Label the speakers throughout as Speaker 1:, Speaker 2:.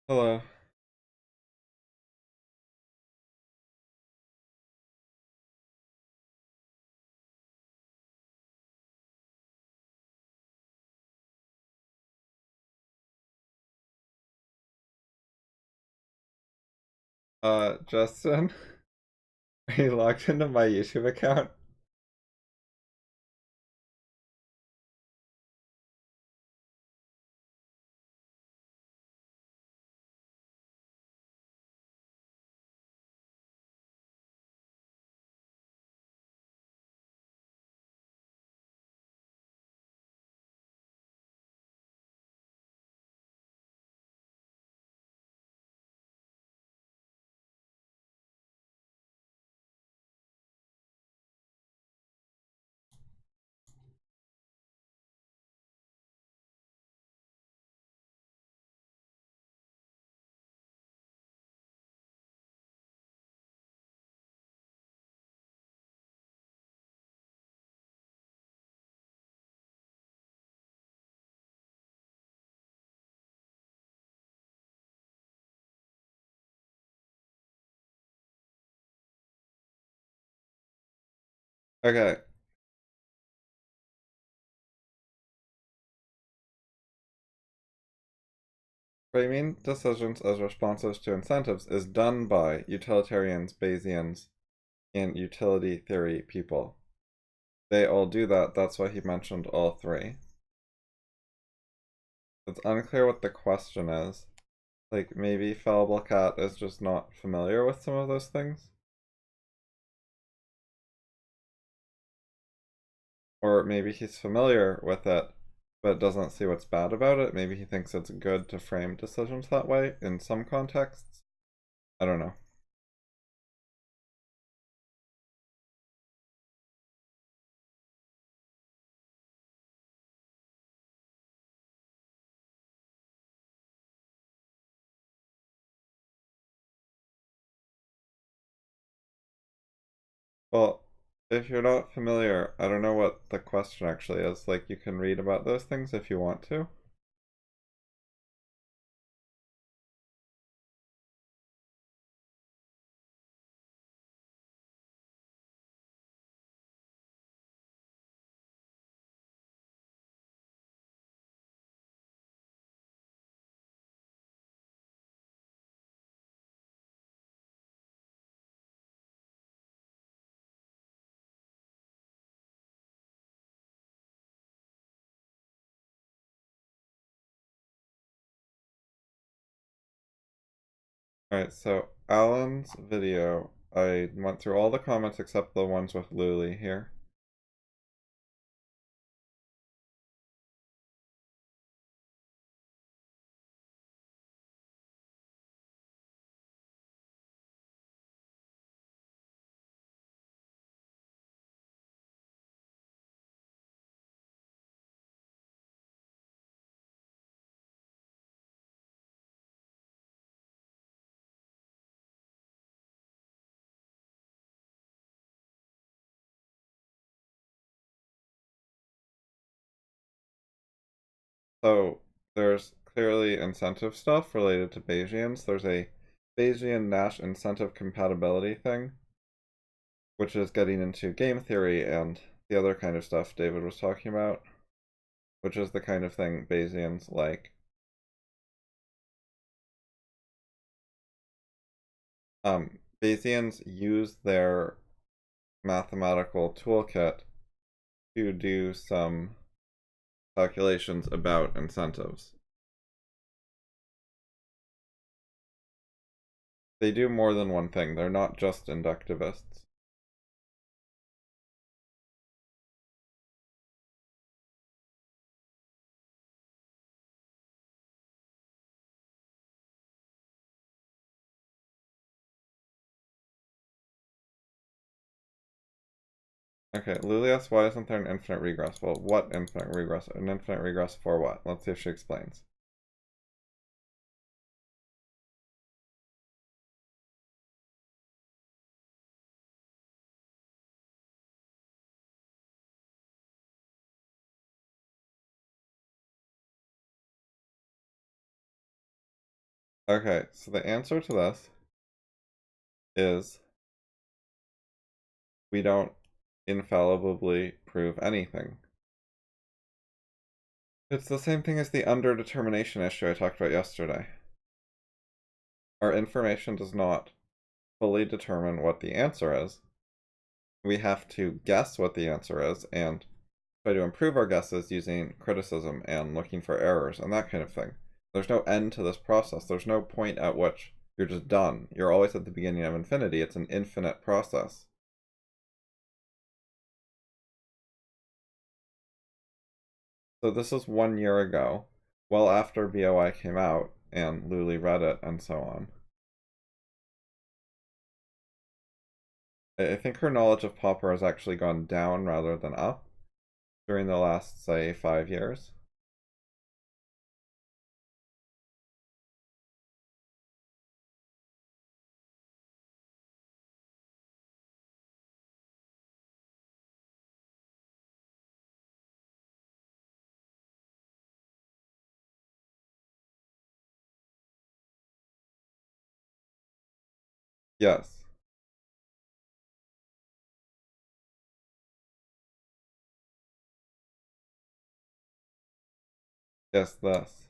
Speaker 1: Hello. Justin, are you logged into my YouTube account? Okay. Framing decisions as responses to incentives is done by utilitarians, Bayesians, and utility theory people. They all do that. That's why he mentioned all three. It's unclear what the question is. Like, maybe Fallible Cat is just not familiar with some of those things? Or maybe he's familiar with it, but doesn't see what's bad about it. Maybe he thinks it's good to frame decisions that way in some contexts. I don't know. Well, if you're not familiar, I don't know what the question actually is. Like, you can read about those things if you want to. Alright, so Alan's video, I went through all the comments except the ones with Lulie here. So there's clearly incentive stuff related to Bayesians. There's a Bayesian-Nash incentive compatibility thing, which is getting into game theory and the other kind of stuff David was talking about, which is the kind of thing Bayesians like. Bayesians use their mathematical toolkit to do some calculations about incentives. They do more than one thing. They're not just inductivists. Okay, Lulie asks, why isn't there an infinite regress? Well, what infinite regress? An infinite regress for what? Let's see if she explains. Okay, so the answer to this is we don't infallibly prove anything. It's the same thing as the underdetermination issue I talked about yesterday. Our information does not fully determine what the answer is. We have to guess what the answer is and try to improve our guesses using criticism and looking for errors and that kind of thing. There's no end to this process. There's no point at which you're just done. You're always at the beginning of infinity. It's an infinite process. So this is 1 year ago, well after BOI came out and Lulie read it and so on. I think her knowledge of Popper has actually gone down rather than up during the last, say, 5 years. Yes. Yes, this.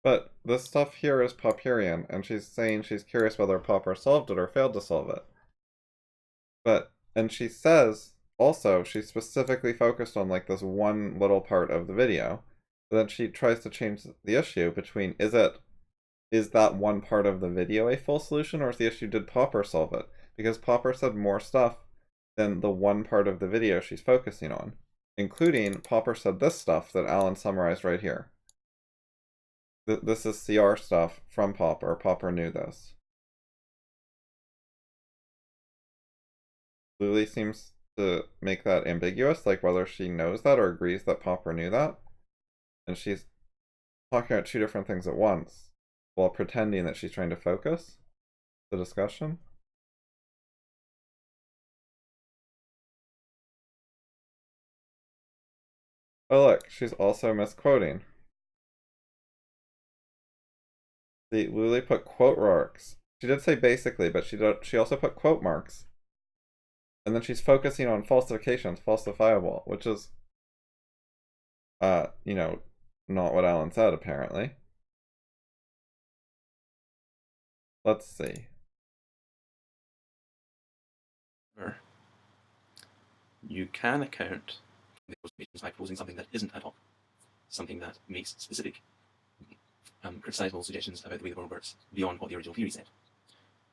Speaker 1: But this stuff here is Popperian, and she's saying she's curious whether Popper solved it or failed to solve it. And she says, also, she's specifically focused on like this one little part of the video. But then she tries to change the issue between is that one part of the video a full solution, or is the issue did Popper solve it? Because Popper said more stuff than the one part of the video she's focusing on, including Popper said this stuff that Alan summarized right here. This is CR stuff from Popper. Popper knew this. Lulie seems to make that ambiguous, like whether she knows that or agrees that Popper knew that. And she's talking about two different things at once, while pretending that she's trying to focus the discussion. Oh look, she's also misquoting. See, Lulie put quote marks. She did say basically, but she also put quote marks. And then she's focusing on falsifications, falsifiable, which is, not what Alan said, apparently. Let's see.
Speaker 2: You can account for the observations by proposing something that isn't ad hoc, something that makes specific, criticizable suggestions about the way the world works beyond what the original theory said.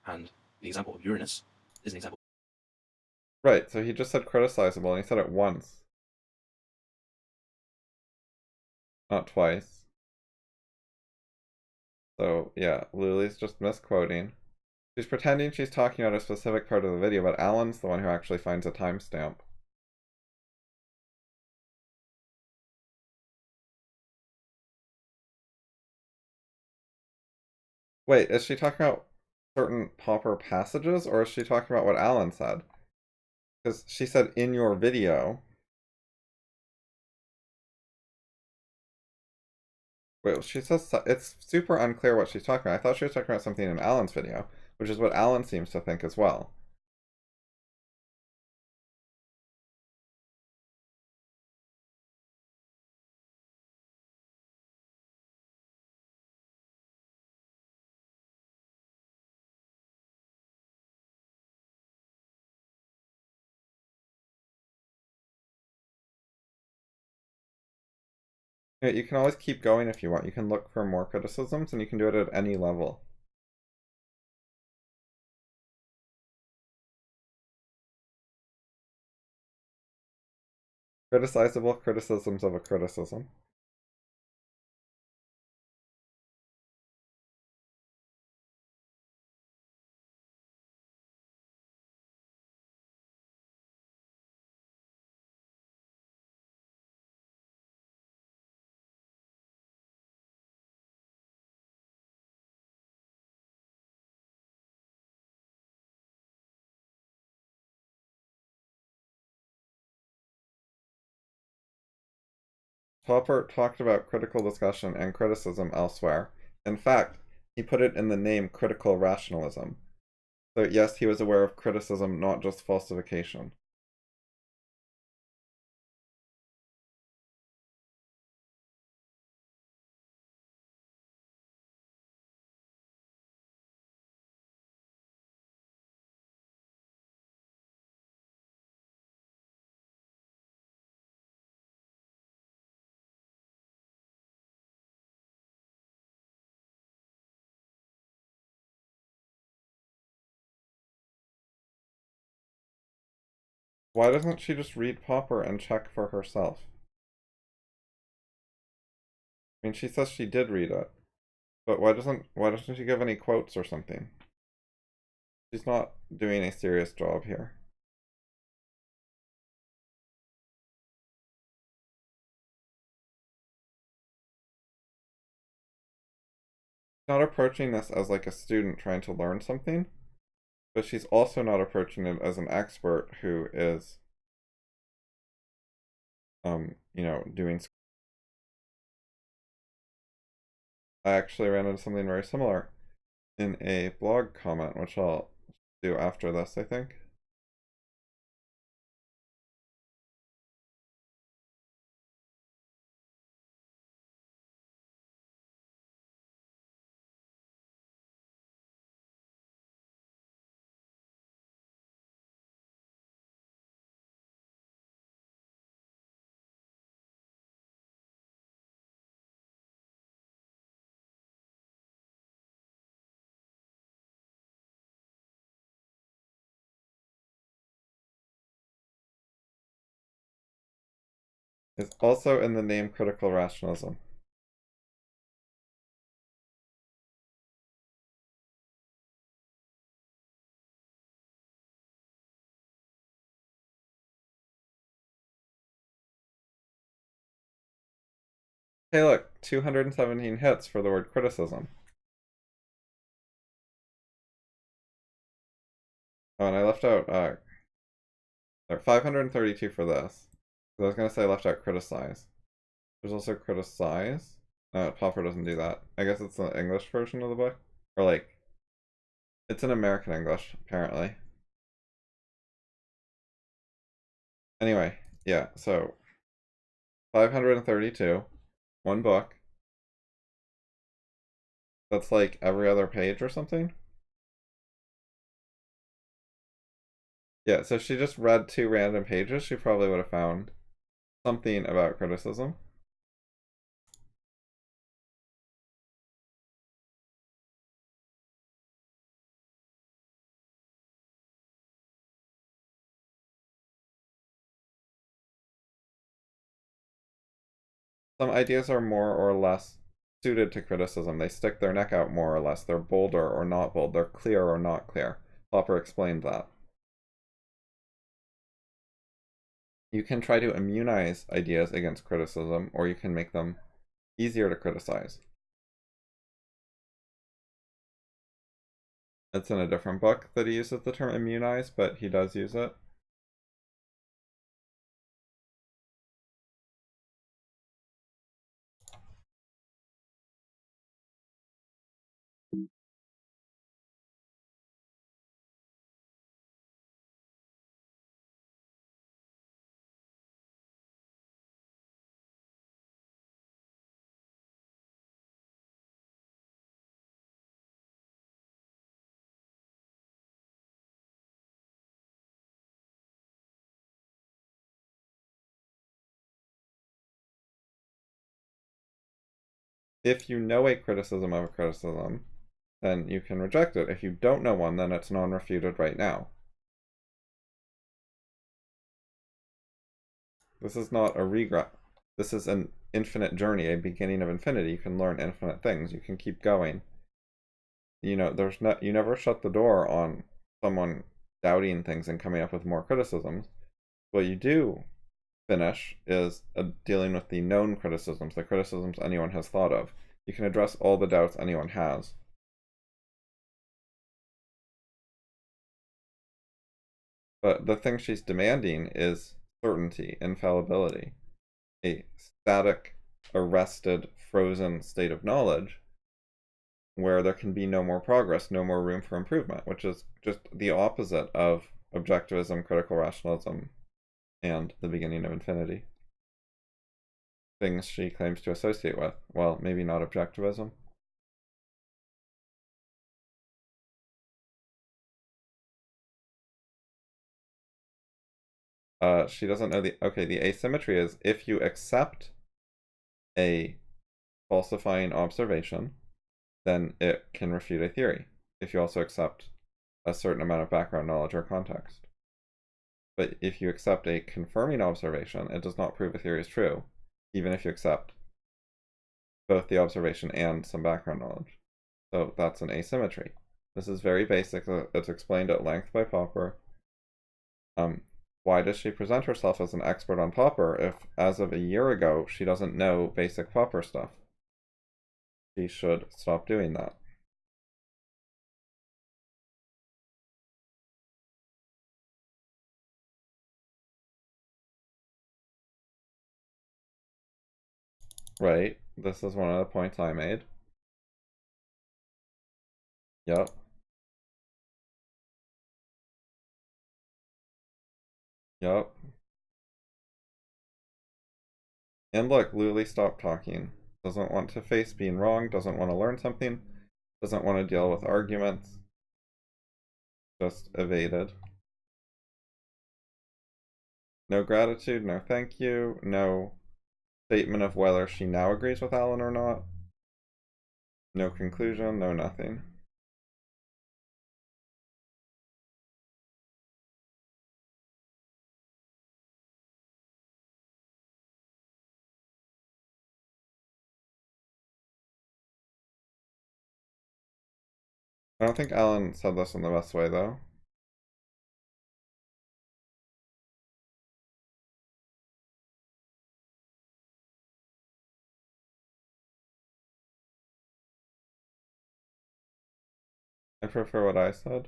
Speaker 2: And the example of Uranus is an example.
Speaker 1: Right, so he just said criticizable, and he said it once. Not twice. So, yeah, Lulie's just misquoting. She's pretending she's talking about a specific part of the video, but Alan's the one who actually finds a timestamp. Wait, is she talking about certain Popper passages, or is she talking about what Alan said? Because she said in your video. Wait, she says it's super unclear what she's talking about. I thought she was talking about something in Alan's video, which is what Alan seems to think as well. You can always keep going if you want. You can look for more criticisms, and you can do it at any level. Criticizable criticisms of a criticism. Popper talked about critical discussion and criticism elsewhere. In fact, he put it in the name critical rationalism. So yes, he was aware of criticism, not just falsification. Why doesn't she just read Popper and check for herself? I mean, she says she did read it, but why doesn't she give any quotes or something? She's not doing a serious job here. Not approaching this as like a student trying to learn something, but she's also not approaching it as an expert who is doing. I actually ran into something very similar in a blog comment, which I'll do after this, I think. Is also in the name critical rationalism. Hey look, 217 hits for the word criticism. Oh, and I left out 532 for this. I was gonna say I left out criticize. There's also criticize. Popper doesn't do that. I guess it's the English version of the book. Or like, it's in American English, apparently. Anyway, yeah, so 532, one book. That's like every other page or something. Yeah, so she just read two random pages, she probably would have found something about criticism. Some ideas are more or less suited to criticism. They stick their neck out more or less. They're bolder or not bold. They're clear or not clear. Popper explained that. You can try to immunize ideas against criticism, or you can make them easier to criticize. It's in a different book that he uses the term immunize, but he does use it. If you know a criticism of a criticism, then you can reject it. If you don't know one, then it's non-refuted right now. This is not a regret. This is an infinite journey, a beginning of infinity. You can learn infinite things. You can keep going. You never shut the door on someone doubting things and coming up with more criticisms. What you do finish is dealing with the known criticisms, the criticisms anyone has thought of. You can address all the doubts anyone has. But the thing she's demanding is certainty, infallibility, a static, arrested, frozen state of knowledge where there can be no more progress, no more room for improvement, which is just the opposite of objectivism, critical rationalism, and the beginning of infinity. Things she claims to associate with. Well, maybe not objectivism. She doesn't know the asymmetry is if you accept a falsifying observation, then it can refute a theory, if you also accept a certain amount of background knowledge or context. But if you accept a confirming observation, it does not prove a theory is true, even if you accept both the observation and some background knowledge. So that's an asymmetry. This is very basic. It's explained at length by Popper. Why does she present herself as an expert on Popper if, as of a year ago, she doesn't know basic Popper stuff? She should stop doing that. Right, this is one of the points I made. Yep. Yep. And look, Lulie stopped talking. Doesn't want to face being wrong, doesn't want to learn something, doesn't want to deal with arguments. Just evaded. No gratitude, no thank you, no statement of whether she now agrees with Alan or not. No conclusion, no nothing. I don't think Alan said this in the best way, though. I prefer what I said.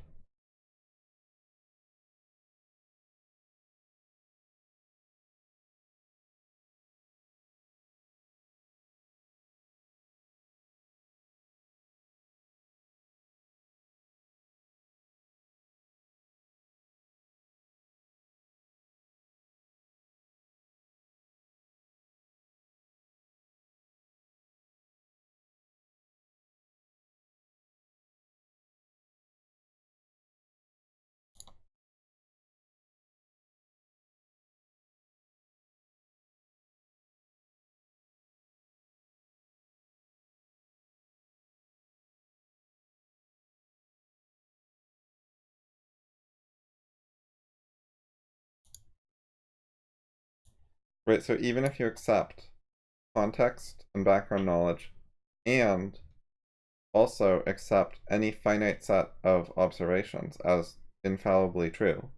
Speaker 1: Right, so even if you accept context and background knowledge and also accept any finite set of observations as infallibly true,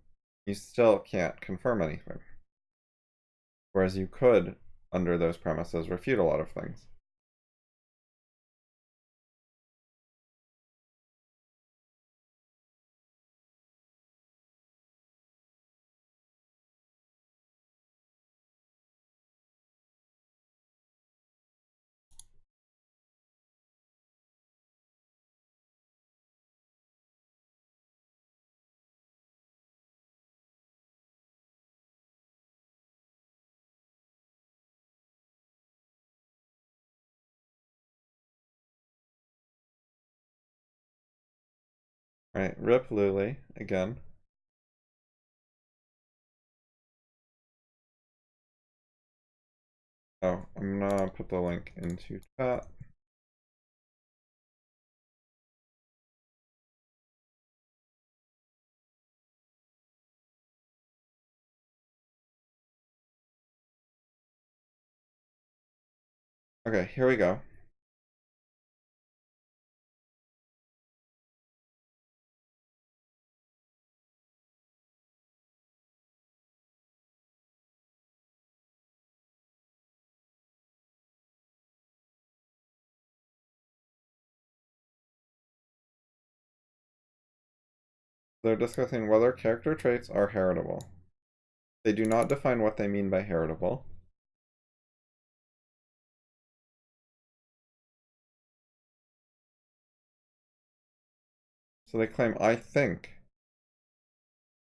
Speaker 1: you still can't confirm anything. Whereas you could, under those premises, refute a lot of things. Right, rip Lulie, again. Oh, I'm gonna put the link into chat. Okay, here we go. They're discussing whether character traits are heritable. They do not define what they mean by heritable. So they claim, I think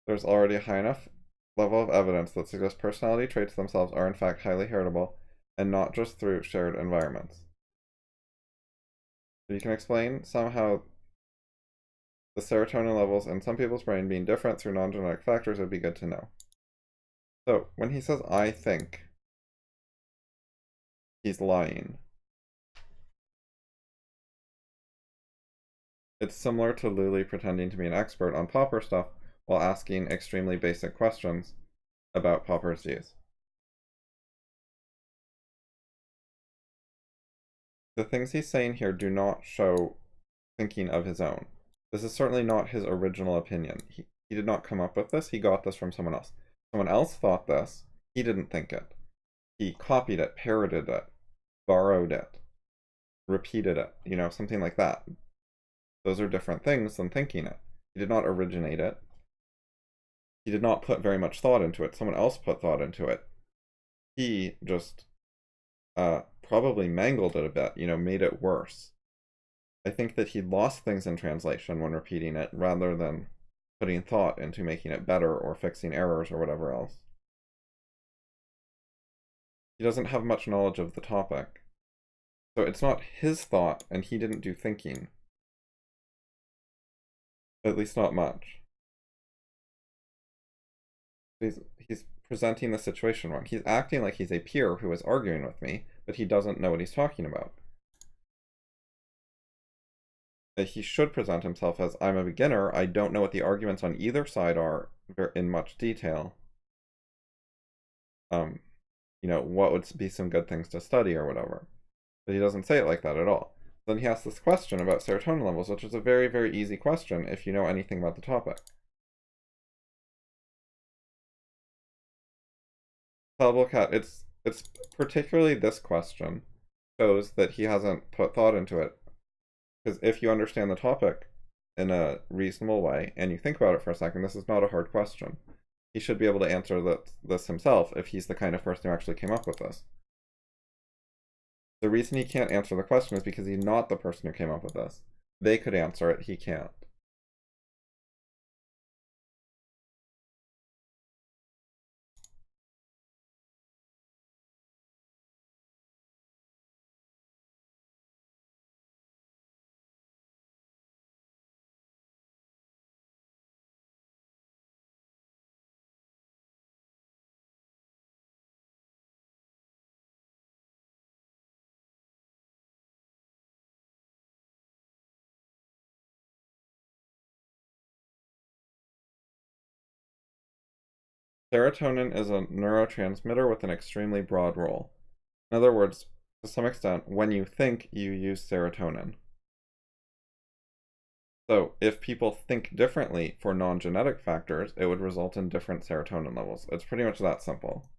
Speaker 1: there's already a high enough level of evidence that suggests personality traits themselves are in fact highly heritable, and not just through shared environments. So you can explain somehow the serotonin levels in some people's brain being different through non-genetic factors would be good to know. So when he says, I think, he's lying. It's similar to Lulie pretending to be an expert on Popper stuff while asking extremely basic questions about Popper's views. The things he's saying here do not show thinking of his own. This is certainly not his original opinion. He did not come up with this. He got this from someone else. Someone else thought this. He didn't think it. He copied it, parroted it, borrowed it, repeated it, something like that. Those are different things than thinking it. He did not originate it. He did not put very much thought into it. Someone else put thought into it. He just probably mangled it a bit, made it worse. I think that he lost things in translation when repeating it rather than putting thought into making it better or fixing errors or whatever else. He doesn't have much knowledge of the topic. So it's not his thought, and he didn't do thinking. At least not much. He's presenting the situation wrong. He's acting like he's a peer who is arguing with me, but he doesn't know what he's talking about. He should present himself as, I'm a beginner, I don't know what the arguments on either side are in much detail. What would be some good things to study or whatever. But he doesn't say it like that at all. Then he asks this question about serotonin levels, which is a very, very easy question if you know anything about the topic. Fallible Cat, it's particularly this question shows that he hasn't put thought into it. Because if you understand the topic in a reasonable way, and you think about it for a second, this is not a hard question. He should be able to answer this himself if he's the kind of person who actually came up with this. The reason he can't answer the question is because he's not the person who came up with this. They could answer it, he can't. Serotonin is a neurotransmitter with an extremely broad role. In other words, to some extent, when you think, you use serotonin. So if people think differently for non-genetic factors, it would result in different serotonin levels. It's pretty much that simple.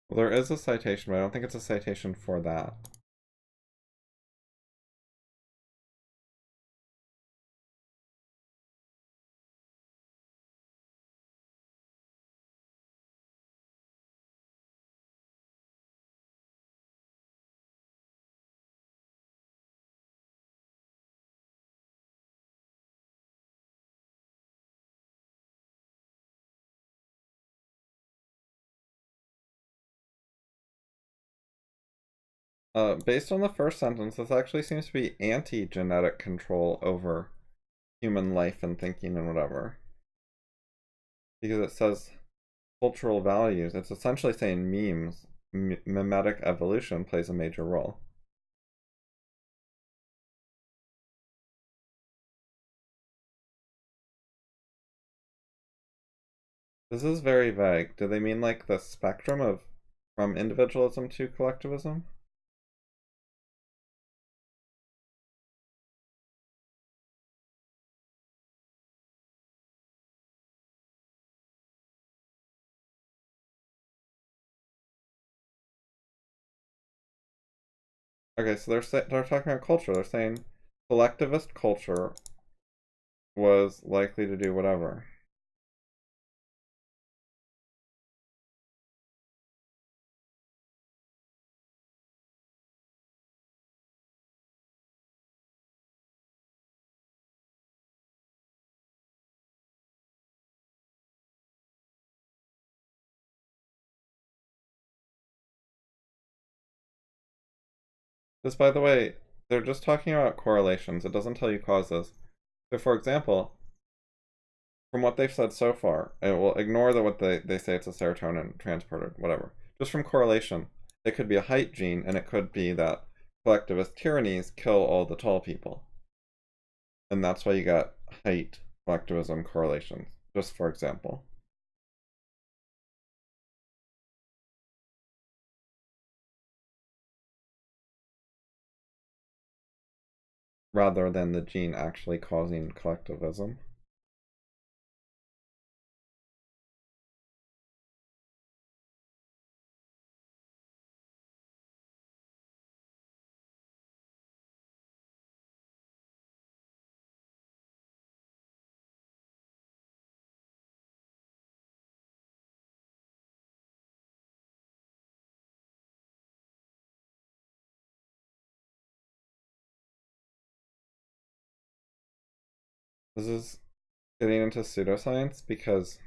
Speaker 1: Well, there is a citation, but I don't think it's a citation for that. Based on the first sentence, this actually seems to be anti-genetic control over human life and thinking and whatever. Because it says cultural values. It's essentially saying mimetic evolution plays a major role. This is very vague. Do they mean like the spectrum of from individualism to collectivism? Okay, so they're talking about culture. They're saying collectivist culture was likely to do whatever. This, by the way, they're just talking about correlations. It doesn't tell you causes. So, for example, from what they've said so far, it will ignore what they say it's a serotonin transporter, whatever. Just from correlation, it could be a height gene, and it could be that collectivist tyrannies kill all the tall people. And that's why you got height collectivism correlations, just for example. Rather than the gene actually causing collectivism. This is getting into pseudoscience because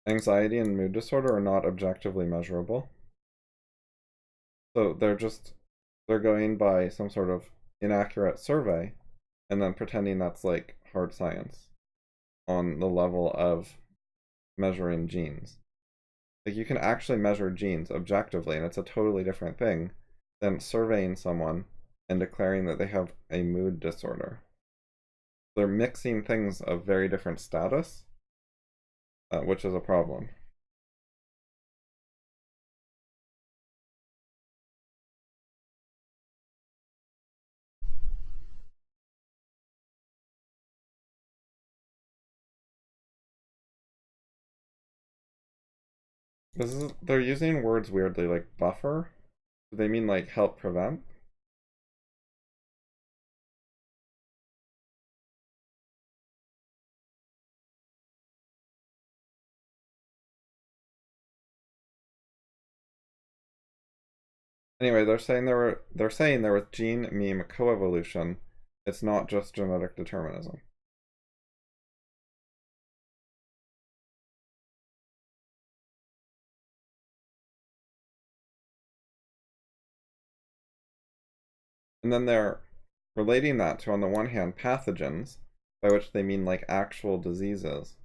Speaker 1: anxiety and mood disorder are not objectively measurable. So they're going by some sort of inaccurate survey and then pretending that's like hard science on the level of measuring genes. Like you can actually measure genes objectively, and it's a totally different thing than surveying someone and declaring that they have a mood disorder. They're mixing things of very different status, which is a problem. They're using words weirdly, like buffer. Do they mean like help prevent? Anyway, they're saying there was gene meme coevolution. It's not just genetic determinism. And then they're relating that to, on the one hand, pathogens, by which they mean like actual diseases,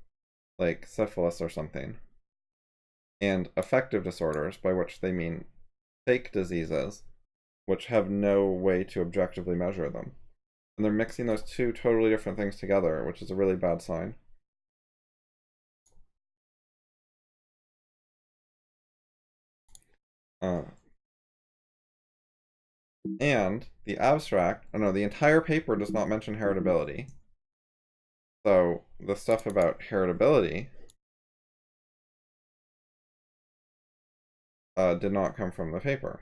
Speaker 1: like syphilis or something, and affective disorders, by which they mean fake diseases, which have no way to objectively measure them. And they're mixing those two totally different things together, which is a really bad sign. And the abstract, oh no, the entire paper does not mention heritability. So the stuff about heritability did not come from the paper.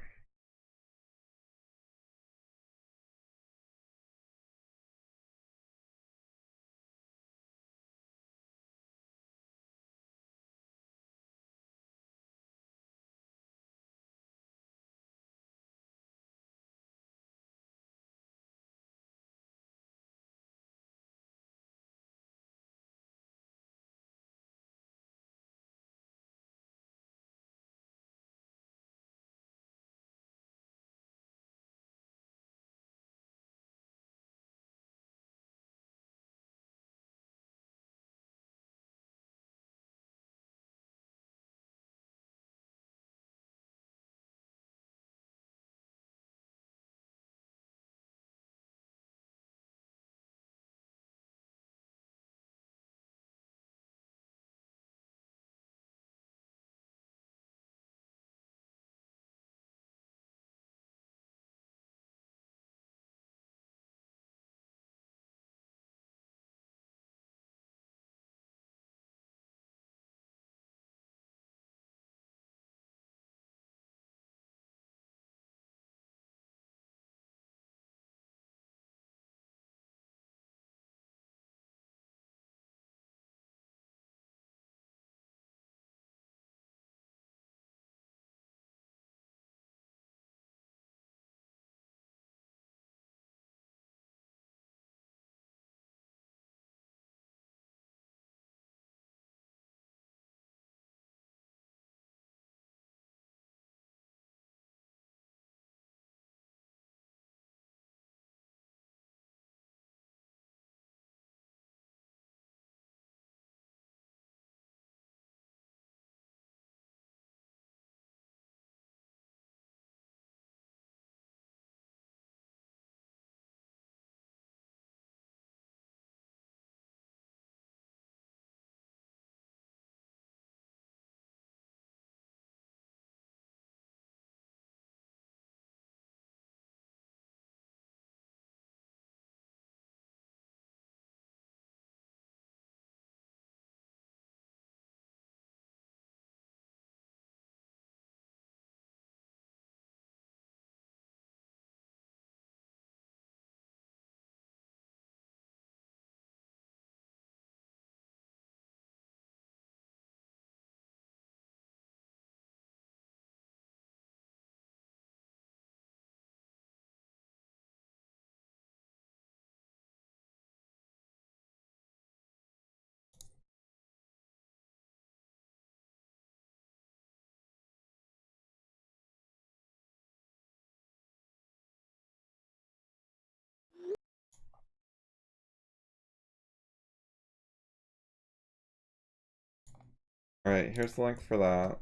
Speaker 1: Alright, here's the link for that.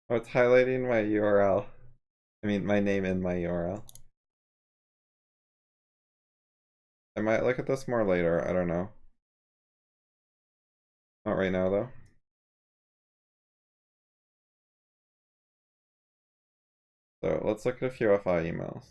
Speaker 1: Oh, it's highlighting my URL. I mean, my name in my URL. I might look at this more later, I don't know. Not right now, though. So let's look at a few FI emails.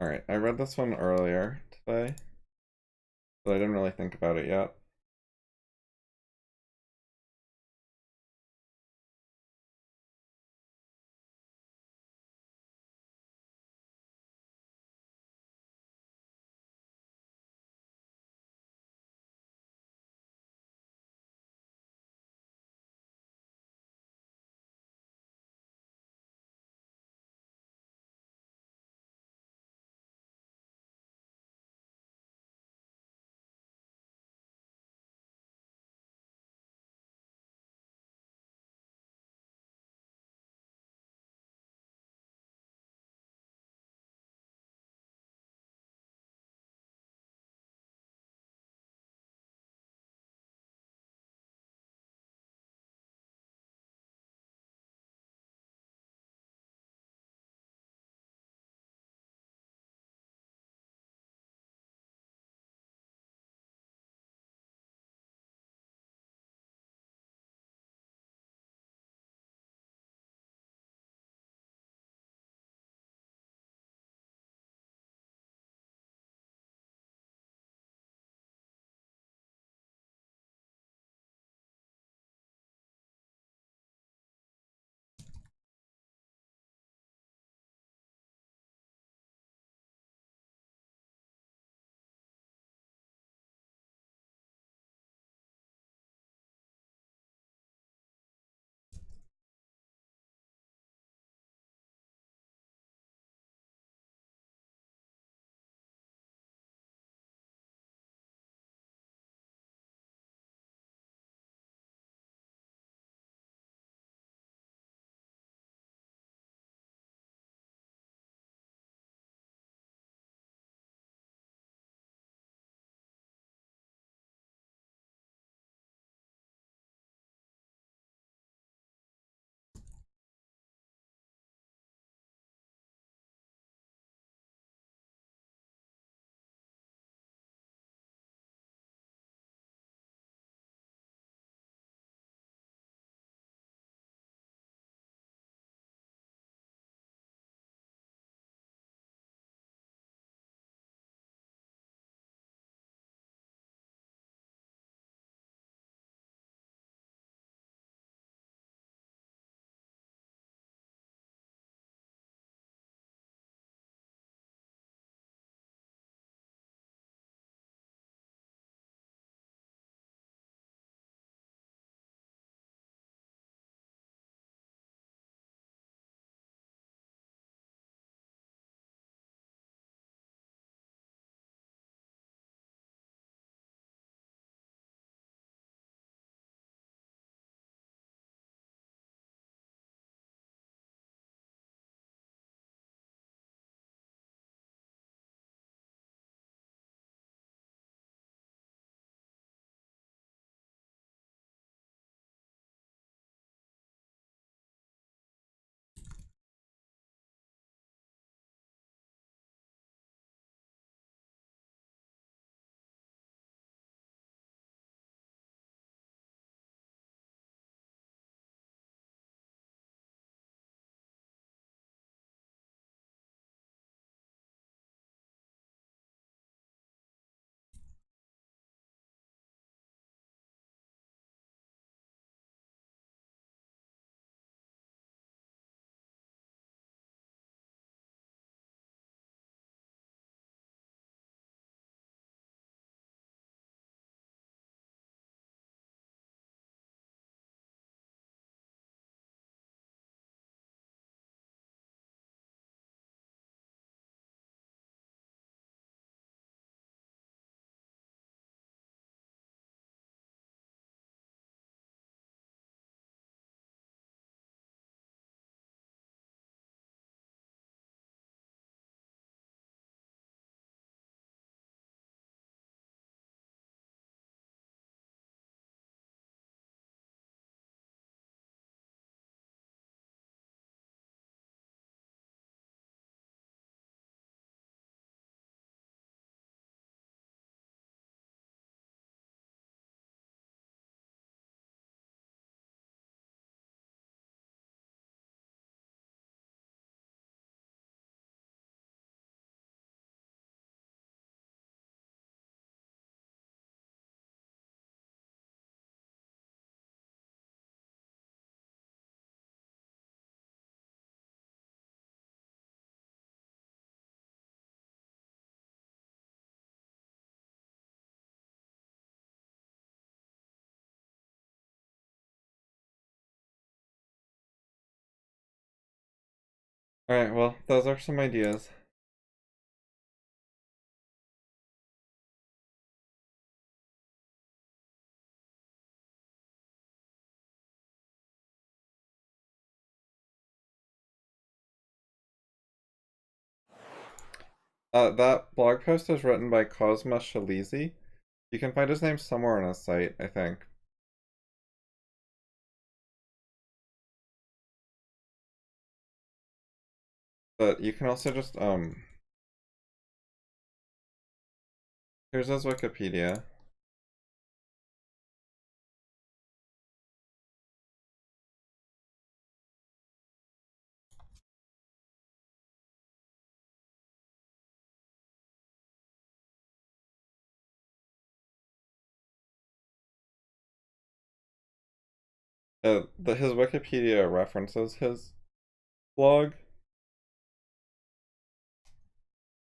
Speaker 1: Alright, I read this one earlier today, but I didn't really think about it yet. Alright, well, those are some ideas. That blog post is written by Cosma Shalizi. You can find his name somewhere on his site, I think. But you can also just, here's his Wikipedia. His Wikipedia references his blog.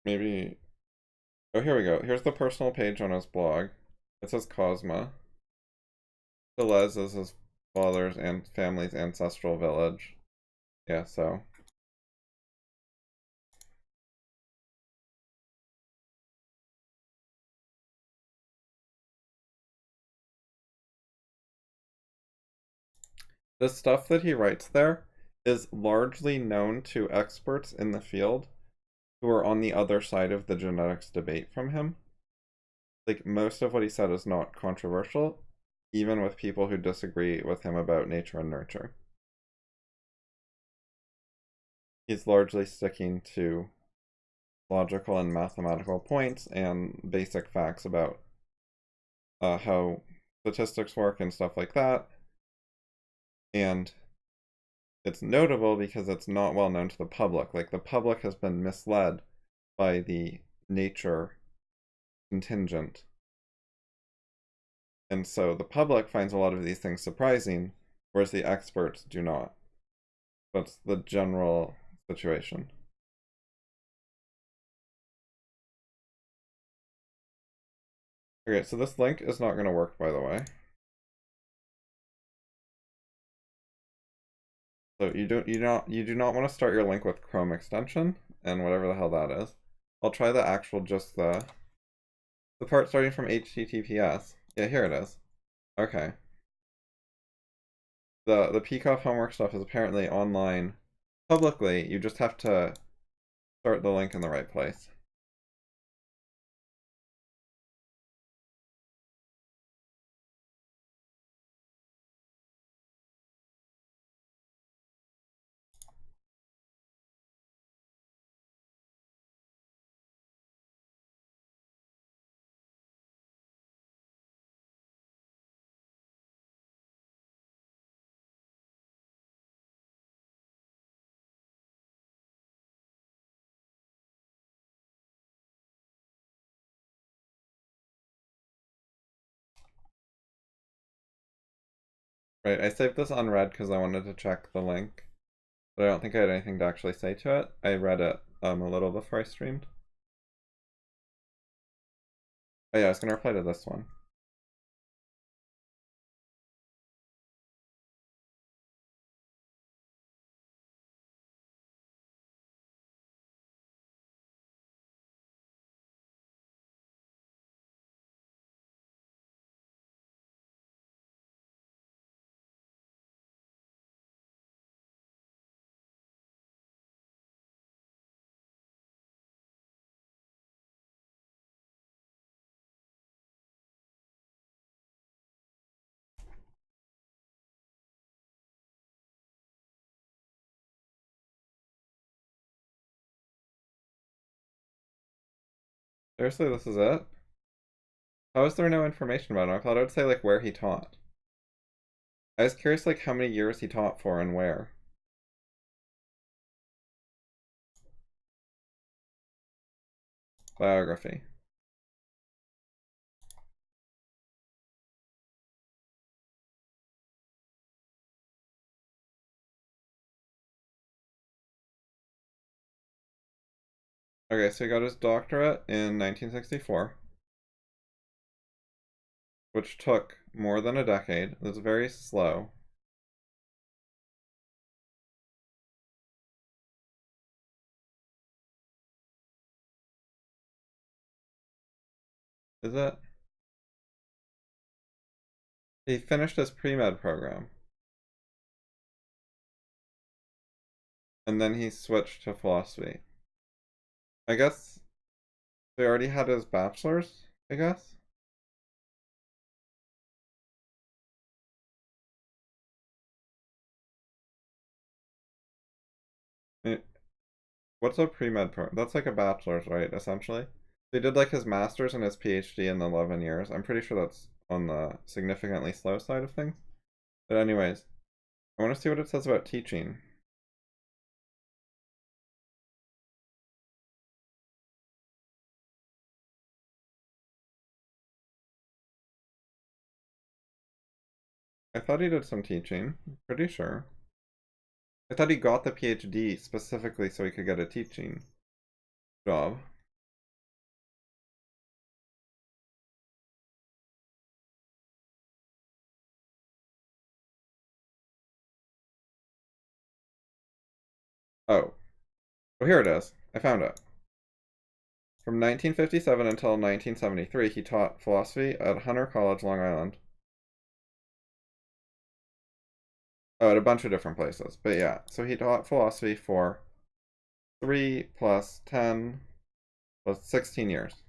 Speaker 1: Maybe, oh, here we go. Here's the personal page on his blog. It says Cosma. Deleuze is his father's and family's ancestral village. Yeah, so. The stuff that he writes there is largely known to experts in the field who are on the other side of the genetics debate from him. Like, most of what he said is not controversial, even with people who disagree with him about nature and nurture. He's largely sticking to logical and mathematical points and basic facts about how statistics work and stuff like that. And it's notable because it's not well known to the public. Like, the public has been misled by the nature contingent. And so the public finds a lot of these things surprising, whereas the experts do not. That's the general situation. Okay, so this link is not going to work, by the way. So you do not want to start your link with Chrome extension and whatever the hell that is. I'll try the actual, just the part starting from HTTPS. Yeah, here it is. Okay. The Peacock homework stuff is apparently online publicly. You just have to start the link in the right place. Right, I saved this unread because I wanted to check the link, but I don't think I had anything to actually say to it. I read it a little before I streamed. Oh yeah, I was going to reply to this one. Seriously, this is it? How is there no information about him? I thought it would say like where he taught. I was curious like how many years he taught for and where. Biography. Okay, so he got his doctorate in 1964, which took more than a decade. It was very slow. Is it? He finished his pre-med program. And then he switched to philosophy. I guess he already had his bachelor's, I guess? What's a pre-med program? That's like a bachelor's, right, essentially? He did like his master's and his PhD in 11 years. I'm pretty sure that's on the significantly slow side of things. But anyways, I want to see what it says about teaching. I thought he did some teaching. I'm pretty sure. I thought he got the PhD specifically so he could get a teaching job. Oh. Well, here it is. I found it. From 1957 until 1973, he taught philosophy at Hunter College, Long Island. Oh, at a bunch of different places. But yeah, so he taught philosophy for 3 plus 10 plus 16 years.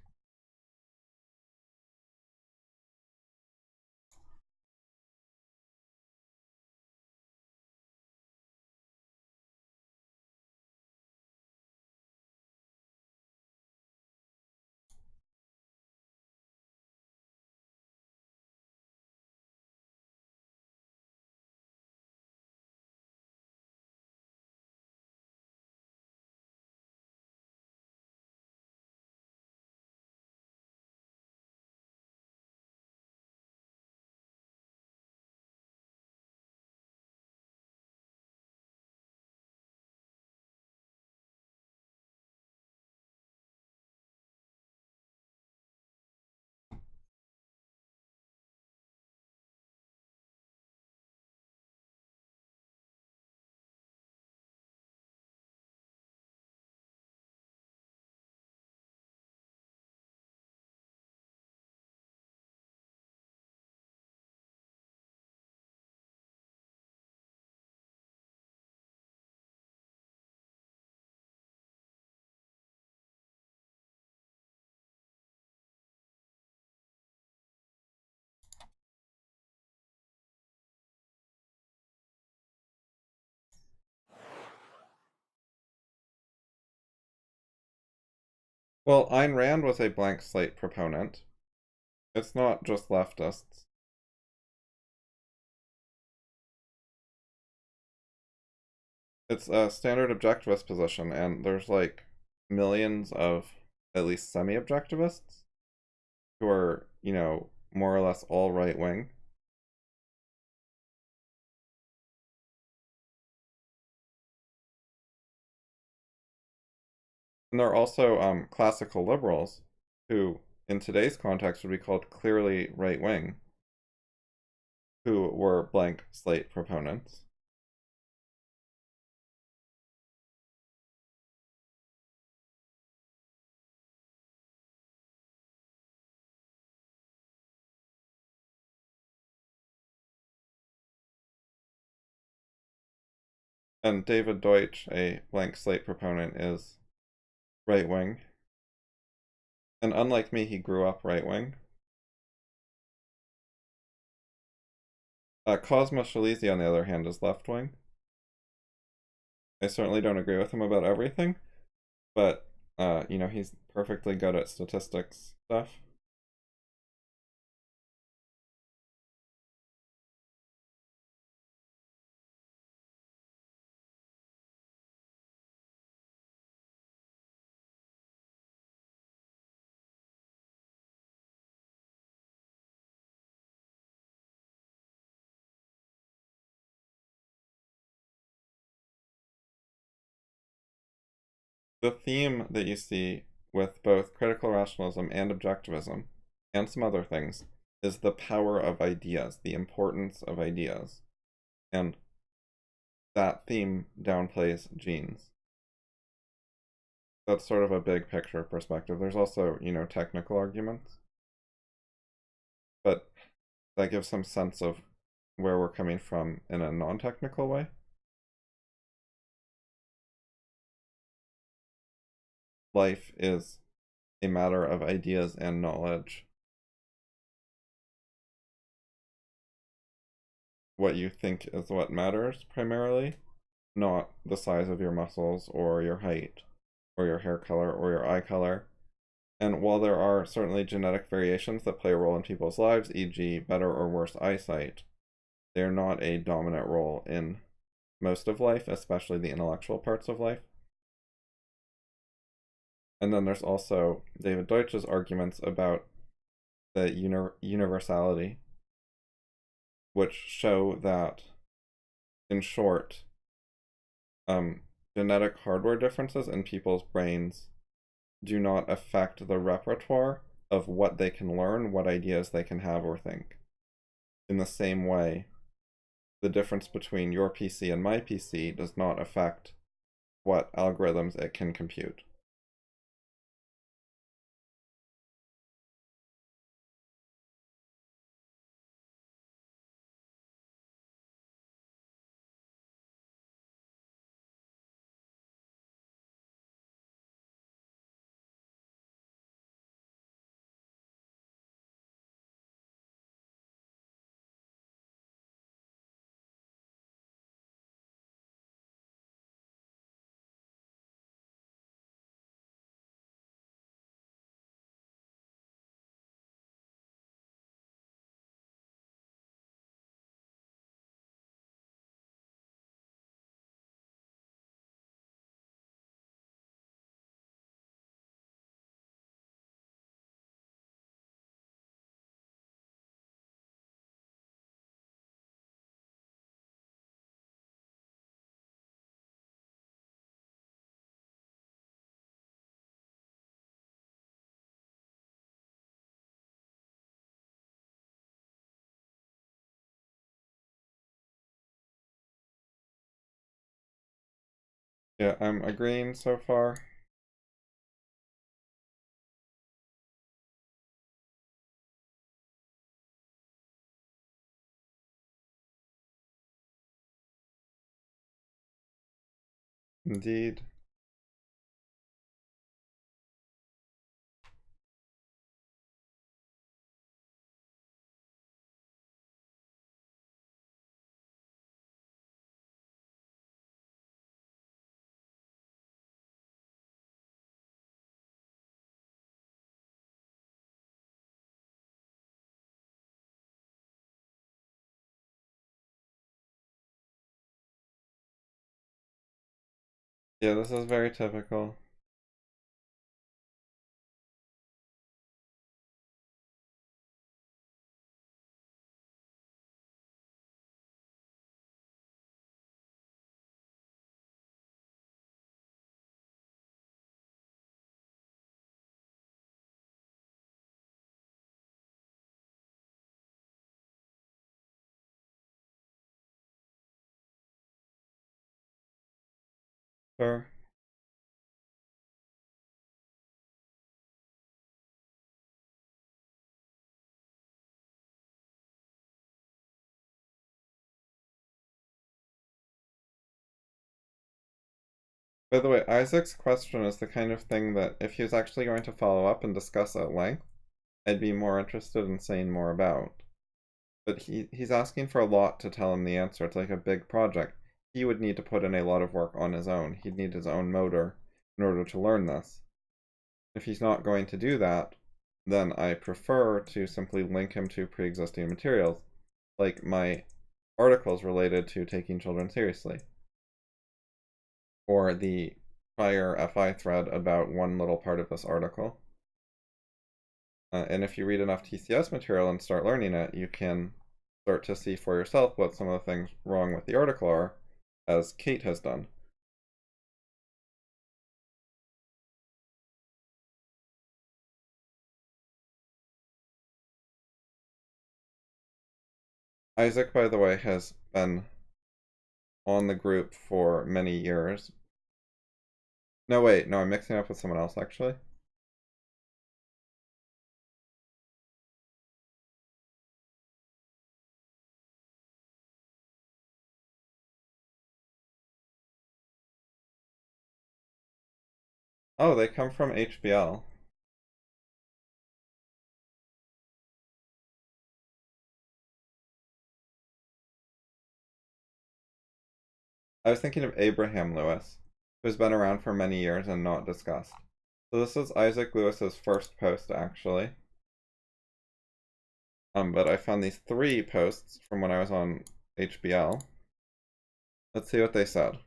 Speaker 1: Well, Ayn Rand was a blank slate proponent. It's not just leftists. It's a standard objectivist position, and there's like millions of at least semi-objectivists who are, more or less all right wing. And there are also classical liberals who, in today's context, would be called clearly right wing, who were blank slate proponents. And David Deutsch, a blank slate proponent, is right wing. And unlike me, he grew up right wing. Cosmo Shalizi, on the other hand, is left wing. I certainly don't agree with him about everything, but he's perfectly good at statistics stuff. The theme that you see with both critical rationalism and objectivism, and some other things, is the power of ideas, the importance of ideas. And that theme downplays genes. That's sort of a big picture perspective. There's also, technical arguments. but that gives some sense of where we're coming from in a non-technical way. Life is a matter of ideas and knowledge. What you think is what matters primarily, not the size of your muscles or your height or your hair color or your eye color. And while there are certainly genetic variations that play a role in people's lives, e.g. better or worse eyesight, they're not a dominant role in most of life, especially the intellectual parts of life. And then there's also David Deutsch's arguments about the universality, which show that, in short, genetic hardware differences in people's brains do not affect the repertoire of what they can learn, what ideas they can have or think. In the same way, the difference between your PC and my PC does not affect what algorithms it can compute. Yeah, I'm agreeing so far. Indeed. Yeah, this is very typical. Sure. By the way, Isaac's question is the kind of thing that if he was actually going to follow up and discuss at length, I'd be more interested in saying more about. But he's asking for a lot to tell him the answer. It's like a big project. He would need to put in a lot of work on his own. He'd need his own motor in order to learn this. If he's not going to do that, then I prefer to simply link him to pre-existing materials, like my articles related to taking children seriously, or the prior FI thread about one little part of this article. And if you read enough TCS material and start learning it, you can start to see for yourself what some of the things wrong with the article are, as Kate has done. Isaac, by the way, has been on the group for many years. No, wait, no, I'm mixing up with someone else, actually. Oh, they come from HBL. I was thinking of Abraham Lewis, who's been around for many years and not discussed. So this is Isaac Lewis's first post, actually. But I found these 3 posts from when I was on HBL. Let's see what they said.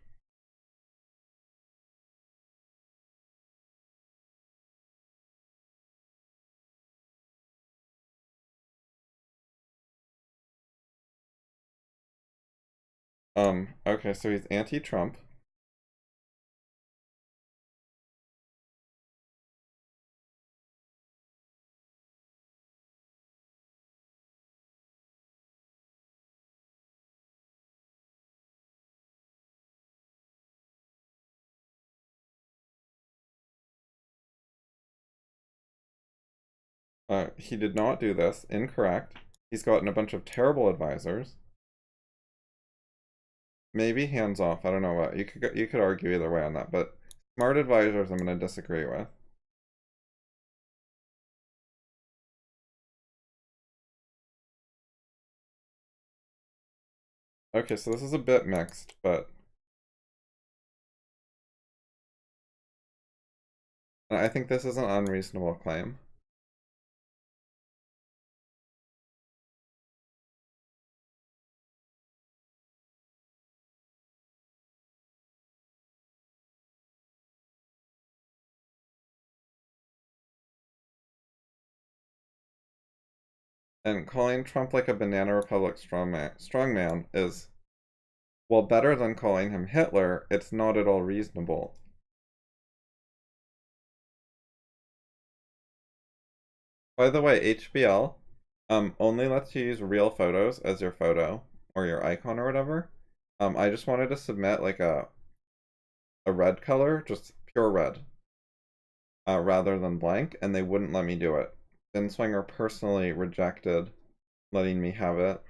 Speaker 1: Okay, so he's anti-Trump. He did not do this. Incorrect. He's gotten a bunch of terrible advisors. Maybe hands off. I don't know what. You could argue either way on that, but smart advisors I'm going to disagree with. Okay, so this is a bit mixed, but I think this is an unreasonable claim. And calling Trump like a banana republic strongman is, well, better than calling him Hitler. It's not at all reasonable. By the way, HBL only lets you use real photos as your photo or your icon or whatever. I just wanted to submit like a red color, just pure red, rather than blank, and they wouldn't let me do it. Binswanger personally rejected letting me have it.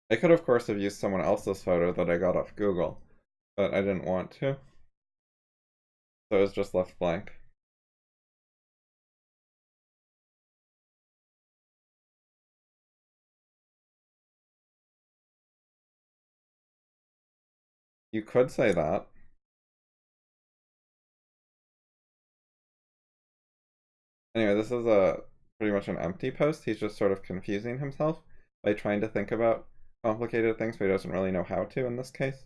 Speaker 1: I could, of course, have used someone else's photo that I got off Google, but I didn't want to. So it was just left blank. You could say that. Anyway, this is a pretty much an empty post. He's just sort of confusing himself by trying to think about complicated things, but he doesn't really know how to in this case.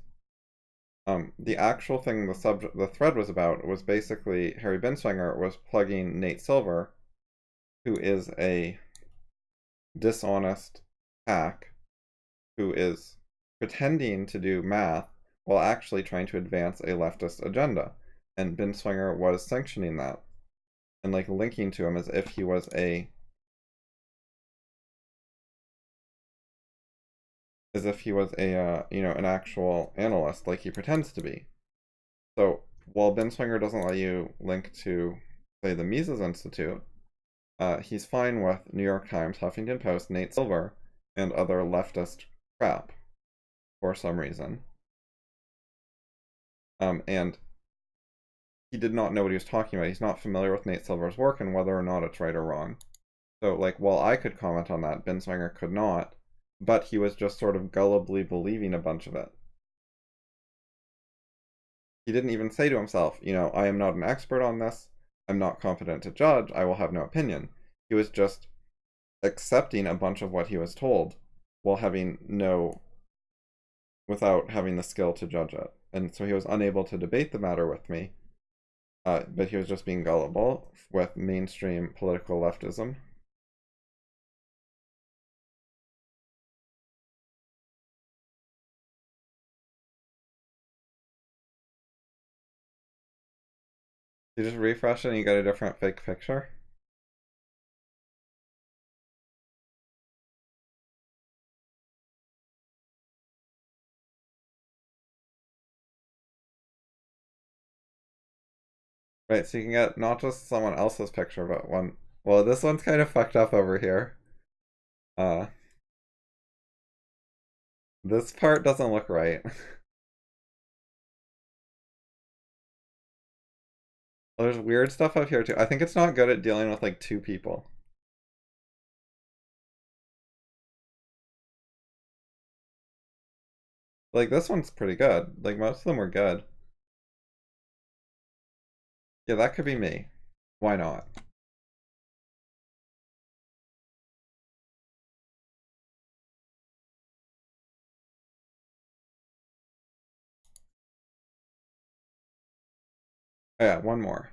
Speaker 1: The actual thing the thread was about was basically Harry Binswanger was plugging Nate Silver, who is a dishonest hack, who is pretending to do math while actually trying to advance a leftist agenda. And Binswanger was sanctioning that and like linking to him as if he was an an actual analyst like he pretends to be. So while Binswanger doesn't let you link to, say, the Mises Institute, he's fine with New York Times, Huffington Post, Nate Silver, and other leftist crap for some reason. And he did not know what he was talking about. He's not familiar with Nate Silver's work and whether or not it's right or wrong. So, like, while I could comment on that, Binswanger could not, but he was just sort of gullibly believing a bunch of it. He didn't even say to himself, I am not an expert on this. I'm not competent to judge. I will have no opinion. He was just accepting a bunch of what he was told while without having the skill to judge it. And so he was unable to debate the matter with me, but he was just being gullible with mainstream political leftism. You just refresh it and you get a different fake picture. Right, so you can get not just someone else's picture, but one. Well, this one's kind of fucked up over here. Uh, this part doesn't look right. There's weird stuff up here too. I think it's not good at dealing with like two people. Like this one's pretty good. Like most of them were good. Yeah, that could be me. Why not? Oh, yeah, one more.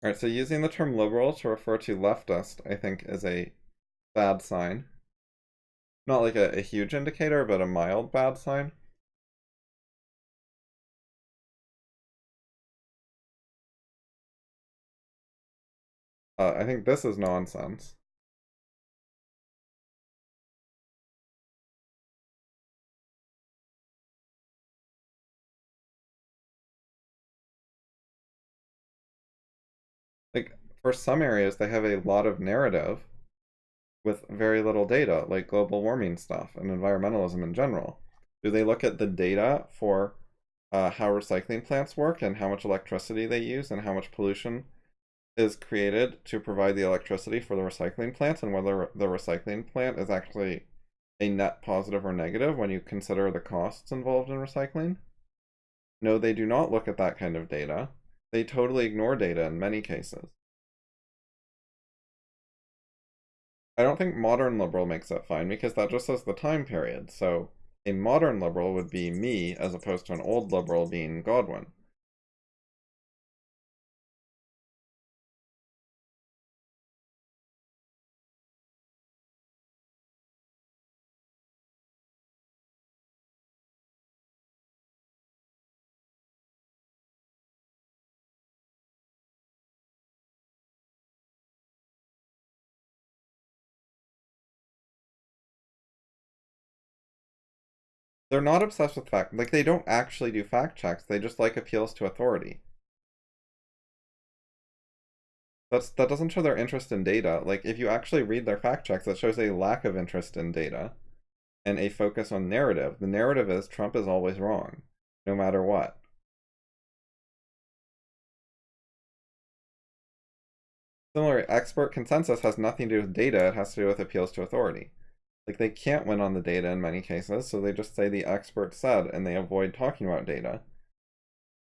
Speaker 1: Alright, so using the term liberal to refer to leftist, I think, is a bad sign. Not like a huge indicator, but a mild bad sign. I think this is nonsense. Like, for some areas, they have a lot of narrative with very little data, like global warming stuff and environmentalism in general. Do they look at the data for how recycling plants work and how much electricity they use and how much pollution is created to provide the electricity for the recycling plants and whether the recycling plant is actually a net positive or negative when you consider the costs involved in recycling? No, they do not look at that kind of data. They totally ignore data in many cases. I don't think modern liberal makes that fine because that just says the time period. So a modern liberal would be me as opposed to an old liberal being Godwin. They're not obsessed with fact. Like, they don't actually do fact checks. They just like appeals to authority. That doesn't show their interest in data. Like, if you actually read their fact checks, that shows a lack of interest in data and a focus on narrative. The narrative is Trump is always wrong, no matter what. Similarly, expert consensus has nothing to do with data, it has to do with appeals to authority. Like, they can't win on the data in many cases, so they just say the expert said and they avoid talking about data.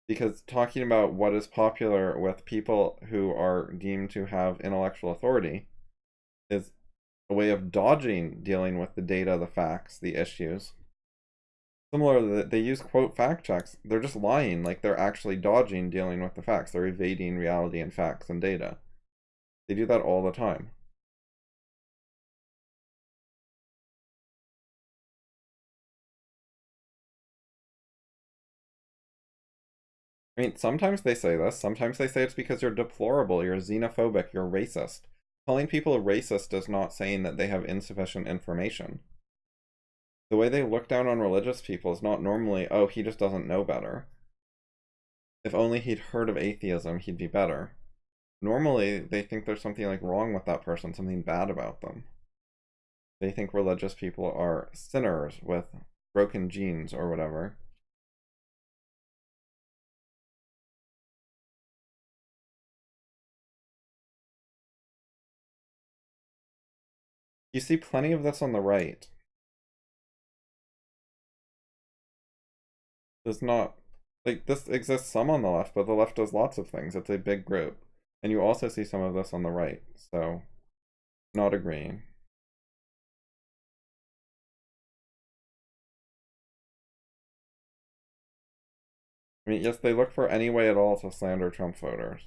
Speaker 1: Because talking about what is popular with people who are deemed to have intellectual authority is a way of dodging dealing with the data, the facts, the issues. Similarly, they use quote fact checks. They're just lying, like they're actually dodging dealing with the facts. They're evading reality and facts and data. They do that all the time. I mean, sometimes they say this. Sometimes they say it's because you're deplorable, you're xenophobic, you're racist. Calling people racist is not saying that they have insufficient information. The way they look down on religious people is not normally, oh, he just doesn't know better. If only he'd heard of atheism, he'd be better. Normally, they think there's something like wrong with that person, something bad about them. They think religious people are sinners with broken genes or whatever. You see plenty of this on the right. There's not, like, this exists some on the left, but the left does lots of things. It's a big group. And you also see some of this on the right, so not agreeing. I mean, yes, they look for any way at all to slander Trump voters.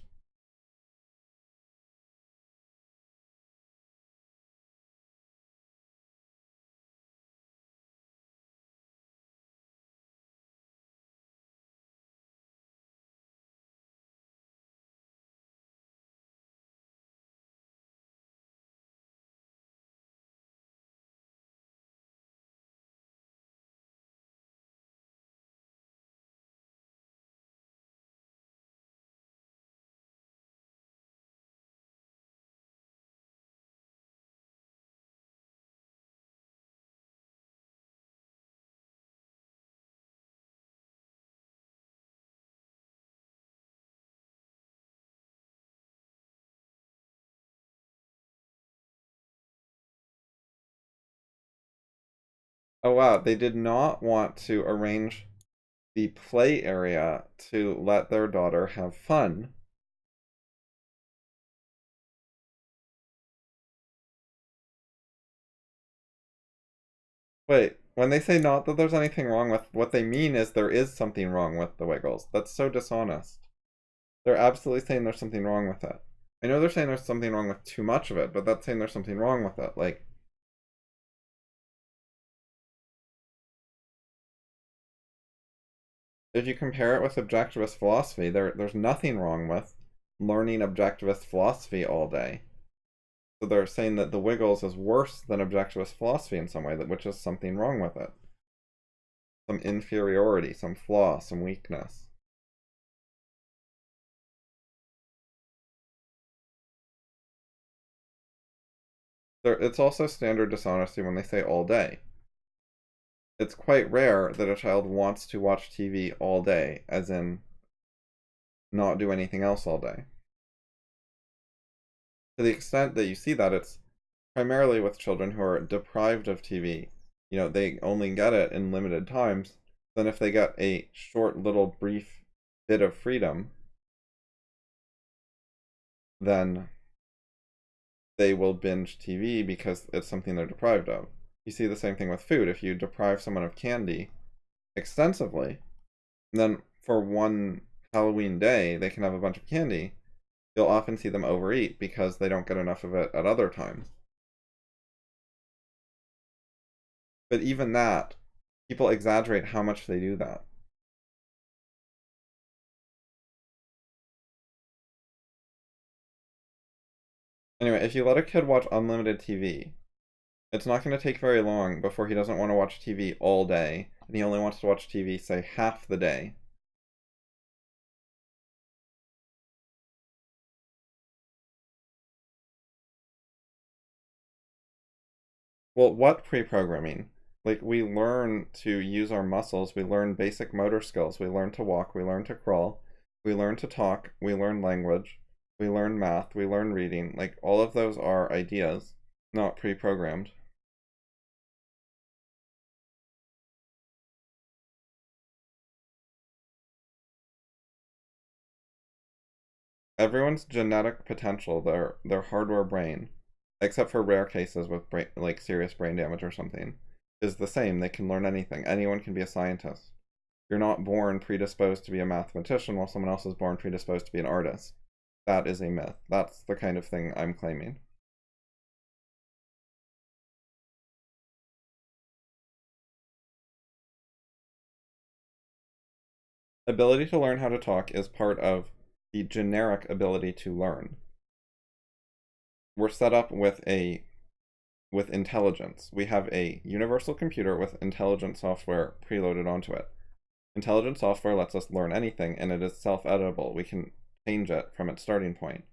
Speaker 1: Oh wow, they did not want to arrange the play area to let their daughter have fun. Wait, when they say not that there's anything wrong with, what they mean is there is something wrong with the Wiggles. That's so dishonest. They're absolutely saying there's something wrong with it. I know they're saying there's something wrong with too much of it, but that's saying there's something wrong with it. Like, if you compare it with objectivist philosophy, there's nothing wrong with learning objectivist philosophy all day. So they're saying that the Wiggles is worse than objectivist philosophy in some way, which is something wrong with it. Some inferiority, some flaw, some weakness. It's also standard dishonesty when they say all day. It's quite rare that a child wants to watch TV all day, as in not do anything else all day. To the extent that you see that, it's primarily with children who are deprived of TV. You know, they only get it in limited times. Then if they get a short little brief bit of freedom, then they will binge TV because it's something they're deprived of. You see the same thing with food. If you deprive someone of candy extensively, then for one Halloween day they can have a bunch of candy, you'll often see them overeat because they don't get enough of it at other times. But even that, people exaggerate how much they do that. Anyway, if you let a kid watch unlimited TV, it's not going to take very long before he doesn't want to watch TV all day, and he only wants to watch TV, say, half the day. Well, what pre-programming? Like, we learn to use our muscles, we learn basic motor skills, we learn to walk, we learn to crawl, we learn to talk, we learn language, we learn math, we learn reading. Like, all of those are ideas, not pre-programmed. Everyone's genetic potential, their hardware brain, except for rare cases with brain, like serious brain damage or something, is the same. They can learn anything. Anyone can be a scientist. You're not born predisposed to be a mathematician while someone else is born predisposed to be an artist. That is a myth. That's the kind of thing I'm claiming. Ability to learn how to talk is part of the generic ability to learn. We're set up with intelligence. We have a universal computer with intelligent software preloaded onto it. Intelligent software lets us learn anything, and it is self-editable. We can change it from its starting point.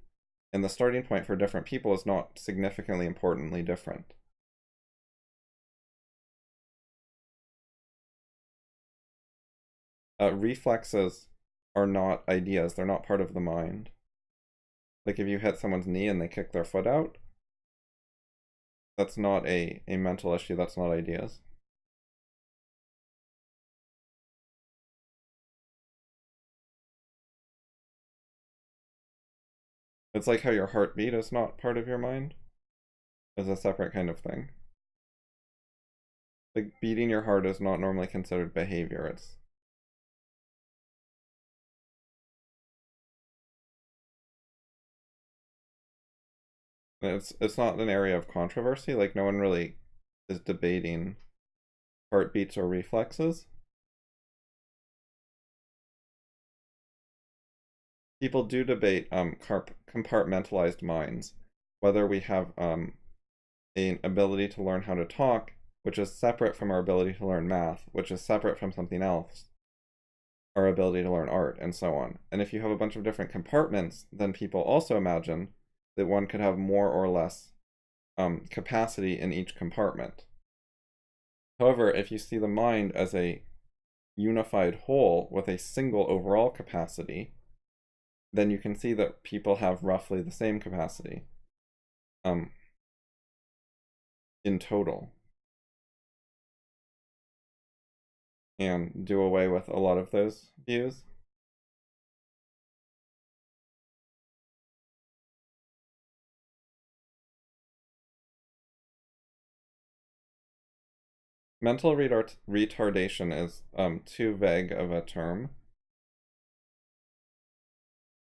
Speaker 1: And the starting point for different people is not significantly importantly different. Reflexes are not ideas. They're not part of the mind. Like if you hit someone's knee and they kick their foot out, that's not a mental issue. That's not ideas. It's like how your heartbeat is not part of your mind. It's a separate kind of thing. Like beating your heart is not normally considered behavior. It's not an area of controversy. Like no one really is debating heartbeats or reflexes. People do debate compartmentalized minds, whether we have an ability to learn how to talk, which is separate from our ability to learn math, which is separate from something else, our ability to learn art, and so on. And if you have a bunch of different compartments, then people also imagine that one could have more or less capacity in each compartment. However, if you see the mind as a unified whole with a single overall capacity, then you can see that people have roughly the same capacity in total. and do away with a lot of those views. Mental retardation is too vague of a term.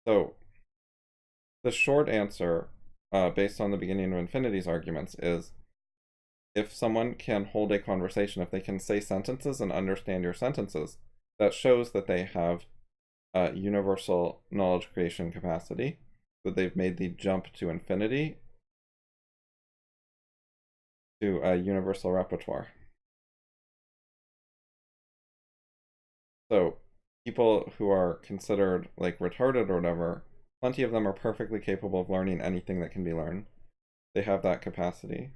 Speaker 1: So the short answer, based on the beginning of infinity's arguments, is if someone can hold a conversation, if they can say sentences and understand your sentences, that shows that they have universal knowledge creation capacity, that they've made the jump to infinity, to a universal repertoire. So people who are considered like retarded or whatever, plenty of them are perfectly capable of learning anything that can be learned. They have that capacity.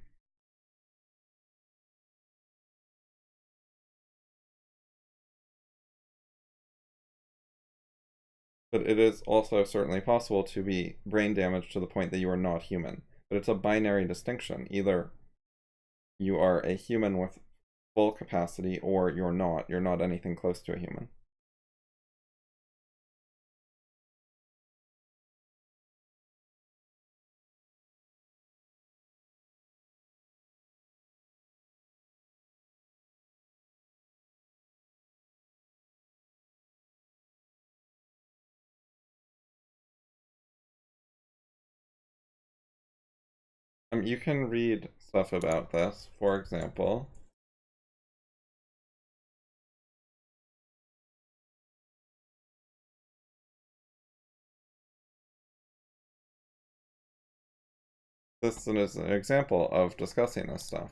Speaker 1: But it is also certainly possible to be brain damaged to the point that you are not human. But it's a binary distinction. Either you are a human with full capacity or you're not. You're not anything close to a human. You can read stuff about this. For example, this is an example of discussing this stuff.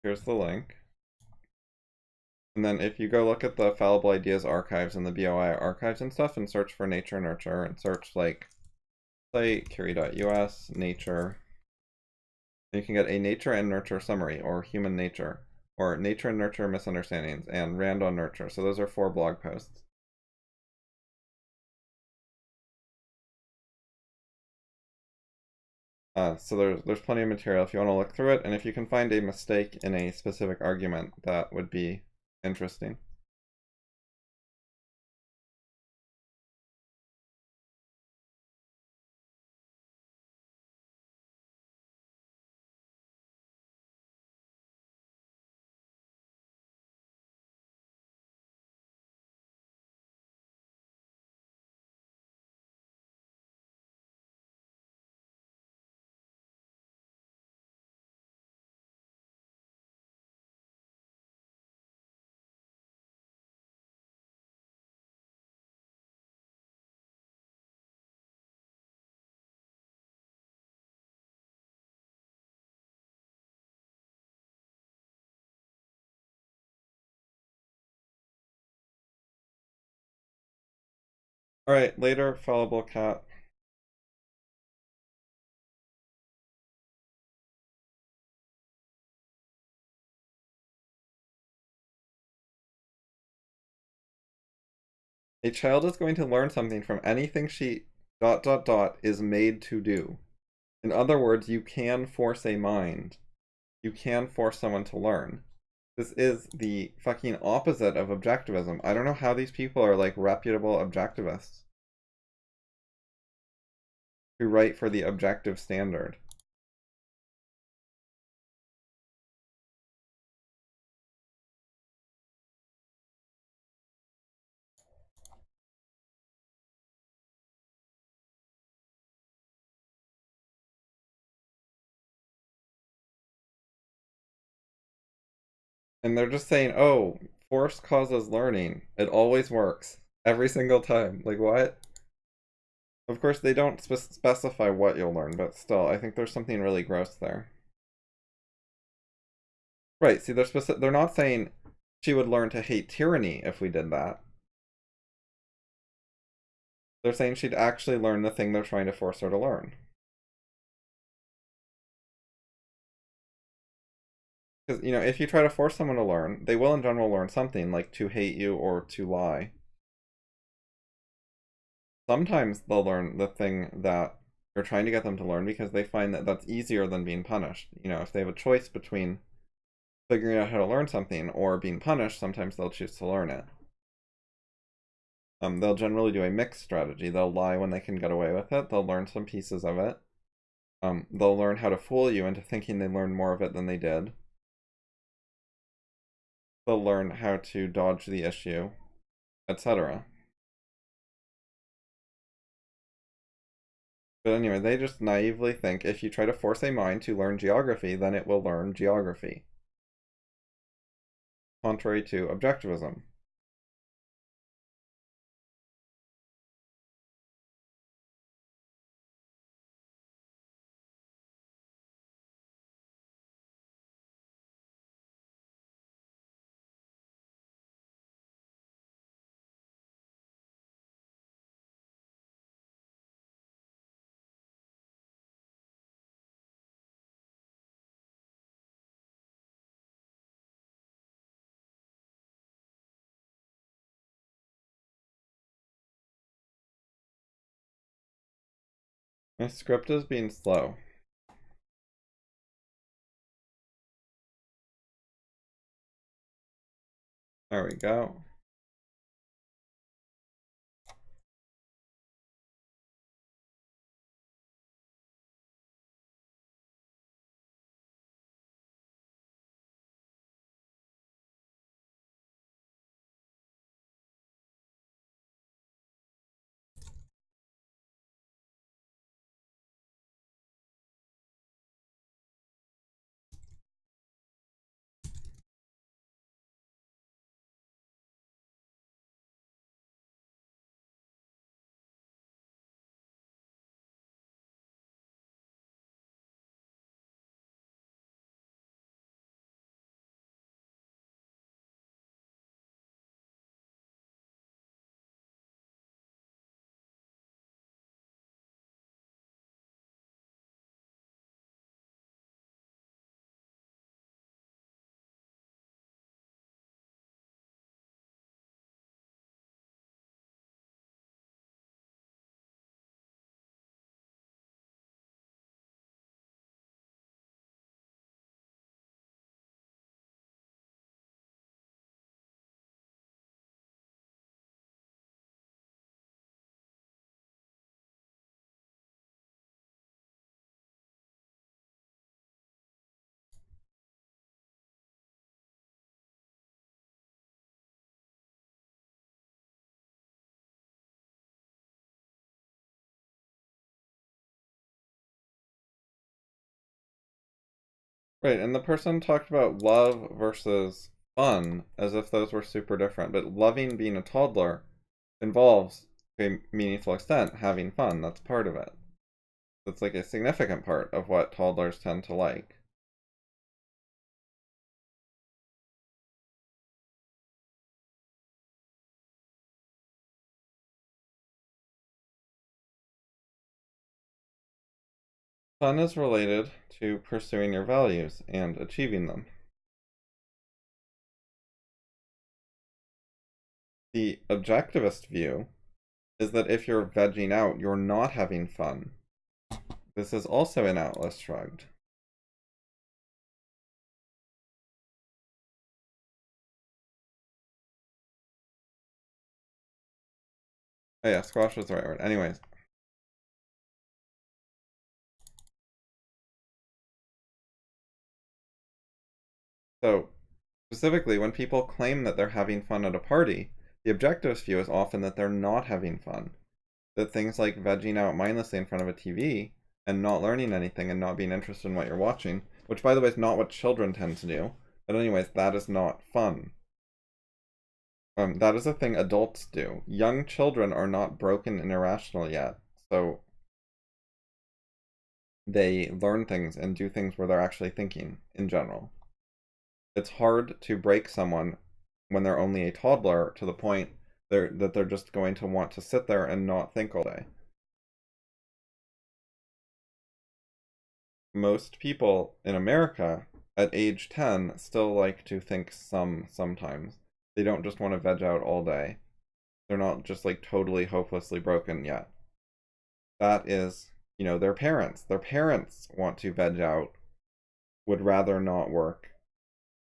Speaker 1: Here's the link. And then if you go look at the Fallible Ideas archives and the BOI archives and stuff and search for nature nurture and search like site curi.us nature, you can get a nature and nurture summary, or human nature, or nature and nurture misunderstandings, and rand on nurture. So those are 4 blog posts. So there's plenty of material if you want to look through it, and if you can find a mistake in a specific argument, that would be interesting. Alright, later, Fallible Cat. A child is going to learn something from anything she ... is made to do. In other words, you can force a mind. You can force someone to learn. This is the fucking opposite of objectivism. I don't know how these people are like reputable objectivists who write for the objective standard. And they're just saying, oh, force causes learning. It always works. Every single time. Like, what? Of course, they don't specify what you'll learn, but still, I think there's something really gross there. Right, see, they're not saying she would learn to hate tyranny if we did that. They're saying she'd actually learn the thing they're trying to force her to learn. Because, you know, if you try to force someone to learn, they will in general learn something, like to hate you or to lie. Sometimes they'll learn the thing that you're trying to get them to learn because they find that that's easier than being punished. You know, if they have a choice between figuring out how to learn something or being punished, sometimes they'll choose to learn it. They'll generally do a mixed strategy. They'll lie when they can get away with it. They'll learn some pieces of it. They'll learn how to fool you into thinking they learned more of it than they did. They'll learn how to dodge the issue, etc. But anyway, they just naively think if you try to force a mind to learn geography, then it will learn geography. Contrary to objectivism. My script is being slow. There we go. Right, and the person talked about love versus fun as if those were super different, but loving being a toddler involves, to a meaningful extent, having fun. That's part of it. That's like a significant part of what toddlers tend to like. Fun is related to pursuing your values and achieving them. The objectivist view is that if you're vegging out, you're not having fun. This is also an Atlas Shrugged. Oh yeah, squash was the right word. Anyways. So, specifically, when people claim that they're having fun at a party, the objectivist view is often that they're not having fun. That things like vegging out mindlessly in front of a TV and not learning anything and not being interested in what you're watching, which by the way is not what children tend to do, but anyways, that is not fun. That is a thing adults do. Young children are not broken and irrational yet, so they learn things and do things where they're actually thinking in general. It's hard to break someone when they're only a toddler to the point that they're just going to want to sit there and not think all day. Most people in America at age 10 still like to think sometimes. They don't just want to veg out all day. They're not just like totally hopelessly broken yet. That is, their parents. Their parents want to veg out, would rather not work,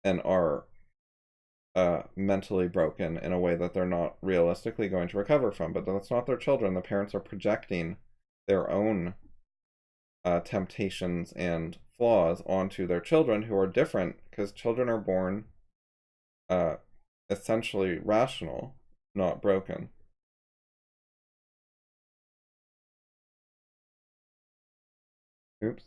Speaker 1: and are mentally broken in a way that they're not realistically going to recover from. But that's not their children. The parents are projecting their own temptations and flaws onto their children, who are different, because children are born essentially rational, not broken. Oops.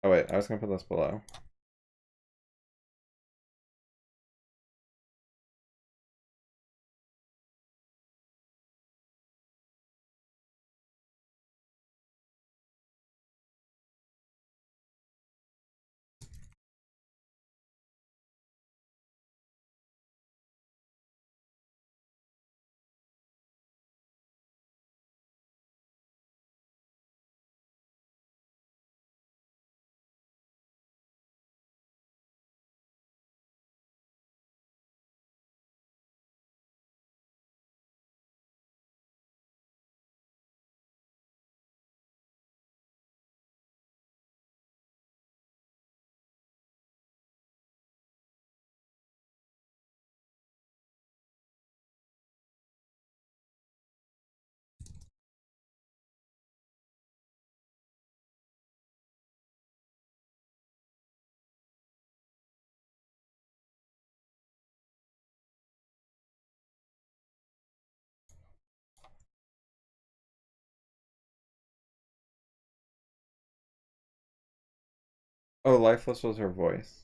Speaker 1: Oh wait, I was gonna put this below. Oh, lifeless was her voice.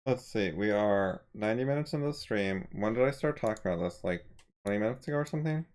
Speaker 1: Let's see, we are 90 minutes into the stream. When did I start talking about this? Like 20 minutes ago or something?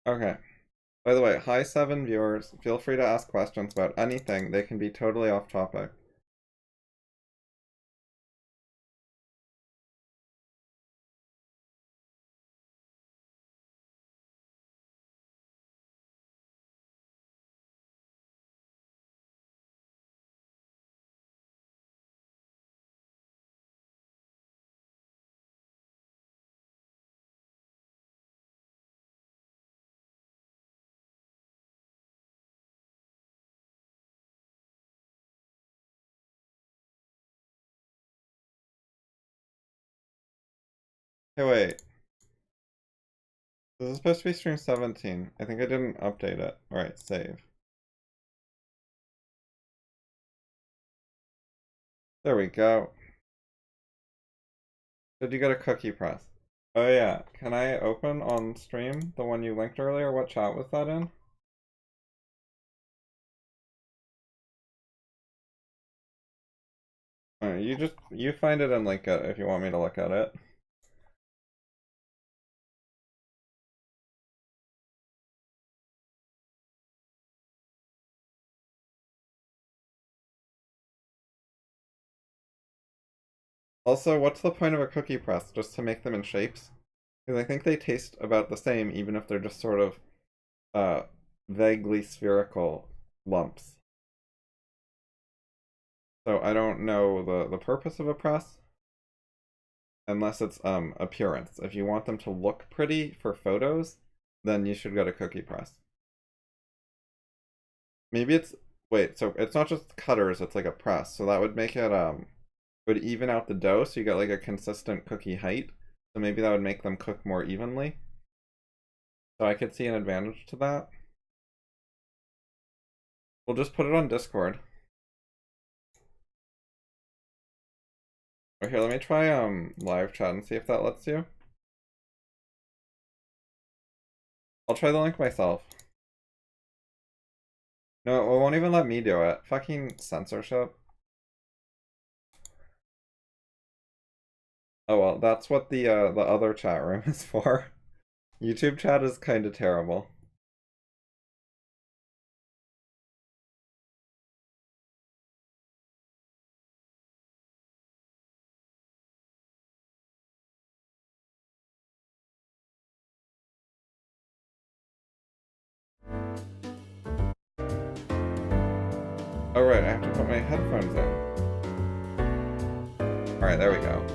Speaker 1: Okay. By the way, hi 7 viewers. Feel free to ask questions about anything. They can be totally off topic. Hey, wait. This is supposed to be stream 17. I think I didn't update it. Alright, save. There we go. Did you get a cookie press? Oh yeah, can I open on stream the one you linked earlier? What chat was that in? You find it and link it if you want me to look at it. Also, what's the point of a cookie press? Just to make them in shapes? Because I think they taste about the same even if they're just sort of vaguely spherical lumps. So I don't know the purpose of a press. Unless it's appearance. If you want them to look pretty for photos, then you should get a cookie press. Maybe it's wait, so it's not just cutters, it's like a press. So that would make it would even out the dough so you get like a consistent cookie height. So maybe that would make them cook more evenly. So I could see an advantage to that. We'll just put it on Discord. Oh, here, let me try live chat and see if that lets you. I'll try the link myself. No, it won't even let me do it. Fucking censorship. Oh well, that's what the other chat room is for. YouTube chat is kind of terrible. Oh right, I have to put my headphones in. Alright, there we go.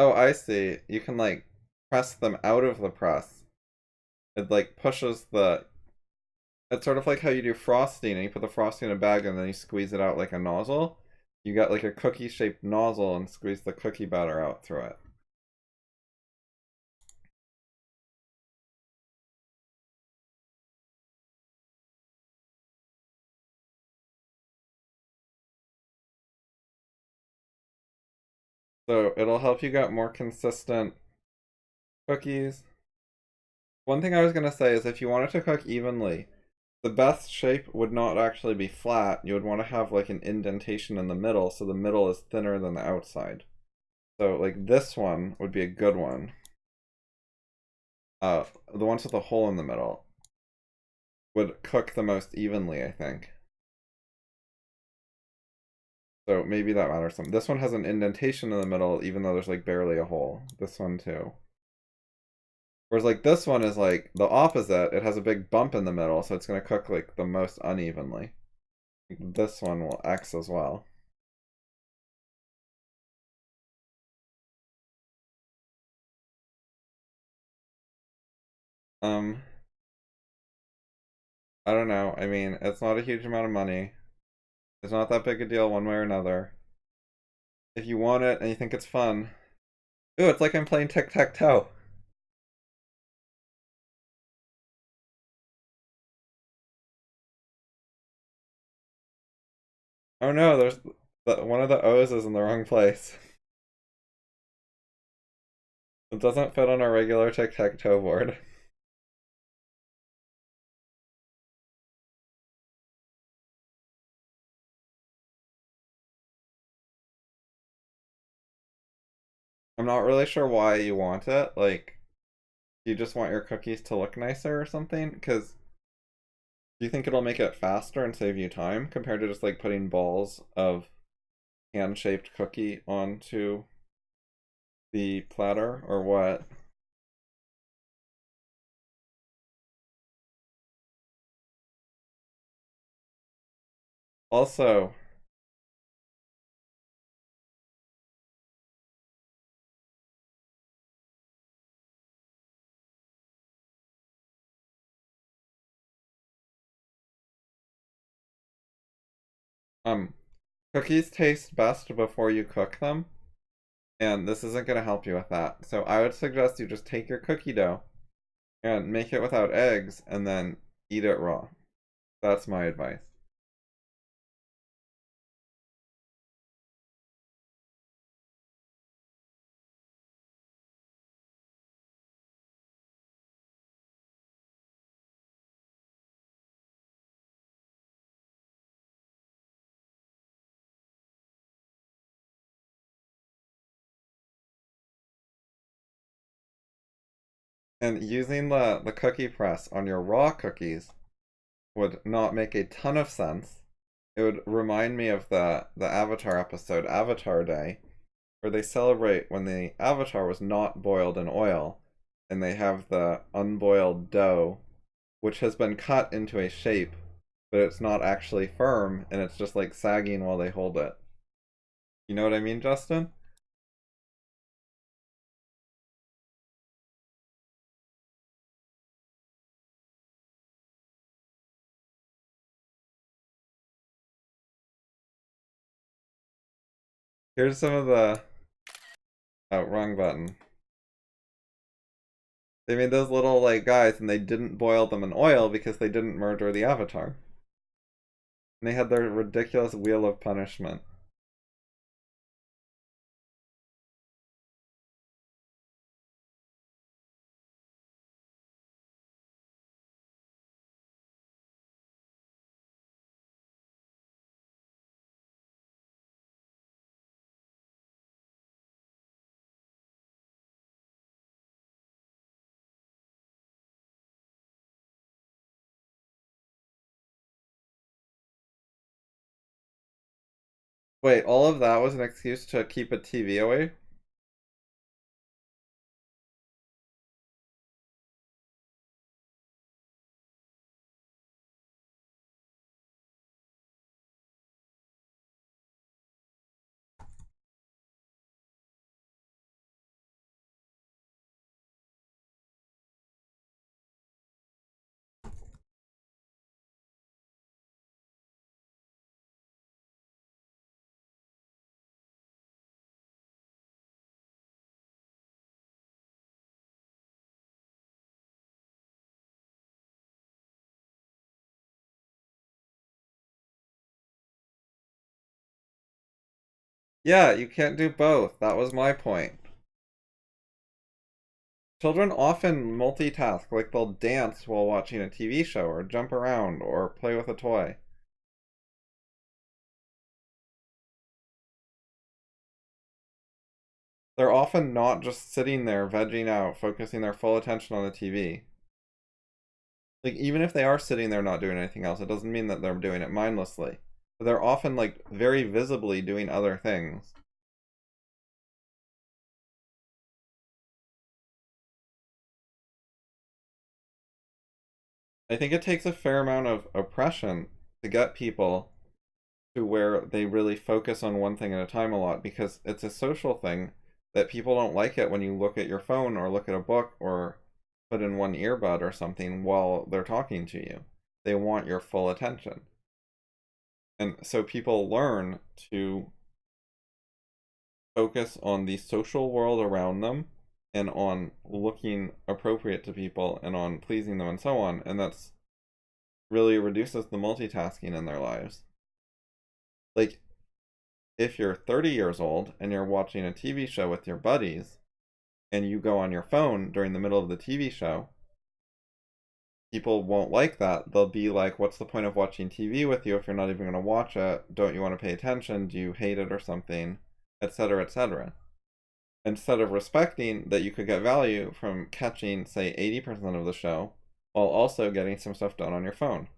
Speaker 1: Oh, I see. You can like press them out of the press. It like pushes the... It's sort of like how you do frosting and you put the frosting in a bag and then you squeeze it out like a nozzle. You got like a cookie shaped nozzle and squeeze the cookie batter out through it. So it'll help you get more consistent cookies. One thing I was gonna say is if you wanted to cook evenly, the best shape would not actually be flat. You would want to have like an indentation in the middle, so the middle is thinner than the outside. So like this one would be a good one. The ones with a hole in the middle would cook the most evenly, I think. So maybe that matters some. This one has an indentation in the middle, even though there's like barely a hole. This one too. Whereas like this one is like the opposite. It has a big bump in the middle, so it's gonna cook like the most unevenly. This one will X as well. I don't know. I mean, it's not a huge amount of money. It's not that big a deal one way or another. If you want it and you think it's fun. Ooh, it's like I'm playing tic-tac-toe. Oh no, there's one of the O's is in the wrong place. It doesn't fit on our regular tic-tac-toe board. I'm not really sure why you want it. Like, do you just want your cookies to look nicer or something? Because do you think it'll make it faster and save you time compared to just like putting balls of hand-shaped cookie onto the platter, or what? Also, um, cookies taste best before you cook them, and this isn't going to help you with that. So I would suggest you just take your cookie dough and make it without eggs and then eat it raw. That's my advice. And using the cookie press on your raw cookies would not make a ton of sense. It would remind me of the Avatar episode, Avatar Day, where they celebrate when the Avatar was not boiled in oil, and they have the unboiled dough, which has been cut into a shape, but it's not actually firm, and it's just like sagging while they hold it. You know what I mean, Justin? Here's some of the... Oh, wrong button. They made those little, like, guys, and they didn't boil them in oil because they didn't murder the Avatar. And they had their ridiculous wheel of punishment. Wait, all of that was an excuse to keep a TV away? Yeah, you can't do both. That was my point. Children often multitask, like they'll dance while watching a TV show, or jump around, or play with a toy. They're often not just sitting there vegging out, focusing their full attention on the TV. Like, even if they are sitting there not doing anything else, it doesn't mean that they're doing it mindlessly. But they're often, like, very visibly doing other things. I think it takes a fair amount of oppression to get people to where they really focus on one thing at a time a lot, because it's a social thing that people don't like it when you look at your phone or look at a book or put in one earbud or something while they're talking to you. They want your full attention. And so people learn to focus on the social world around them and on looking appropriate to people and on pleasing them and so on. And that's really reduces the multitasking in their lives. Like, if you're 30 years old and you're watching a TV show with your buddies and you go on your phone during the middle of the TV show, people won't like that. They'll be like, what's the point of watching TV with you if you're not even going to watch it? Don't you want to pay attention? Do you hate it or something? Etc., etc. instead of respecting that you could get value from catching, say, 80% of the show, while also getting some stuff done on your phone.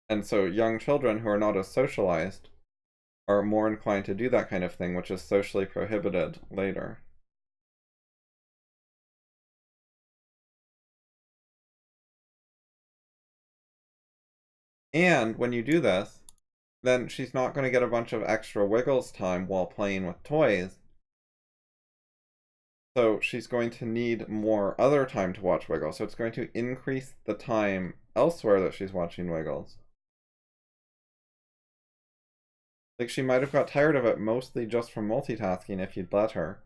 Speaker 1: And so young children who are not as socialized are more inclined to do that kind of thing, which is socially prohibited later. And when you do this, then she's not going to get a bunch of extra wiggles time while playing with toys. So she's going to need more other time to watch Wiggles. So it's going to increase the time elsewhere that she's watching Wiggles. Like, she might have got tired of it mostly just from multitasking if you'd let her.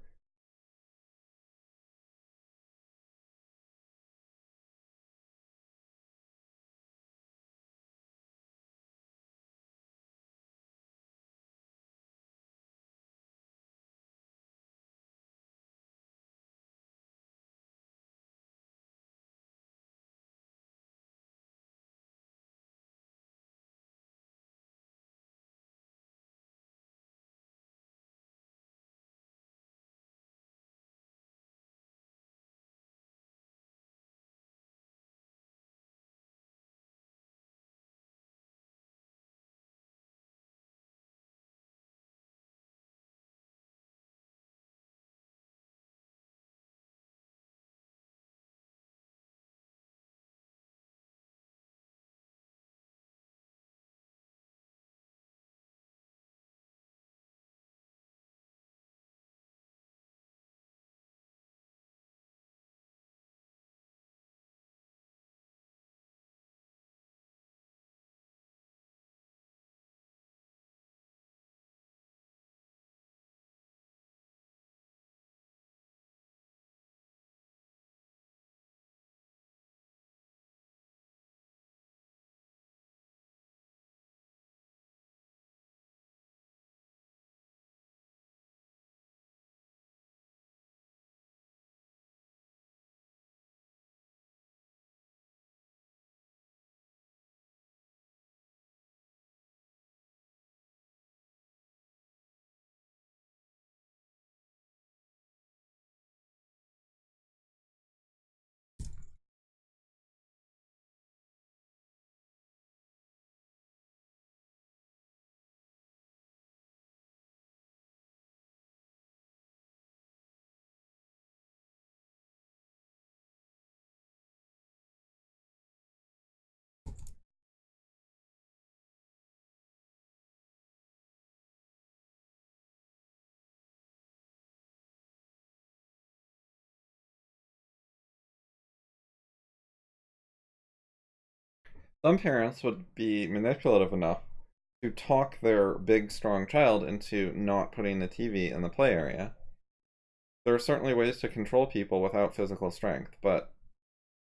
Speaker 1: Some parents would be manipulative enough to talk their big, strong child into not putting the TV in the play area. There are certainly ways to control people without physical strength, but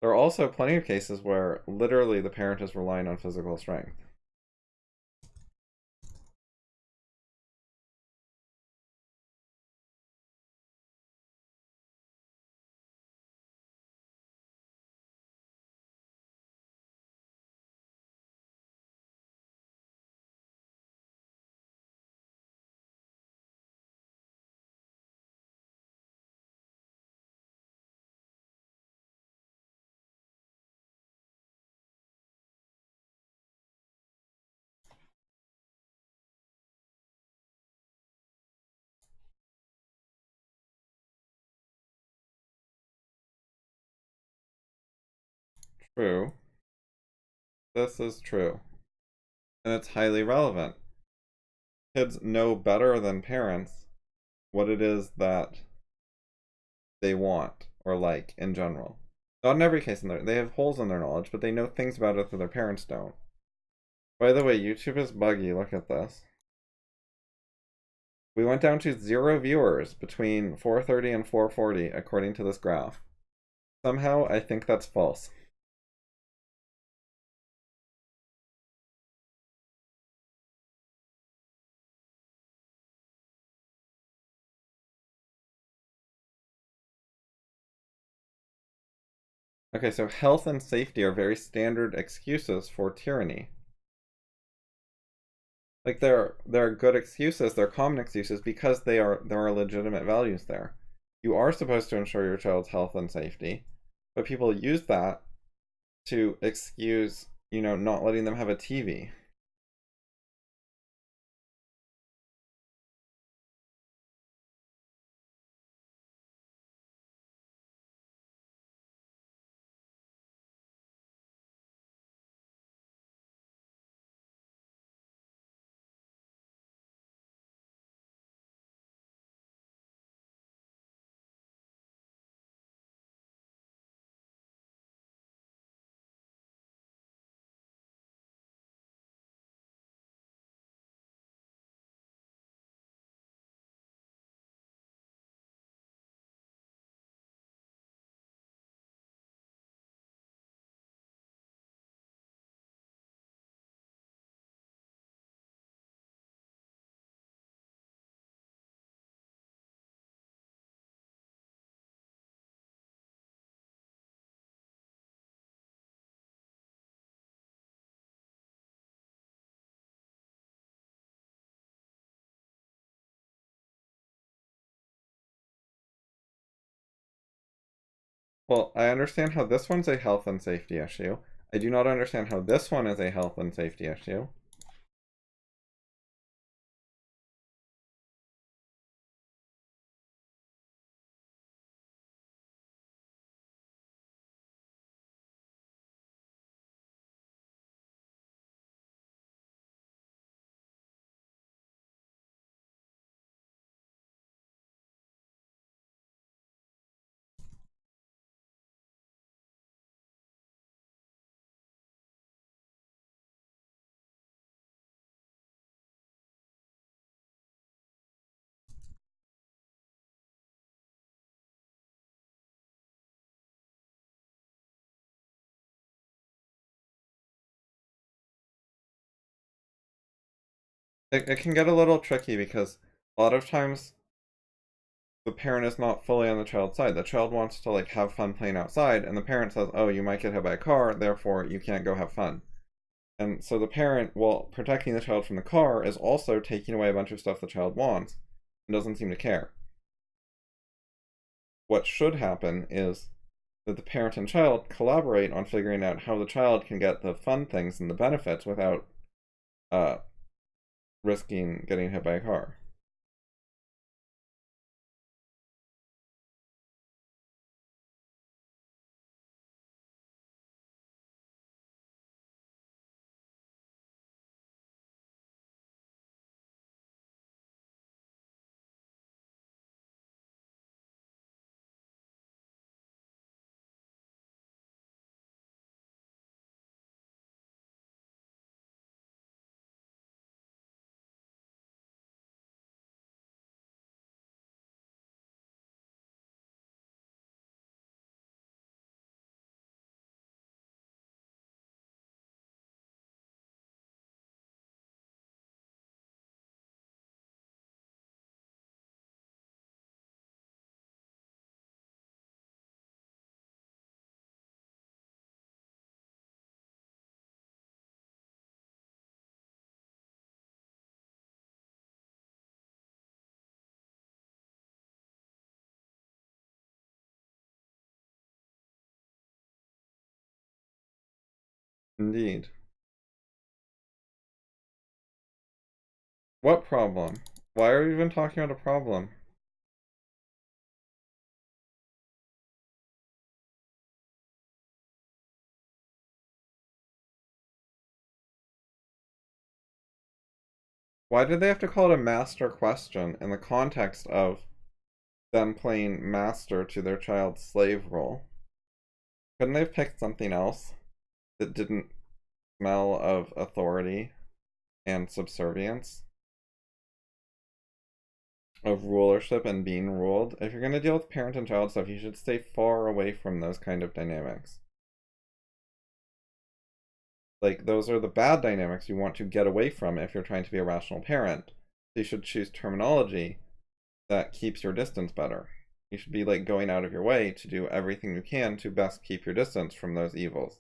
Speaker 1: there are also plenty of cases where literally the parent is relying on physical strength. True. This is true. And it's highly relevant. Kids know better than parents what it is that they want or like in general. Not in every case, they have holes in their knowledge, but they know things about it that their parents don't. By the way, YouTube is buggy. Look at this. We went down to 0 viewers between 4:30 and 4:40, according to this graph. Somehow, I think that's false. Okay, so health and safety are very standard excuses for tyranny. Like there are good excuses, they're common excuses because there are legitimate values there. You are supposed to ensure your child's health and safety, but people use that to excuse, not letting them have a TV. Well, I understand how this one's a health and safety issue. I do not understand how this one is a health and safety issue. It can get a little tricky because a lot of times the parent is not fully on the child's side. The child wants to like have fun playing outside, and the parent says, "Oh, you might get hit by a car, therefore you can't go have fun." And so the parent, while protecting the child from the car, is also taking away a bunch of stuff the child wants and doesn't seem to care. What should happen is that the parent and child collaborate on figuring out how the child can get the fun things and the benefits without uh, risking getting hit by a car. Indeed. What problem? Why are we even talking about a problem? Why did they have to call it a master question in the context of them playing master to their child's slave role? Couldn't they have picked something else that didn't smell of authority and subservience, of rulership and being ruled? If you're going to deal with parent and child stuff, you should stay far away from those kind of dynamics. Like, those are the bad dynamics you want to get away from if you're trying to be a rational parent. So you should choose terminology that keeps your distance better. You should be like going out of your way to do everything you can to best keep your distance from those evils.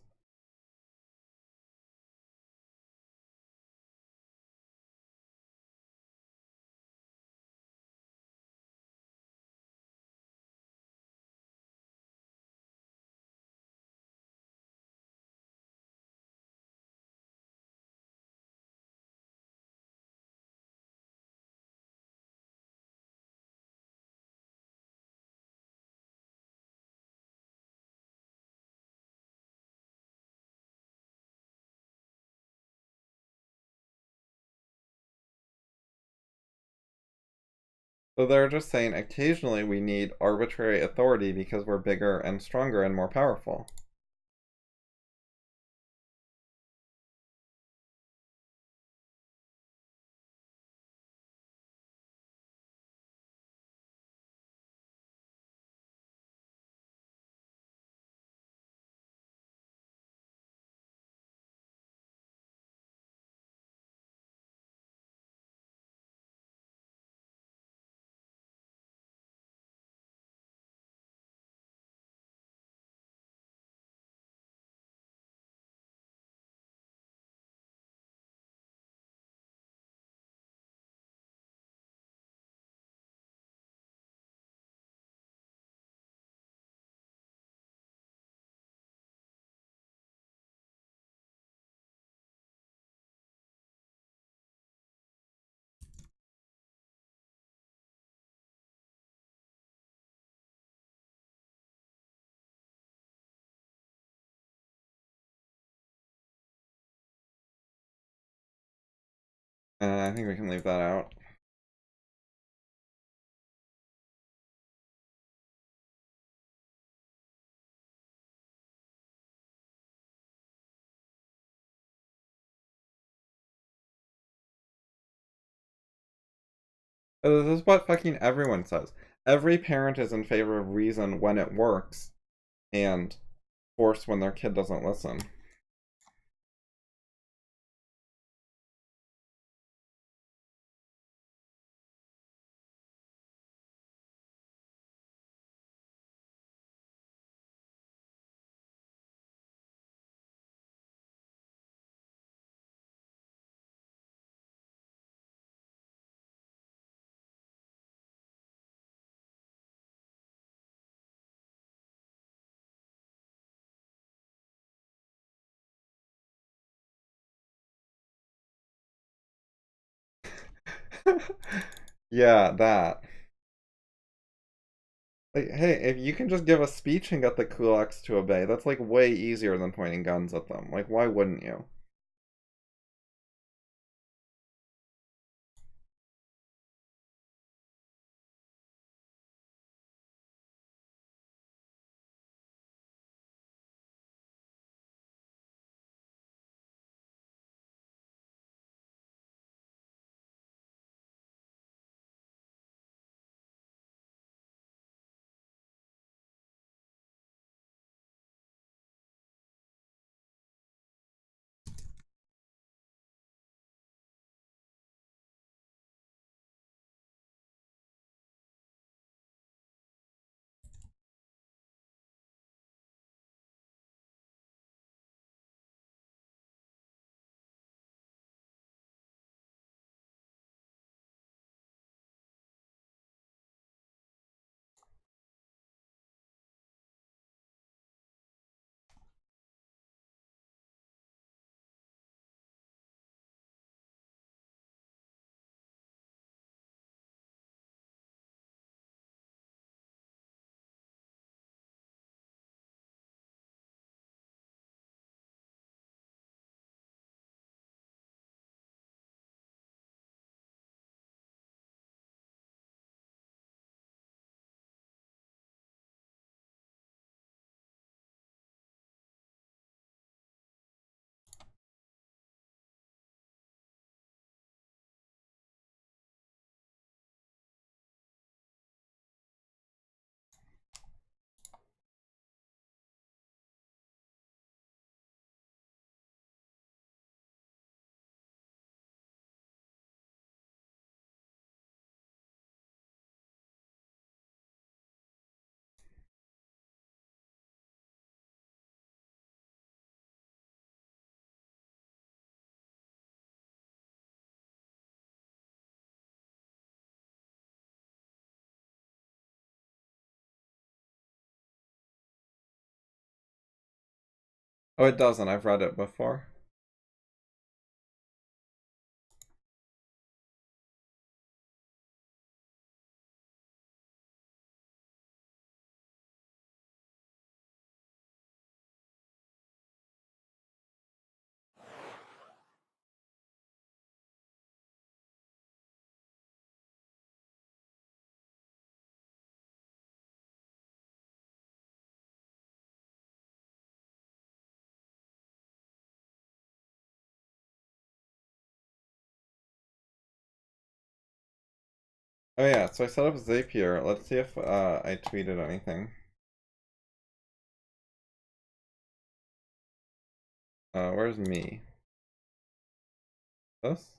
Speaker 1: So they're just saying occasionally we need arbitrary authority because we're bigger and stronger and more powerful. I think we can leave that out. This is what fucking everyone says. Every parent is in favor of reason when it works, and force when their kid doesn't listen. Yeah, that. Like, hey, if you can just give a speech and get the kulaks to obey, that's like way easier than pointing guns at them. Like, why wouldn't you? Oh, it doesn't. I've read it before. Oh yeah, so I set up Zapier. Let's see if I tweeted anything. Where's me? This?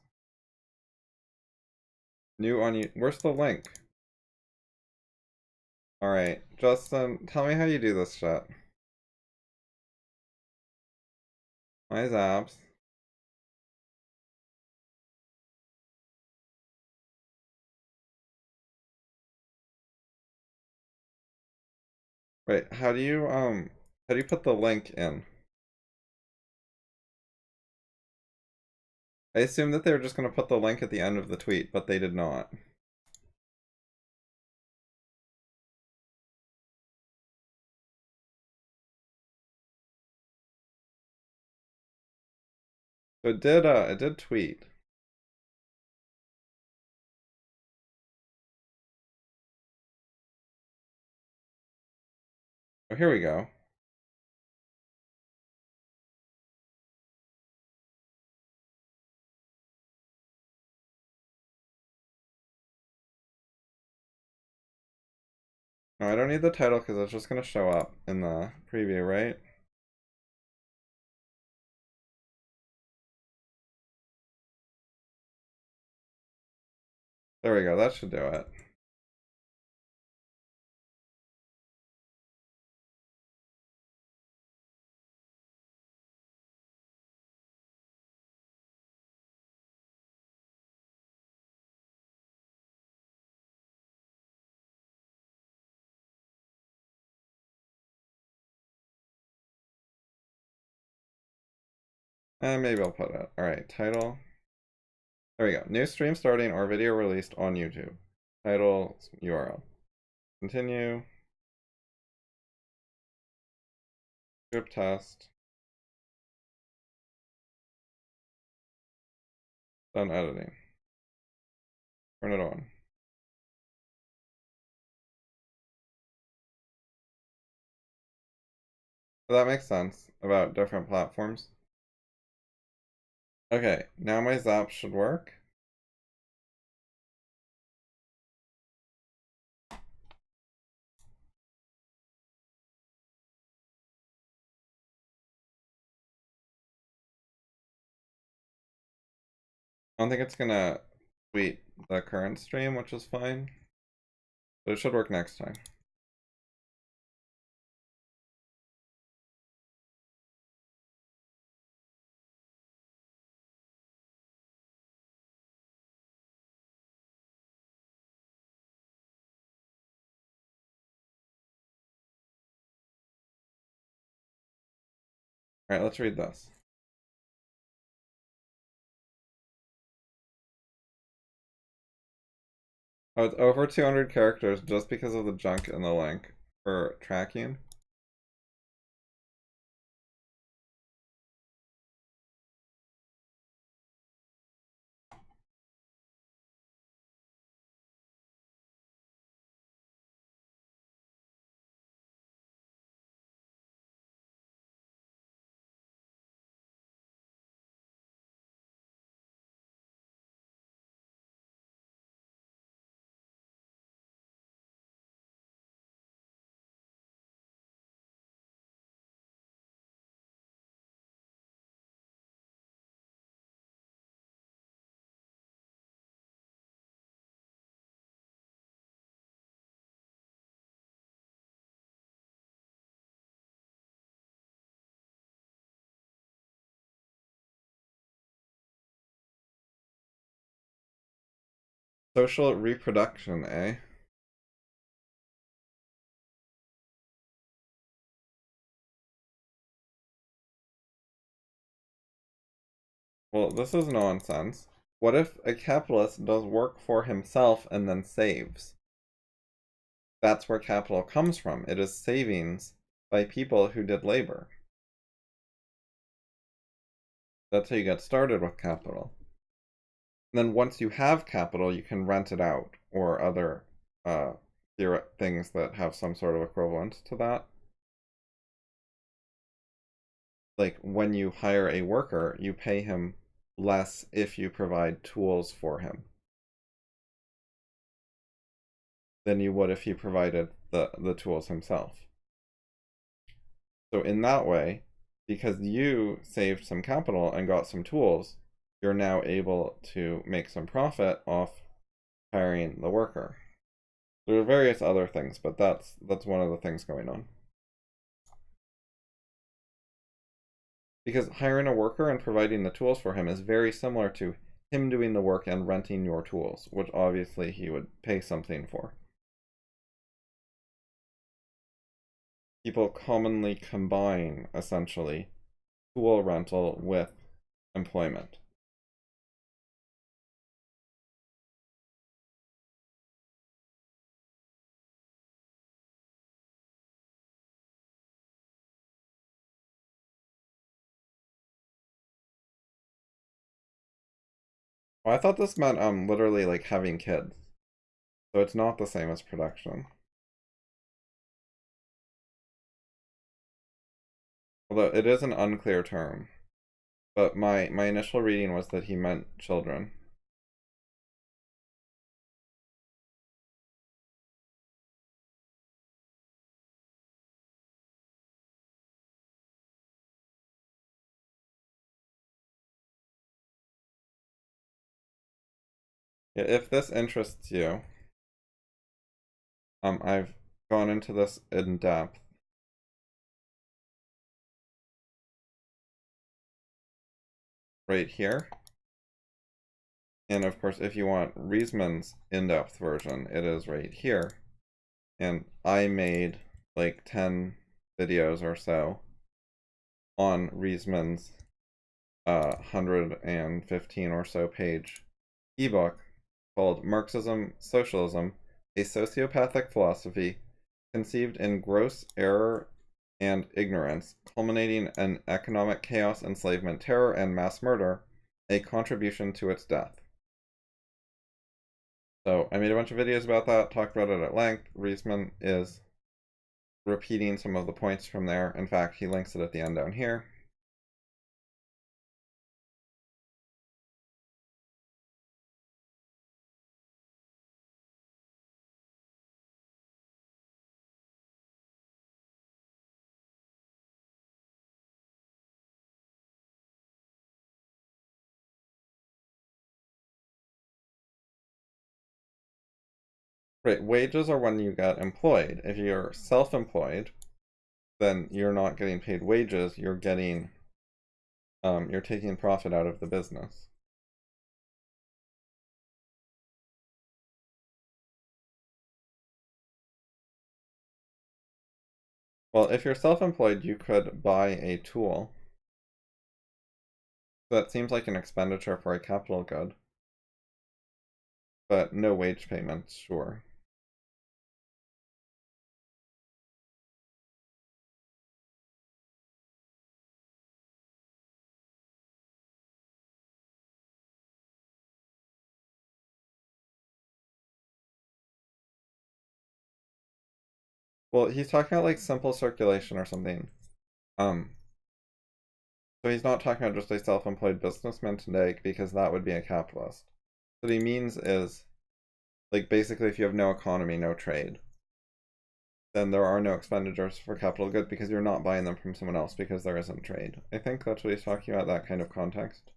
Speaker 1: New on you. Where's the link? Alright, Justin, tell me how you do this shit. My zaps. Wait, how do you put the link in? I assumed that they were just gonna put the link at the end of the tweet, but they did not. So it did tweet. Oh, here we go. No, I don't need the title because it's just gonna show up in the preview, right? There we go, that should do it. And maybe I'll put it. Alright, title. There we go. New stream starting or video released on YouTube. Title, URL. Continue. Script test. Done editing. Turn it on. So that makes sense about different platforms. Okay, now my zap should work. I don't think it's gonna tweet the current stream, which is fine. But it should work next time. Alright, let's read this. Oh, it's over 200 characters just because of the junk in the link for tracking. Social reproduction, eh? Well, this is nonsense. What if a capitalist does work for himself and then saves? That's where capital comes from. It is savings by people who did labor. That's how you get started with capital. And then once you have capital, you can rent it out or other things that have some sort of equivalent to that. Like when you hire a worker, you pay him less if you provide tools for him. than you would if he provided the tools himself. So in that way, because you saved some capital and got some tools, you're now able to make some profit off hiring the worker. There are various other things, but that's one of the things going on. Because hiring a worker and providing the tools for him is very similar to him doing the work and renting your tools, which obviously he would pay something for. People commonly combine, essentially, tool rental with employment. Well, I thought this meant literally like having kids. So it's not the same as production. Although it is an unclear term. But my initial reading was that he meant children. Yeah, if this interests you, I've gone into this in depth. Right here. And of course, if you want Reisman's in-depth version, it is right here. And I made like 10 videos or so on Reisman's 115 or so page ebook called Marxism, Socialism, a Sociopathic Philosophy Conceived in Gross Error and Ignorance, Culminating in Economic Chaos, Enslavement, Terror, and Mass Murder, a Contribution to its Death. So I made a bunch of videos about that, talked about it at length. Reisman is repeating some of the points from there. In fact, he links it at the end down here. Right, wages are when you get employed. If you're self-employed, then you're not getting paid wages, you're getting, you're taking profit out of the business. Well, if you're self-employed, you could buy a tool. That seems like an expenditure for a capital good. But no wage payments, sure. Well, he's talking about like simple circulation or something. So he's not talking about just a self-employed businessman today, because that would be a capitalist. What he means is, like, basically if you have no economy, no trade, then there are no expenditures for capital good because you're not buying them from someone else because there isn't trade. I think that's what he's talking about, that kind of context.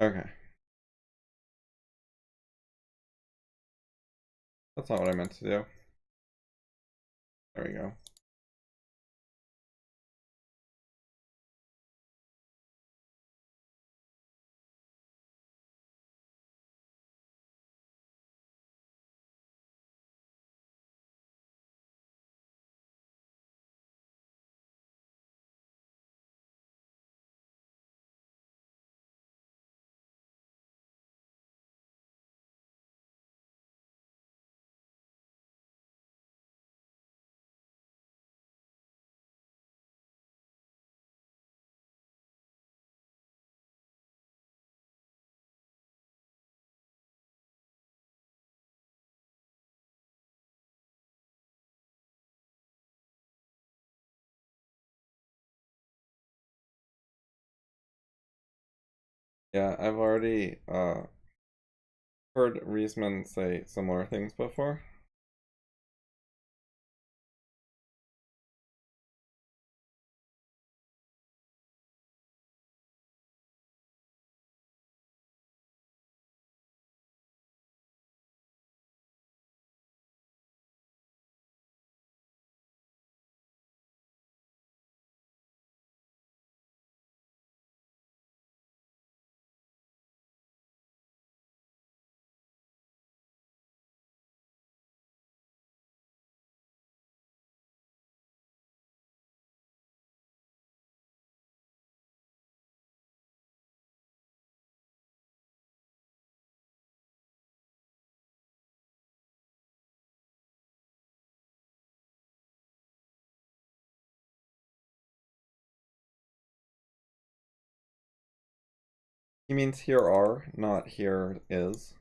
Speaker 1: Okay. That's not what I meant to do. There we go. Yeah, I've already heard Reisman say similar things before. He means here are, not here is.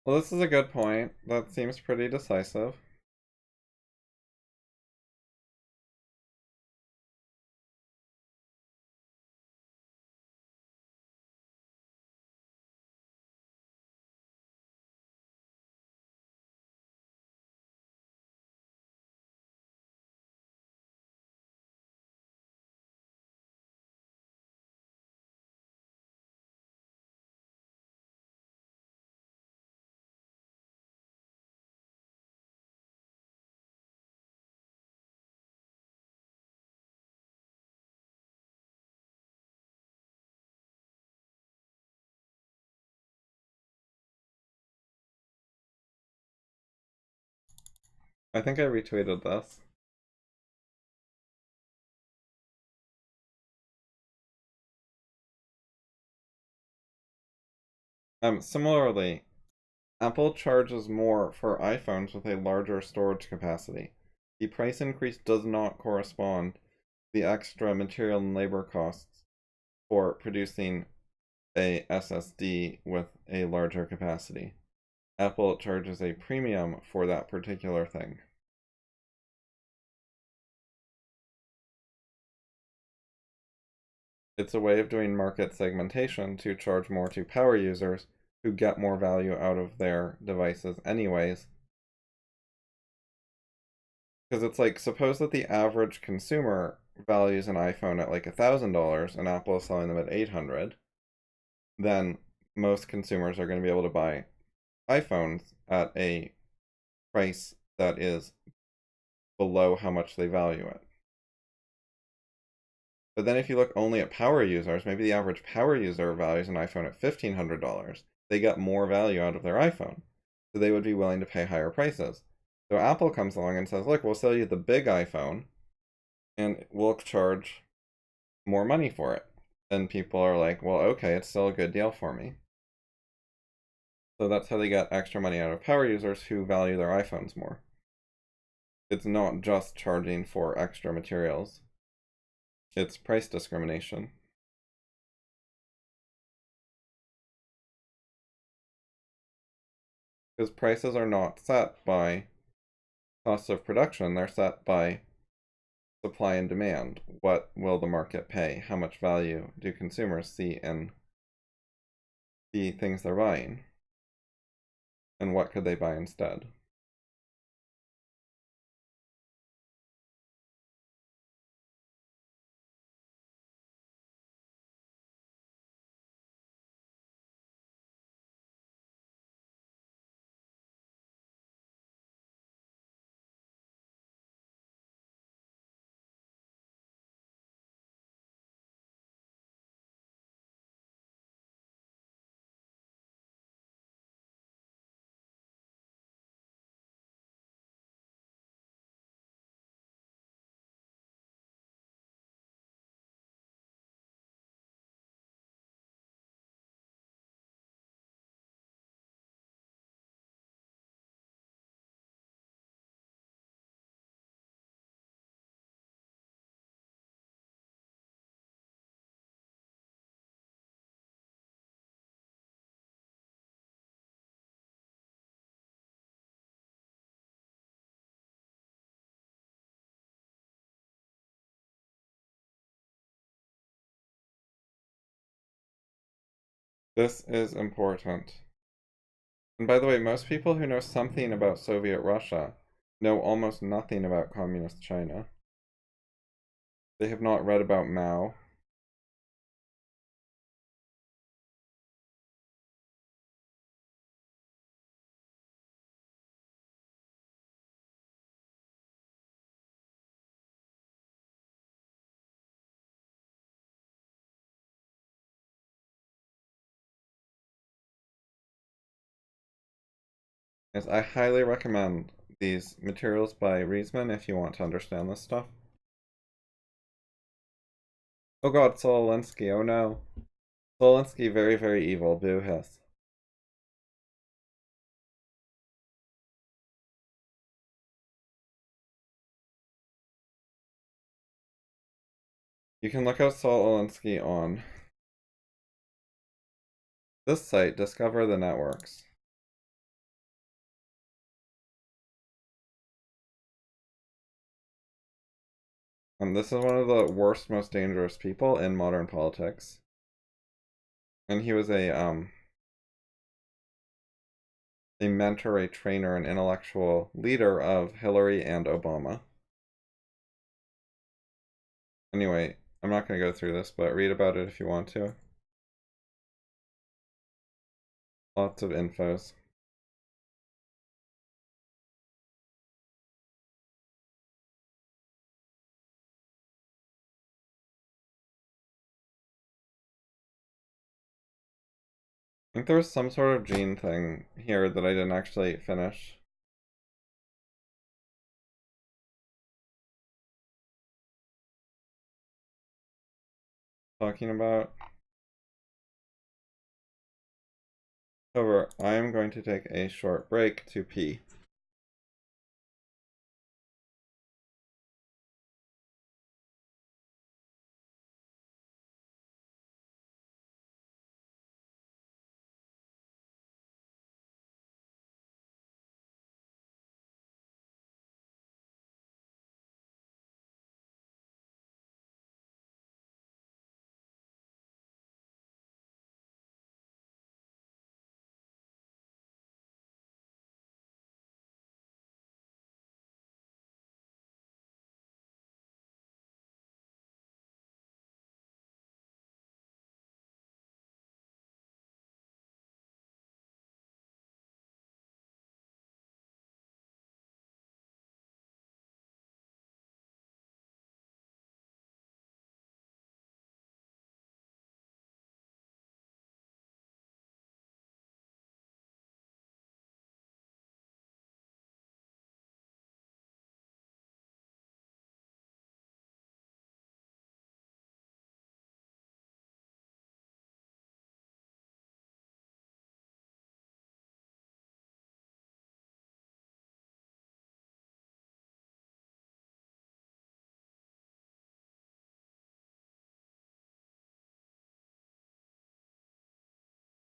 Speaker 1: Well, this is a good point. That seems pretty decisive. I think I retweeted this. Similarly, Apple charges more for iPhones with a larger storage capacity. The price increase does not correspond to the extra material and labor costs for producing a SSD with a larger capacity. Apple charges a premium for that particular thing. It's a way of doing market segmentation to charge more to power users who get more value out of their devices anyways. Because it's like, suppose that the average consumer values an iPhone at like $1,000 and Apple is selling them at $800, then most consumers are going to be able to buy iPhones at a price that is below how much they value it. But then if you look only at power users, maybe the average power user values an iPhone at $1,500. They get more value out of their iPhone. So they would be willing to pay higher prices. So Apple comes along and says, look, we'll sell you the big iPhone and we'll charge more money for it. And people are like, well, okay, it's still a good deal for me. So that's how they get extra money out of power users who value their iPhones more. It's not just charging for extra materials. It's price discrimination. Because prices are not set by cost of production, they're set by supply and demand. What will the market pay? How much value do consumers see in the things they're buying? And what could they buy instead? This is important. And by the way, most people who know something about Soviet Russia know almost nothing about Communist China. They have not read about Mao. Yes, I highly recommend these materials by Reisman if you want to understand this stuff. Oh god, Saul Alinsky, oh no. Saul Alinsky, very, very evil, boo hiss. You can look up Saul Alinsky on this site, Discover the Networks. This is one of the worst, most dangerous people in modern politics. And he was a mentor, a trainer, an intellectual leader of Hillary and Obama. Anyway, I'm not going to go through this, but read about it if you want to. Lots of infos. I think there was some sort of gene thing here that I didn't actually finish. talking about. However, I am going to take a short break to pee.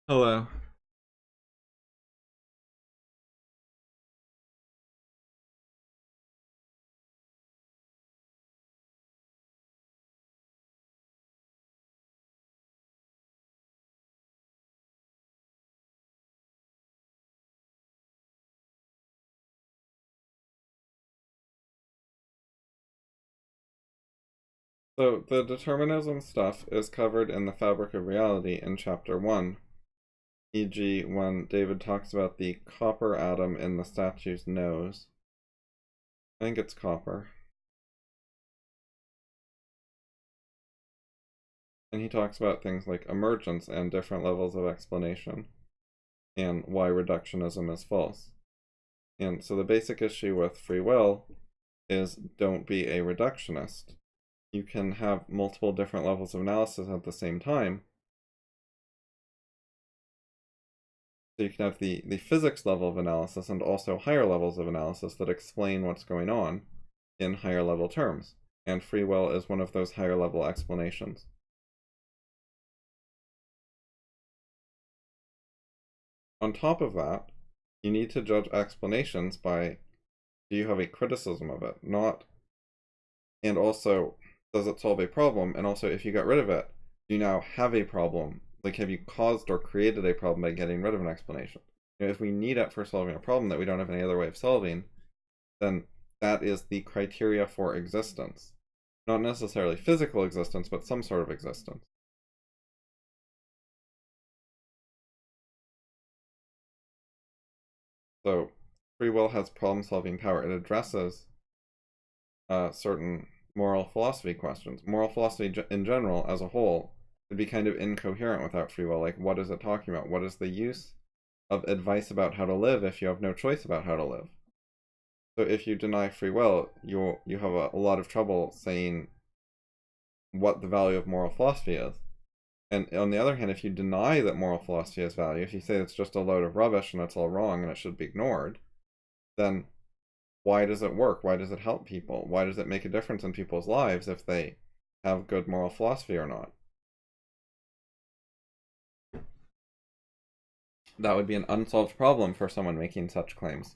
Speaker 1: Hello. So, the determinism stuff is covered in the Fabric of Reality in Chapter 1, e.g. when David talks about the copper atom in the statue's nose. I think it's copper. And he talks about things like emergence and different levels of explanation, and why reductionism is false. And so the basic issue with free will is don't be a reductionist. You can have multiple different levels of analysis at the same time. So you can have the physics level of analysis and also higher levels of analysis that explain what's going on in higher level terms. And free will is one of those higher level explanations. On top of that, you need to judge explanations by, do you have a criticism of it? Not, and also, does it solve a problem? And also, if you got rid of it, do you now have a problem? Like, have you caused or created a problem by getting rid of an explanation? You know, if we need it for solving a problem that we don't have any other way of solving, then that is the criteria for existence. Not necessarily physical existence, but some sort of existence. So, free will has problem-solving power. It addresses certain moral philosophy questions. Moral philosophy in general, as a whole, would be kind of incoherent without free will. Like, what is it talking about? What is the use of advice about how to live if you have no choice about how to live? So if you deny free will, you have a lot of trouble saying what the value of moral philosophy is. And on the other hand, if you deny that moral philosophy has value, if you say it's just a load of rubbish and it's all wrong and it should be ignored, then why does it work? Why does it help people? Why does it make a difference in people's lives if they have good moral philosophy or not? That would be an unsolved problem for someone making such claims.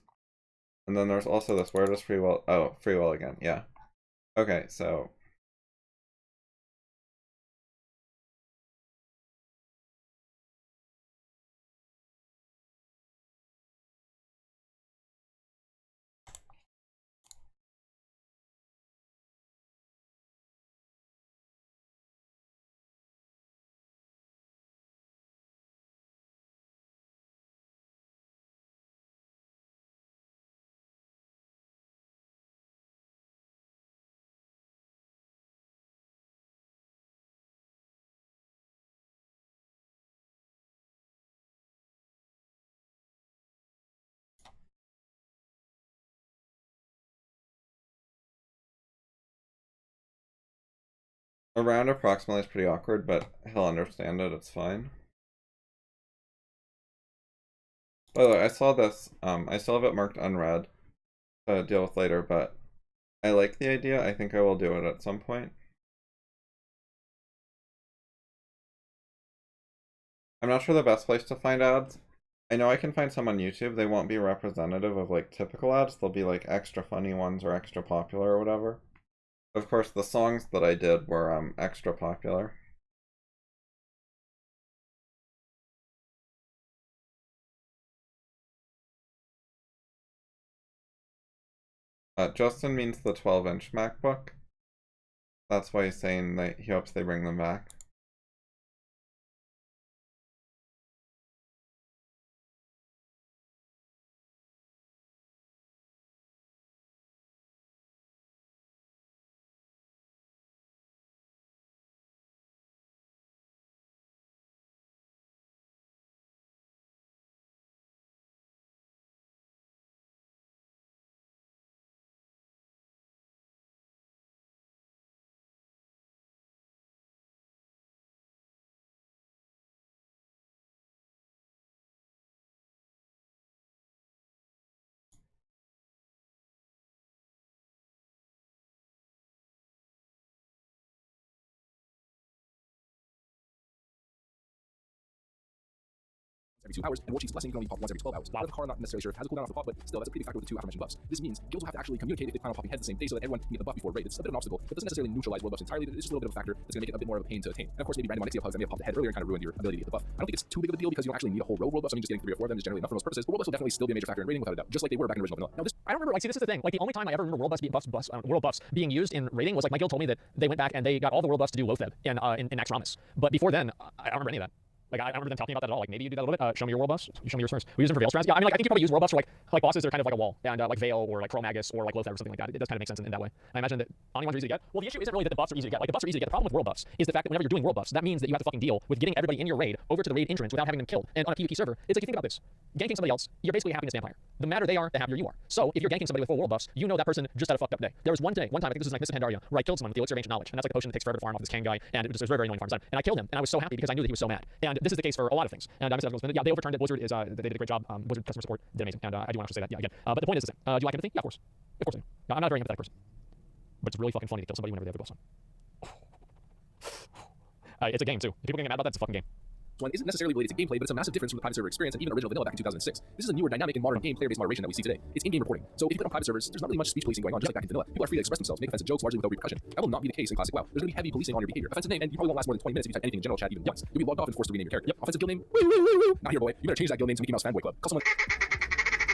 Speaker 1: And then there's also this, where does free will, oh, free will again, yeah. Okay, so Around approximately is pretty awkward, but he'll understand it, it's fine. By the way, I saw this, I still have it marked unread to deal with later, but I like the idea. I think I will do it at some point. I'm not sure the best place to find ads. I know I can find some on YouTube. They won't be representative of like typical ads. They'll be like extra funny ones or extra popular or whatever. Of course, the songs that I did were extra popular. Justin means the 12-inch MacBook. That's why he's saying that he hopes they bring them back.
Speaker 3: Every 2 hours, and warcheats blessing can only pop once every 12 hours. A lot of the car, not necessarily sure if it has a cooldown off the pop, but still, that's a pretty big factor with the 2 aforementioned buffs. This means guilds will have to actually communicate if they plan on popping heads the same day so that everyone can get the buff before raid. It's a bit of an obstacle, but doesn't necessarily neutralize world buffs entirely. It's just a little bit of a factor that's going to make it a bit more of a pain to attain. And of course, maybe random Onyxia pugs that may have popped the head earlier and kind of ruined your ability to get the buff. I don't think it's too big of a deal because you don't actually need a whole row of world buffs. I mean, just getting 3 or 4 of them is generally enough for most purposes. But world buffs will definitely still be a major factor in raiding without a doubt, just like they were back in original vanilla. Now, this
Speaker 4: I don't remember. Like, see, this is the thing. Like, the only time I ever remember world buffs being used in raiding was like my guild told me that they went back and they got all the world buffs to do Lotheb in Axramis. But before then, I don't remember any of that. Like, I don't remember them talking about that at all. Like, maybe you do that a little bit. Show me your world buffs. Show me your strings. We use them for Veil strats. Yeah, I mean, like, I think you probably use world buffs for like bosses that are kind of like a wall, and like Veil or like Chromagus or like Lotheb or something like that. It does kind of make sense in that way. I imagine that only ones are easy to get. Well, the issue isn't really that the buffs are easy to get. Like, the buffs are easy to get. The problem with world buffs is the fact that whenever you're doing world buffs, that means that you have to fucking deal with getting everybody in your raid over to the raid entrance without having them killed. And on a PvP server, it's like, you think about this. Ganking somebody else, you're basically a happiness vampire. The madder they are, the happier you are. So if you're ganking somebody with full world buffs, you know that person just had a fucked up day. There was one time, I think this was like Miss Pandaria, where I killed someone with the elixir of ancient knowledge, and that's like a potion that takes forever to farm off this Kang guy, and it was very, very annoying farm design. And I killed him, and I was so happy because I knew that he was so mad. And this is the case for a lot of things. And yeah, they overturned it. Blizzard is they did a great job. Blizzard customer support did amazing, and I do want to say that again. But the point is the same. Do you like empathy? Yeah, of course I do. I'm not a very empathetic person, but it's really fucking funny to kill somebody whenever they have a boss on. It's a game too. If people get mad about that, it's a fucking game.
Speaker 3: one isn't necessarily related to gameplay, but it's a massive difference from the private server experience and even original vanilla back in 2006. This is a newer, dynamic, and modern game player-based moderation that we see today. It's in-game reporting. So if you put on private servers, there's not really much speech policing going on, just like back in vanilla. People are free to express themselves, make offensive jokes largely without repercussion. That will not be the case in classic WoW. There's going to be heavy policing on your behavior. Offensive name, and you probably won't last more than 20 minutes if you type anything in general chat even once. You'll be logged off and forced to rename your character. Yep. Offensive guild name, not here, boy. You better change that guild name to Mickey Mouse Fanboy Club. Call someone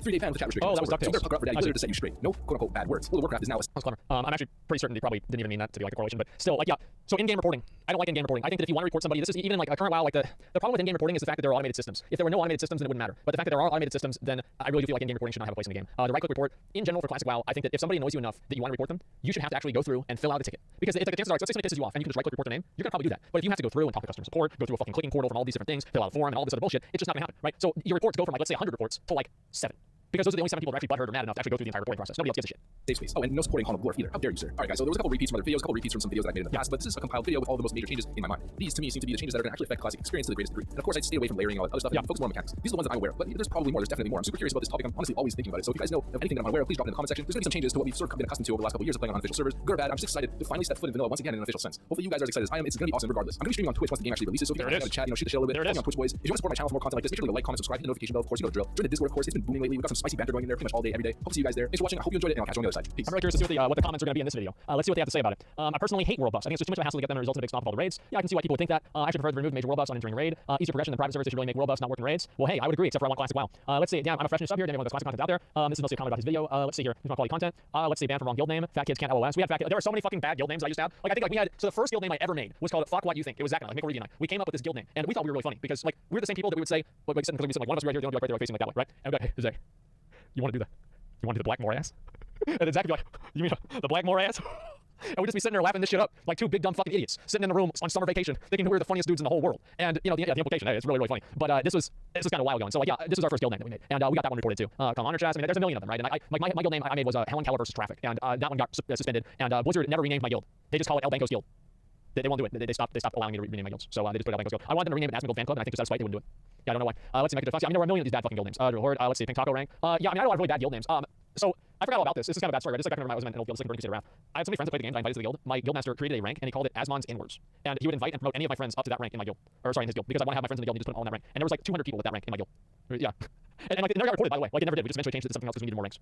Speaker 3: 3-day ban with chat restrictions.
Speaker 4: Oh, that was DuckTales.
Speaker 3: So they're pucker up for daddy to set you straight. No quote-unquote bad words. World of Warcraft is now a...
Speaker 4: That's clever. I'm actually pretty certain they probably didn't even mean that to be like a correlation, but still, like, yeah. So in-game reporting, I don't like in-game reporting. I think that if you want to report somebody, this is even in like a current WoW, like the problem with in-game reporting is the fact that there are automated systems. If there were no automated systems, then it wouldn't matter. But the fact that there are automated systems, then I really do feel like in-game reporting should not have a place in the game. The right-click report, in general for classic WoW, I think that if somebody annoys you enough that you want to report them, you should have to actually go through and fill out a ticket. Because it's like the chances are, let's say somebody pisses you off and you can just right-click report their name, you're gonna probably do that. But if you have to go through and talk to customer support, go through a fucking clicking portal from all these different things, fill out a form and all this other bullshit, it's just not gonna happen, right? So your reports go from like, let's say 100 reports to like 7. Because those are the only 7 people that are actually butthurt or mad enough to actually go through the entire reporting process. Nobody else gives a shit.
Speaker 3: Safe space. Oh, and no supporting Hall of Glorf either. How dare you, sir? Alright guys, so there was a couple repeats from other videos, a couple repeats from some videos that I made in the past, but this is a compiled video with all the most major changes in my mind. These to me seem to be the changes that are going to actually affect classic experience to the greatest degree. And of course I'd stay away from layering and all that other stuff and focus more on mechanics. These are the ones that I'm aware of, but there's probably more, there's definitely more. I'm super curious about this topic. I'm honestly always thinking about it. So if you guys know of anything that I'm unaware of, please drop it in the comment section. There's going to be some changes to what we've sort of been accustomed to over the last couple of years of playing on unofficial servers. Good or bad, I'm just excited to finally step foot in vanilla once again in an official sense. Hopefully you guys are as excited as I am. It's going to be awesome regardless. I'm going to be streaming on Twitch once the game actually releases, so if you guys have a chat, shoot the shit a little bit. Follow me on Twitch, boys. If you want to support my channel for more content like this, make sure to like, comment, subscribe, hit the notification bell. Of course, you know the drill. Join the Discord, of course. It's been booming lately. We've got some spicy banter going in there pretty much all day, every day. Hope to see you guys there. Thanks for watching. I hope you enjoyed it, and I'll catch you on the other side. Peace.
Speaker 4: I'm really curious to see what the comments are going to be in this video. Let's see what they have to say about it. I personally hate world buffs. I think it's just too much of a hassle to get them and it results in a big stop of all the raids. Yeah, I can see why people would think that. I actually prefer to remove major world buffs on entering a raid. Easier progression than private servers if you really make world buffs not work in raids. Well, hey, I would agree, except for I want classic WoW. Let's see. Damn, I'm a fresh new sub here. Damn, one of the classic content out there. This is mostly a comment about his video. Let's see here. Here's my quality content. Let's see, ban from wrong guild name. Fat kids can't LOS. We had there were so many fucking bad guild names I used to have. Like I think like we had so the first guild name I ever made was called Fuck What You Think. It was Zach and I, Mick and I. We came up with this guild name and we thought we were really funny because like we were the same people that we would say like because we said like one of us right here, the other right there, facing like that way, right? And we'd be like, hey, Zach, you want to do that? You want to do the Blackmore ass? And then Zach would be like, you mean the Blackmore ass? And we'd just be sitting there laughing this shit up like two big dumb fucking idiots sitting in a room on summer vacation thinking we were the funniest dudes in the whole world. And you know the implication, hey, it's really funny. But this was kind of a while ago. And so like yeah, this was our first guild name that we made, and we got that one reported too. Called Honor Chest. I mean, there's a million of them, right? And my guild name I made was Helen Keller versus Traffic, and that one got suspended. And Blizzard never renamed my guild. They just call it El Banco's Guild. They won't do it. They stopped allowing me to rename my guilds. So they just put it out like Guild. I wanted them to rename it Aspen Guild Fan Club, and I think just out of spite they wouldn't do it. Yeah, I don't know why. Let's see. I mean, there were a million of these bad fucking guild names. Horde. Let's see. Pink Taco Rank. Yeah, I mean, I know a lot of really bad guild names. So I forgot all about this. This is kind of a bad story, but just like I was in an old guild, just like Burning Crusade around. I had so many friends that played the games. I invited to the guild. My guild master created a rank, and he called it Asmon's Inwards. And he would invite and promote any of my friends up to that rank in my guild, or sorry, in his guild, because I want to have my friends in the guild and just put them all in that rank. And there was like 200 people with that rank in my guild. Yeah, and like it never got recorded, by the way. Like it never did. We just eventually changed it to something else because we needed more ranks.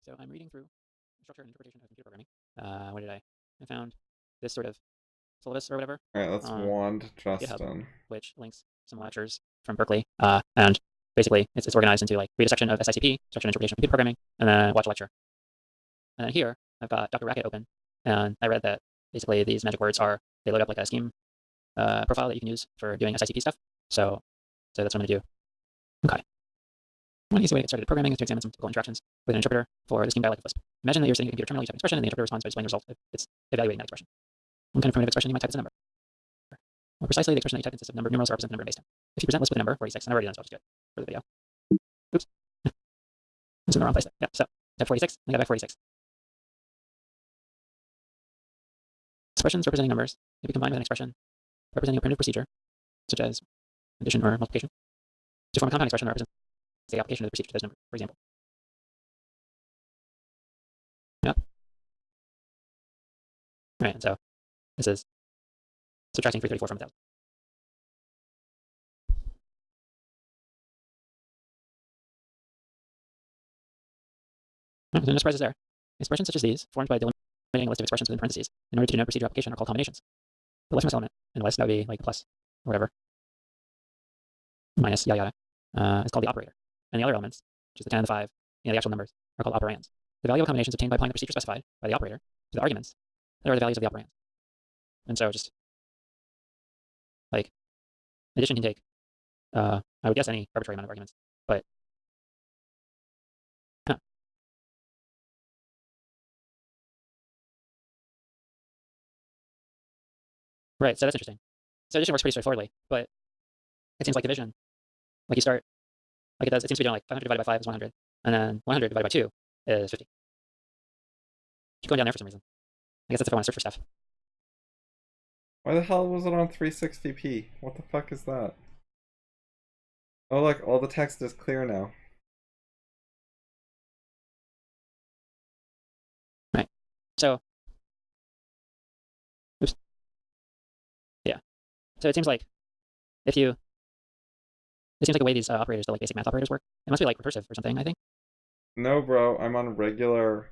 Speaker 5: So I'm reading through structure and interpretation of computer programming. What did I found this sort of syllabus or whatever.
Speaker 1: Alright, let's wand Justin.
Speaker 5: GitHub, which links some lectures from Berkeley. And basically it's organized into like read a section of SICP, structure and interpretation of computer programming, and then watch a lecture. And then here I've got Dr. Racket open, and I read that basically these magic words they load up like a scheme profile that you can use for doing SICP stuff. So that's what I'm gonna do. Okay. One easy way to get started with programming is to examine some typical interactions with an interpreter for the scheme dialect of Lisp. Imagine that you're sitting at a computer terminal, you type an expression, and the interpreter responds by displaying the result if it's evaluating that expression. One kind of primitive expression you might type as a number. More precisely, the expression that you type consists of numerals that represent the number in base 10. If you present Lisp with a number, 46, and I've already done this, so I'll just do it for the video. Oops. It's in the wrong place there. Yeah, so type 46, and I go back 46. Expressions representing numbers may be combined with an expression representing a primitive procedure, such as addition or multiplication, to form a compound expression that represents the application of the procedure to those numbers, for example. Yeah. All right, and so this is subtracting 334 from 1,000. No surprises there. Expressions such as these, formed by delimiting a list of expressions within parentheses in order to denote procedure application, are called combinations. The leftmost element in the list, that would be like the plus or whatever, minus yada yada, is called the operator. And the other elements, which is the 10 and the 5, and the actual numbers, are called operands. The value of a combination is obtained by applying the procedure specified by the operator to the arguments that are the values of the operands. And so just like addition can take, I would guess, any arbitrary amount of arguments, but right, so that's interesting. So addition works pretty straightforwardly, but it seems like division, like you start, like it seems to be doing like 500 divided by 5 is 100, and then 100 divided by 2 is 50. Keep going down there for some reason. I guess that's if I want to search for stuff.
Speaker 1: Why the hell was it on 360p? What the fuck is that? Oh look, all the text is clear now.
Speaker 5: Right. So, oops. Yeah. So it seems like it seems like the way these operators, the like basic math operators work, it must be like recursive or something, I think.
Speaker 1: No, bro, I'm on regular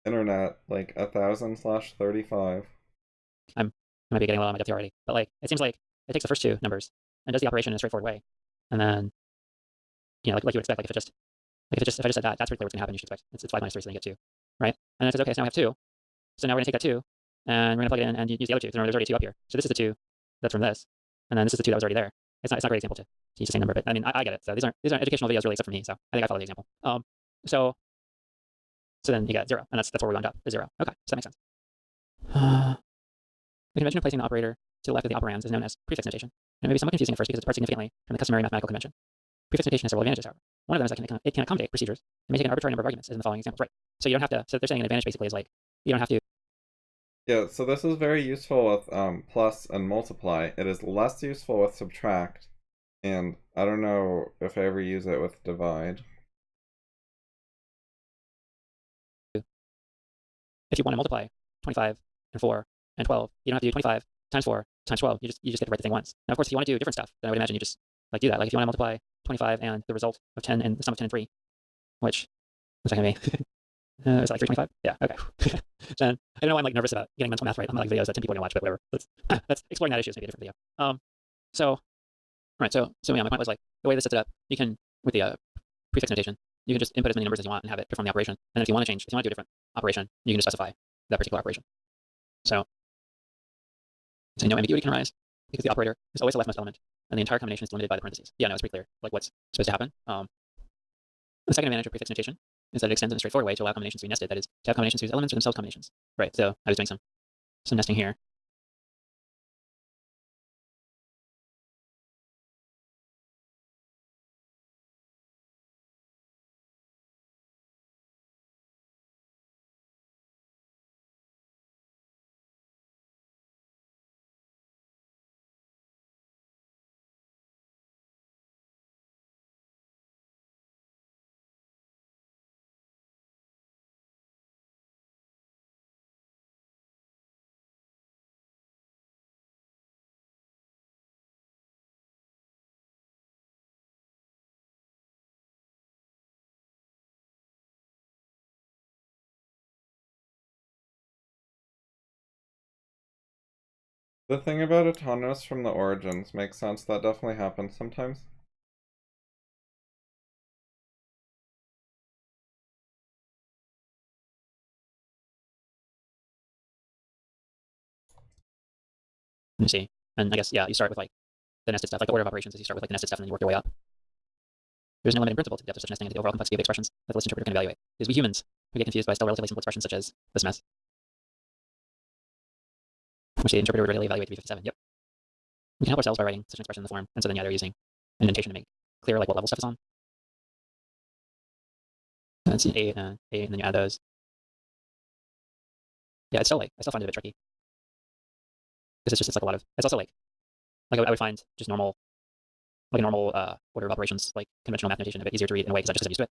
Speaker 1: internet, like 1000/35.
Speaker 5: I might be getting a little on my depth here already, but like it seems like it takes the first two numbers and does the operation in a straightforward way, and then like you would expect, like if I just said that, that's pretty clear what's gonna happen. You should expect it's 5 minus 3, so then you get 2, right? And then it says, okay, so now we have 2, so now we're gonna take that 2, and we're gonna plug it in and use the other 2. So there's already a 2 up here. So this is the 2 that's from this, and then this is the 2 that was already there. It's not a great example to use the same number, but I mean I get it. So these aren't educational videos really, except for me. So I think I follow the example. So then you get 0, and that's where we wound up, is 0. Okay, so that makes sense. The convention of placing the operator to the left of the operands is known as prefix notation. And it may be somewhat confusing at first because it departs significantly from the customary mathematical convention. Prefix notation has several advantages, however. One of them is that it can accommodate procedures and may take an arbitrary number of arguments, as in the following examples. Right. So you don't have to. So they're saying an advantage basically is like you don't have to.
Speaker 1: Yeah, so this is very useful with plus and multiply. It is less useful with subtract, and I don't know if I ever use it with divide.
Speaker 5: If you want to multiply 25 and 4 and 12, you don't have to do 25 times 4 times 12. You just get to write the thing once. Now, of course, if you want to do different stuff, then I would imagine you just like do that. Like if you want to multiply 25 and the result of 10 and the sum of 10 and 3, which what's that gonna be? It's like 325. Yeah. Okay. Then I don't know why I'm like nervous about getting mental math right on like videos that 10 people are gonna watch, but whatever. Let's exploring that issue is maybe a different video. So yeah, my point was like the way this sets it up, you can with the prefix notation, you can just input as many numbers as you want and have it perform the operation. And then if you want to do a different operation, you can just specify that particular operation. So no ambiguity can arise because the operator is always the leftmost element, and the entire combination is limited by the parentheses. Yeah, no, it's pretty clear like what's supposed to happen. The second advantage of prefix notation is that it extends in a straightforward way to allow combinations to be nested. That is, to have combinations whose elements are themselves combinations. Right. So I was doing some nesting here.
Speaker 1: The thing about autonomous from the origins makes sense. That definitely happens sometimes.
Speaker 5: Let me see. And I guess, yeah, you start with like the nested stuff, like the order of operations is you start with like the nested stuff and then you work your way up. There's no limit in principle to the depth of such nesting and the overall complexity of expressions that the list interpreter can evaluate. Because we humans, we get confused by still relatively simple expressions such as this mess, which the interpreter would readily evaluate to be 57. Yep. We can help ourselves by writing such an expression in the form, and so then yeah, they're using indentation to make clear like what level stuff is on. And it's 8, 8, and then you add those. Yeah, it's still like, I still find it a bit tricky. Because it's like a lot of, it's also like I would find just normal, like a normal order of operations, like conventional math notation a bit easier to read in a way because I just am used to it.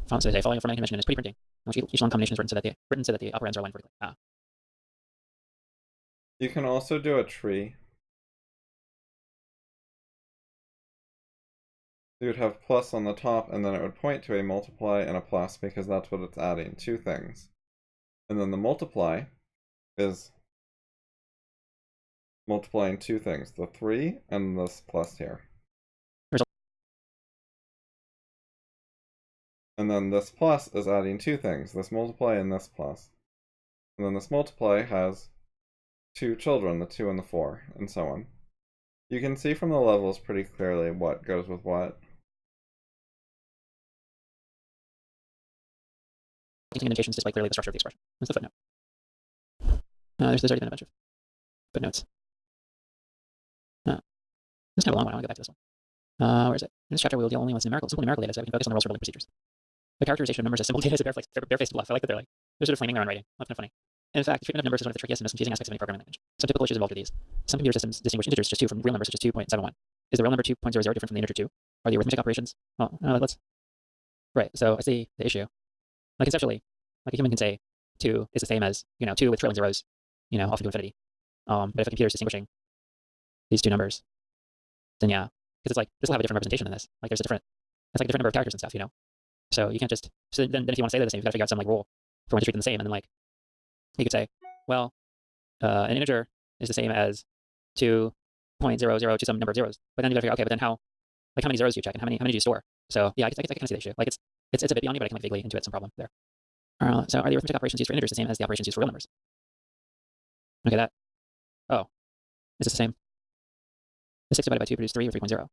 Speaker 5: Font says, following a formatting convention is pretty printing, in which each long combination is written so that the operands are aligned vertically.
Speaker 1: You can also do a tree. You would have plus on the top, and then it would point to a multiply and a plus because that's what it's adding, 2 things. And then the multiply is multiplying 2 things, the 3 and this plus here. And then this plus is adding 2 things, this multiply and this plus. And then this multiply has 2 children, the 2 and the 4, and so on. You can see from the levels pretty clearly what goes with what.
Speaker 5: Indentations display clearly the structure of the expression. That's the footnote. There's already been a bunch of footnotes. This is kind of a long one. I want to go back to this one. Where is it? In this chapter, we will deal only with simple numerical data, so we can focus on the rules for building procedures. The characterization of numbers as simple data is a barefaced bluff. I like that they're sort of flaming their own writing. That's kind of funny. In fact, the treatment of numbers is one of the trickiest and most confusing aspects of any programming language. Some typical issues involved are these. Some computer systems distinguish integers just 2 from real numbers such as 2.71. Is the real number 2.00 different from the integer 2? Are the arithmetic operations? Well, let's. Right. So I see the issue. Like conceptually, like a human can say 2 is the same as 2 with trailing zeros, off into infinity. But if a computer is distinguishing these 2 numbers, then yeah, because it's like this will have a different representation than this. Like it's like a different number of characters and stuff, So you can't just then if you want to say they're the same, you've got to figure out some like rule for when to treat them the same, and then like you could say, well, an integer is the same as 2.00 to some number of zeros, but then you got to figure out, okay, but then how many zeros do you check and how many do you store? So yeah, I can kind of see the issue. Like it's a bit beyond me, but I can like vaguely intuit some problem there. So are the arithmetic operations used for integers the same as the operations used for real numbers? Okay, is this the same? The 6 divided by 2 produces 3 or 3.0.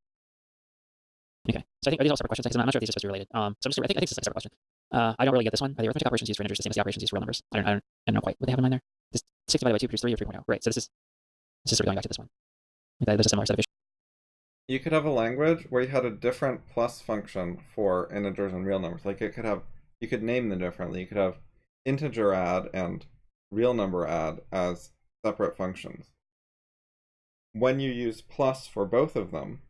Speaker 5: Okay, so I think are these all separate questions? Because I'm not sure if these are supposed to be related. So I'm just I think this is a separate question. I don't really get this one. Are the arithmetic operations used for integers the same as the operations used for real numbers? I don't know quite what they have in mind there. This 6 divided by 2 produces 3 or 3.0. Right. So this is sort of going back to this one. Okay, there's a similar set of issues.
Speaker 1: You could have a language where you had a different plus function for integers and real numbers. Like you could name them differently. You could have integer add and real number add as separate functions. When you use plus for both of them,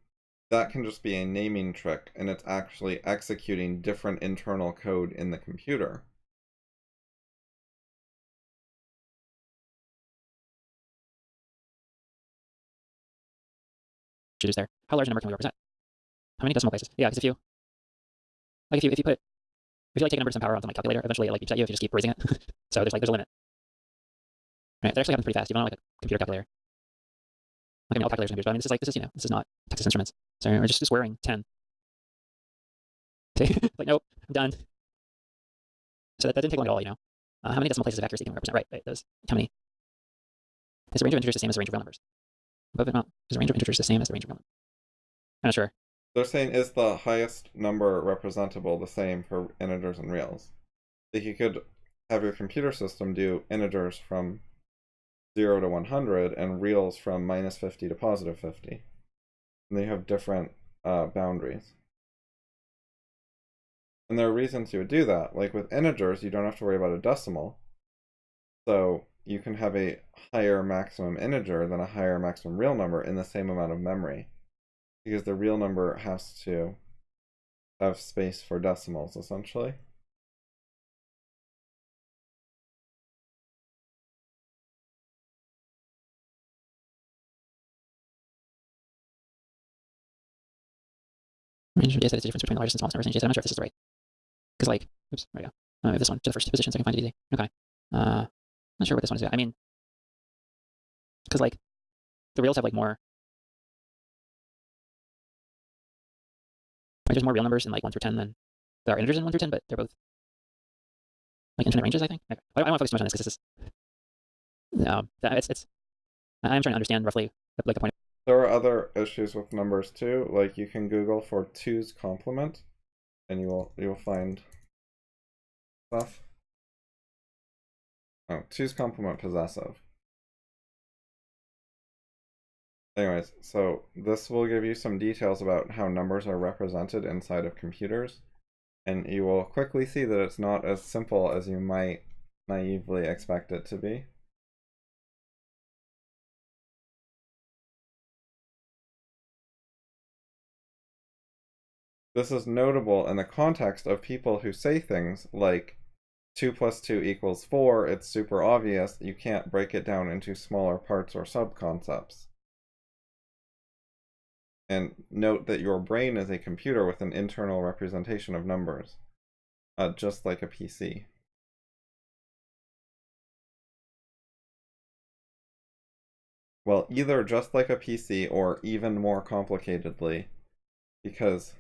Speaker 1: that can just be a naming trick, and it's actually executing different internal code in the computer.
Speaker 5: There. How large a number can we represent? How many decimal places? Yeah, because if you like if you take a number to some power on some like calculator, eventually it like beeps at you if you just keep raising it. So there's a limit. Right, that actually happens pretty fast, even on like a computer calculator. Like all calculators computers, but I mean this is not Texas Instruments. So we're just wearing 10. Like nope, I'm done. So that didn't take long at all, How many decimal places of accuracy can we represent? Right, those. How many? Is the range of integers the same as the range of real numbers? Above it, not. Is the range of integers the same as the range of real numbers? I'm not sure.
Speaker 1: They're saying, is the highest number representable the same for integers and reals? Like you could have your computer system do integers from 0 to 100 and reals from -50 to +50. And they have different boundaries. And there are reasons you would do that. Like with integers, you don't have to worry about a decimal. So you can have a higher maximum integer than a higher maximum real number in the same amount of memory. Because the real number has to have space for decimals, essentially.
Speaker 5: Range of data set is the difference between the largest and smallest numbers in data set. I'm not sure if this is right. Because like, oops, there we go. I move this one to the first position so I can find it easy. Okay. Not sure what this one is. I mean, because like the reals have like more. Like, there's more real numbers in like 1 through 10 than there are integers in 1 through 10, but they're both like infinite ranges, I think. Okay. I don't want to focus too much on this because this is it's. I'm trying to understand roughly like the point.
Speaker 1: There are other issues with numbers too. Like you can Google for 2's complement, and you will find stuff. Oh, 2's complement possessive. Anyways, so this will give you some details about how numbers are represented inside of computers, and you will quickly see that it's not as simple as you might naively expect it to be. This is notable in the context of people who say things like 2 plus 2 equals 4, it's super obvious, you can't break it down into smaller parts or subconcepts. And note that your brain is a computer with an internal representation of numbers, just like a PC. Well, either just like a PC or even more complicatedly, because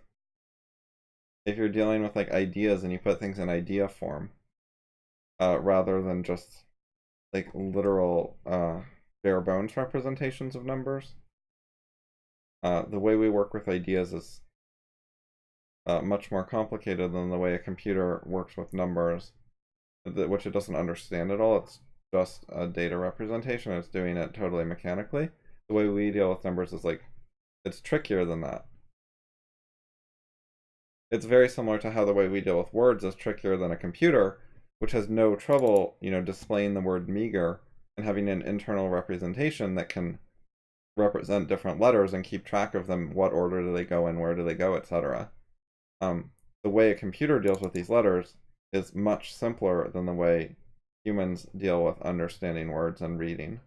Speaker 1: if you're dealing with like ideas and you put things in idea form, rather than just like literal bare bones representations of numbers, the way we work with ideas is much more complicated than the way a computer works with numbers, which it doesn't understand at all. It's just a data representation. It's doing it totally mechanically. The way we deal with numbers is like, it's trickier than that. It's very similar to how the way we deal with words is trickier than a computer, which has no trouble, displaying the word meager and having an internal representation that can represent different letters and keep track of them, what order do they go in, where do they go, etc. The way a computer deals with these letters is much simpler than the way humans deal with understanding words and reading.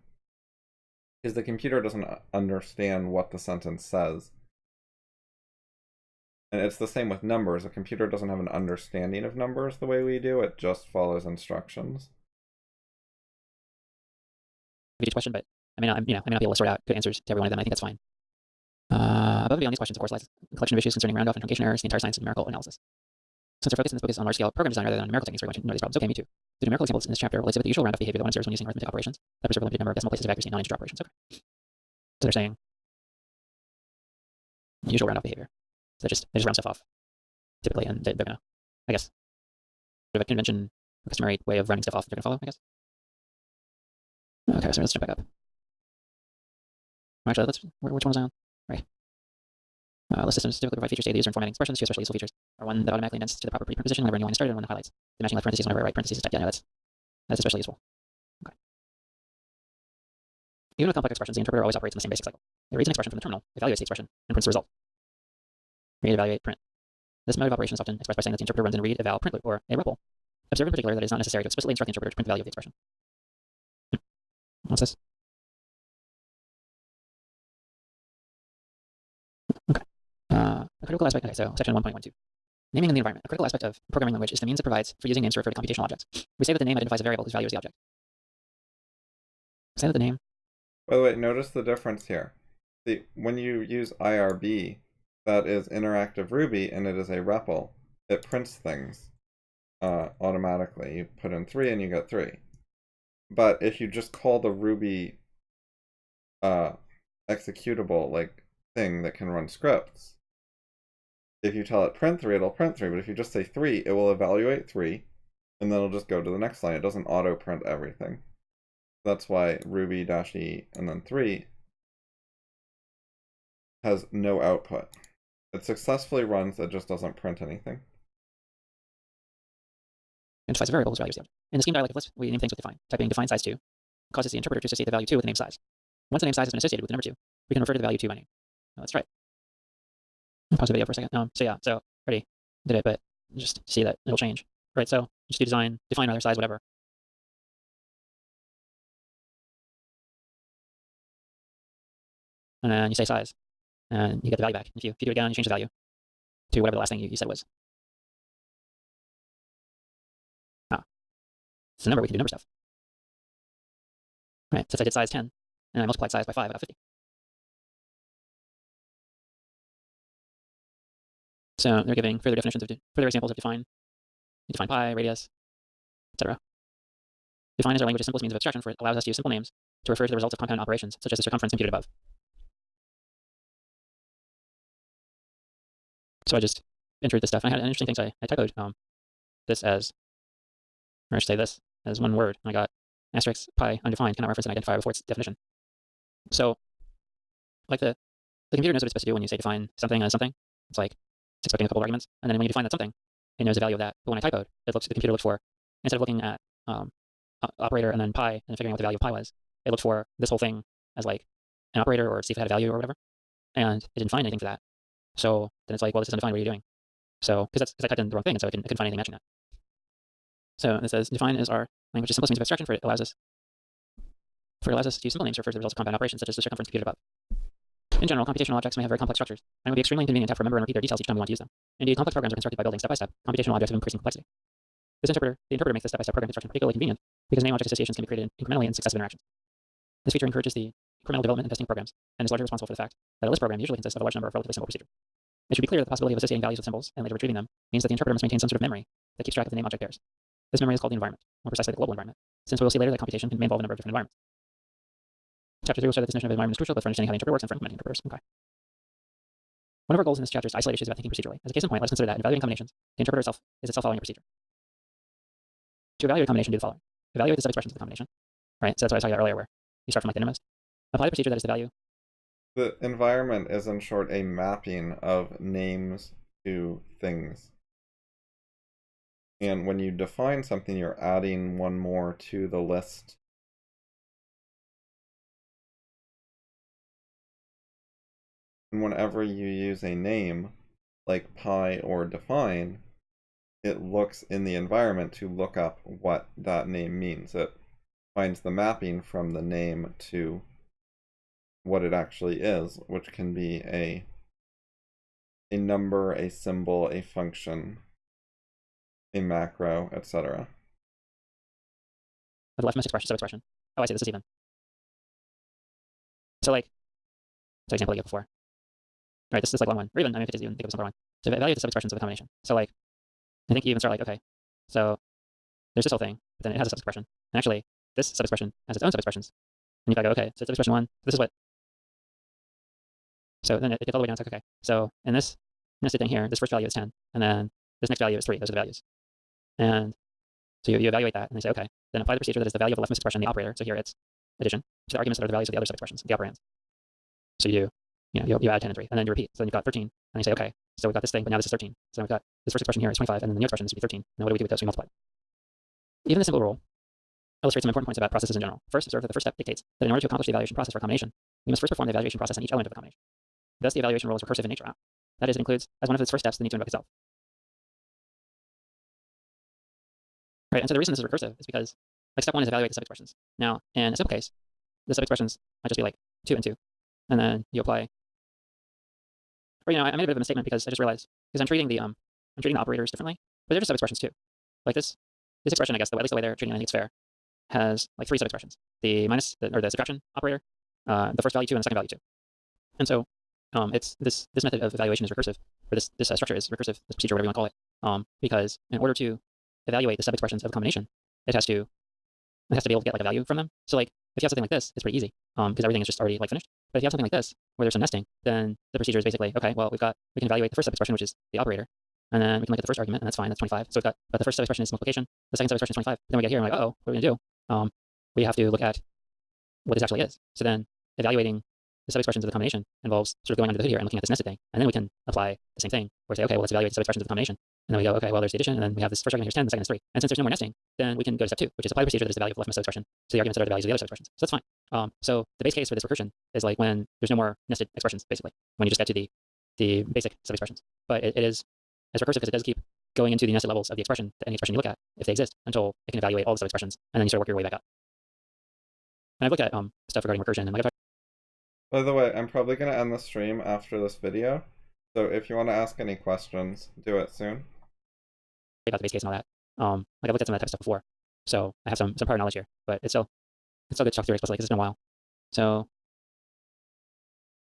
Speaker 1: Because the computer doesn't understand what the sentence says. And it's the same with numbers. A computer doesn't have an understanding of numbers the way we do. It just follows instructions.
Speaker 5: Each question, but I may not be able to sort out good answers to every one of them. I think that's fine. Above and beyond these questions, of course, lies a collection of issues concerning round-off and truncation errors, the entire science of numerical analysis. Since our focus in this book is on large-scale program design rather than on numerical techniques, we're going to know these problems. Okay, me too. The numerical examples in this chapter will exhibit the usual round-off behavior that one observes when using arithmetic operations that preserve a limited number of decimal places of accuracy in non-integer operations. Okay. So they're saying usual round-off behavior. So they just round stuff off, typically, and they're gonna, I guess, sort of a convention, a customary way of rounding stuff off that they're gonna follow, I guess. Okay, so let's jump back up. Actually, which one was I on? Right. List systems typically provide features to the user in formatting expressions. Two especially useful features are one that automatically indents to the proper preprint position whenever a new line is started, and one that highlights the matching left parentheses whenever a right parentheses is typed. Yeah, no, that's especially useful. Okay. Even with complex expressions, the interpreter always operates in the same basic cycle. It reads an expression from the terminal, evaluates the expression, and prints the result. Read, evaluate, print. This mode of operation is often expressed by saying that the interpreter runs in a read, eval, print loop, or a REPL. Observe in particular that it is not necessary to explicitly instruct the interpreter to print the value of the expression. What's this? Okay. A critical aspect. Okay, so section 1.12. Naming in the environment. A critical aspect of programming language is the means it provides for using names to refer to computational objects. We say that the name identifies a variable whose value is the object. Say that the name.
Speaker 1: By the way, notice the difference here. See, when you use IRB, that is interactive Ruby, and it is a REPL. It prints things automatically. You put in 3 and you get 3. But if you just call the Ruby executable like thing that can run scripts, if you tell it print 3, it'll print 3. But if you just say 3, it will evaluate 3, and then it'll just go to the next line. It doesn't auto print everything. That's why Ruby-E and then 3 has no output. It successfully runs, it just doesn't print anything.
Speaker 5: Identifies a variable whose value is the object. In the scheme dialect of list, we name things with define. Typing define size 2 causes the interpreter to associate the value 2 with the name size. Once the name size has been associated with the number 2, we can refer to the value 2 by name. Now, let's try it. I'll pause the video for a second. So already did it, but just see that it'll change. Right, so just do define rather, size, whatever. And then you say size, and you get the value back. If you do it again, you change the value to whatever the last thing you said was. It's the number, we can do number stuff. Right, since I did size 10, and I multiplied size by 5, I got 50. So they're giving further definitions of further examples of define. You define pi, radius, etc. Define is our language's simplest means of abstraction, for it allows us to use simple names to refer to the results of compound operations, such as the circumference computed above. So I just entered this stuff. And I had an interesting thing. So I typoed this as, or I should say this as one word, and I got asterisk pi undefined cannot reference an identifier before its definition. So, like the computer knows what it's supposed to do when you say define something as something. It's like it's expecting a couple of arguments, and then when you define that something, it knows the value of that. But when I typoed, the computer looked for, instead of looking at operator and then pi and then figuring out what the value of pi was, it looked for this whole thing as like an operator or see if it had a value or whatever, and it didn't find anything for that. So then it's like, well, this is undefined. What are you doing? So because I typed in the wrong thing, and so I couldn't find anything matching that. So it says define is our language's simplest means of abstraction, for it allows us to use simple names to refer to the results of compound operations, such as the circumference computed above. In general, computational objects may have very complex structures, and it would be extremely inconvenient to have to remember and repeat their details each time we want to use them. Indeed, complex programs are constructed by building step-by-step computational objects of increasing complexity. The interpreter makes this step-by-step program construction particularly convenient because name-object associations can be created incrementally in successive interactions. This feature encourages the incremental development and testing of programs, and is largely responsible for the fact that a list program usually consists of a large number of relatively simple procedures. It should be clear that the possibility of associating values with symbols and later retrieving them means that the interpreter must maintain some sort of memory that keeps track of the name-object pairs. This memory is called the environment, more precisely the global environment, since we will see later that computation may involve a number of different environments. Chapter 3 will show that this notion of environment is crucial both for understanding how the interpreter works and for implementing interpreters. Okay. One of our goals in this chapter is to isolate issues about thinking procedurally. As a case in point, let's consider that in evaluating combinations, the interpreter itself is itself following a procedure. To evaluate a combination, do the following. Evaluate the subexpressions of the combination. Right? So that's what I was talking about earlier, where you start from like the innermost. Apply the procedure that is the value.
Speaker 1: The environment is, in short, a mapping of names to things. And when you define something, you're adding one more to the list. And whenever you use a name, like pi or define, it looks in the environment to look up what that name means. It finds the mapping from the name to what it actually is, which can be a number, a symbol, a function, a macro, etc.
Speaker 5: The leftmost expression, subexpression. Oh, I see, this is even. So like, it's an example I gave before. Right, this is like one. Or even, I mean, if it is even, think of a simpler one. So evaluate the subexpressions of the combination. So like, I think you even start like, okay, so there's this whole thing, but then it has a subexpression. And actually, this subexpression has its own subexpressions. And you gotta go, okay, so subexpression 1, this is what. So then it gets all the way down, it's like, okay, so in this nested thing here, this first value is 10, and then this next value is 3, those are the values. And so you evaluate that, and they say, okay, then apply the procedure that is the value of the leftmost expression, the operator. So here it's addition to the arguments that are the values of the other subexpressions, the operands. So you add 10 and 3, and then you repeat. So then you've got 13, and you say, okay, so we've got this thing, but now this is 13. So we've got this first expression here is 25, and then the new expression is to be 13. Now what do we do with those? We multiply. Even the simple rule illustrates some important points about processes in general. First, observe that the first step dictates that in order to accomplish the evaluation process for a combination, we must first perform the evaluation process on each element of the combination. Thus, the evaluation rule is recursive in nature. That is, it includes, as one of its first steps, the need to invoke itself. Right, and so the reason this is recursive is because, like, step 1 is evaluate the subexpressions. Now, in a simple case, the subexpressions might just be like 2 and 2, and then you apply. Or I made a bit of a misstatement because I just realized because I'm treating the operators differently, but they're just subexpressions too. Like this expression, I guess, at least the way they're treating it, I think it's fair, has like 3 subexpressions: the minus or the subtraction operator, the first value 2, and the second value 2. And so it's this method of evaluation is recursive, or this structure is recursive, this procedure, whatever you want to call it, because in order to evaluate the subexpressions of a combination, it has to be able to get like a value from them. So like if you have something like this, it's pretty easy because everything is just already like finished. But if you have something like this where there's some nesting, then the procedure is basically, okay, well we can evaluate the first subexpression, which is the operator, and then we can look at the first argument, and that's fine, that's 25. So we've got the first subexpression is multiplication, the second subexpression is 25. Then we get here and we're like, oh, what are we gonna do? We have to look at what this actually is. So then evaluating the subexpressions of the combination involves sort of going under the hood here and looking at this nested thing, and then we can apply the same thing where we say, okay, well let's evaluate the subexpressions of the combination. And then we go, okay, well there's the addition, and then we have this first argument here's 10, the second is 3. And since there's no more nesting, then we can go to step 2, which is apply the procedure that is the value of the leftmost subexpression to the arguments that are the values of the other subexpressions. So that's fine. So the base case for this recursion is like when there's no more nested expressions, basically, when you just get to the basic subexpressions. But it is as recursive because it does keep going into the nested levels of the expression, any expression you look at, if they exist, until it can evaluate all the subexpressions, and then you sort of work your way back up. And I've looked at stuff regarding recursion, and like I've
Speaker 1: By the way, I'm probably going to end the stream after this video, so if you want to ask any questions, do it soon.
Speaker 5: about the base case and all that. Like I've looked at some of that type of stuff before, so I have some prior knowledge here, but it's still good to talk through it, especially because it's been a while. So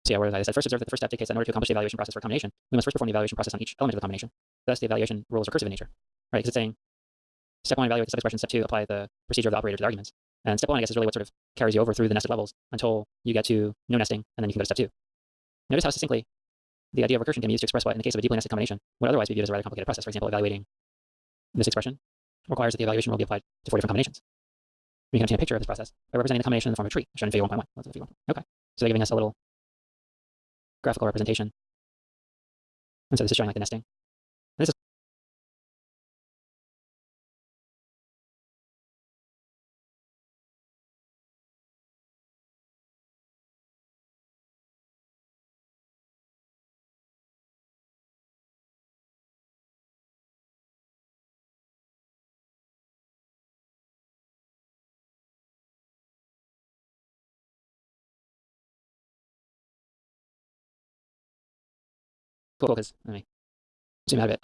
Speaker 5: yeah, where I said first observe that the first step dictates that in order to accomplish the evaluation process for a combination, we must first perform the evaluation process on each element of the combination. Thus, the evaluation rule is recursive in nature, right? Because it's saying step 1, evaluate the subexpression. Step 2, apply the procedure of the operator to the arguments. And step 1, I guess, is really what sort of carries you over through the nested levels until you get to no nesting, and then you can go to step 2. Notice how succinctly the idea of recursion can be used to express what, in the case of a deeply nested combination, would otherwise be viewed as a rather complicated process. For example, evaluating this expression requires that the evaluation rule be applied to 4 different combinations. We can obtain a picture of this process by representing the combination in the form of a tree, shown in figure 1.1. Let's figure 1. Okay, so they're giving us a little graphical representation. And so this is showing like the nesting. And this is cool because let me zoom out a bit.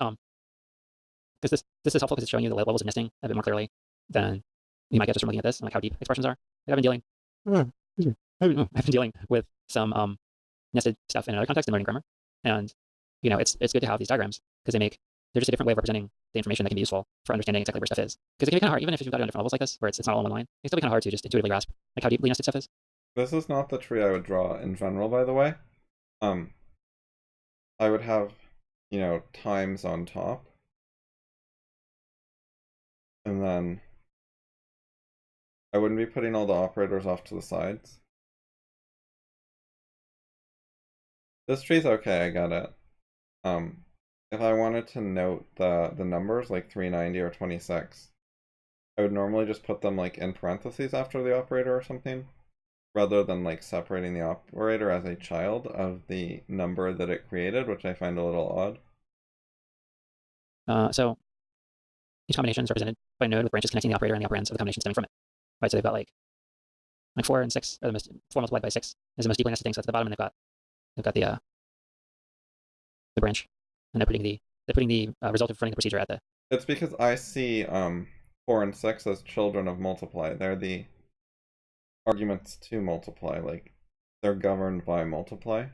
Speaker 5: Because this is helpful because it's showing you the levels of nesting a bit more clearly than you might get just from looking at this and like how deep expressions are. I've been dealing with some nested stuff in another context in learning grammar, and you know it's good to have these diagrams because they're just a different way of representing the information that can be useful for understanding exactly where stuff is. Because it can be kind of hard, even if you've got it on different levels like this, where it's not all in one line. It's still be kind of hard to just intuitively grasp like how deeply nested stuff is.
Speaker 1: This is not the tree I would draw in general, by the way. I would have, times on top. And then I wouldn't be putting all the operators off to the sides. This tree's okay, I got it. If I wanted to note the numbers, like 390 or 26, I would normally just put them like in parentheses after the operator or something, rather than like separating the operator as a child of the number that it created, which I find a little
Speaker 5: odd. So each combination is represented by a node with branches connecting the operator and the operands of the combination stemming from it. Right, so they've got like 4 and 6, or the most 4 multiplied by 6 is the most deeply nested thing. So at the bottom, they've got the branch, and they're putting the result of running the procedure at the.
Speaker 1: It's because I see 4 and 6 as children of multiply. They're the arguments to multiply, like they're governed by multiply.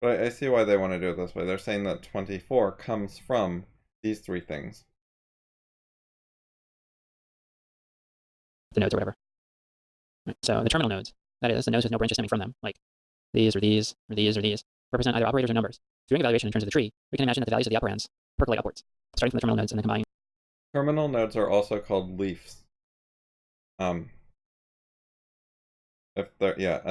Speaker 1: But I see why they want to do it this way. They're saying that 24 comes from these 3 things.
Speaker 5: The nodes or whatever. Right. So the terminal nodes, that is, the nodes with no branches stemming from them, like these or these or these or these, represent either operators or numbers. Doing evaluation in terms of the tree, we can imagine that the values of the operands percolate upwards, starting from the terminal nodes and then combining.
Speaker 1: Terminal nodes are also called leafs. A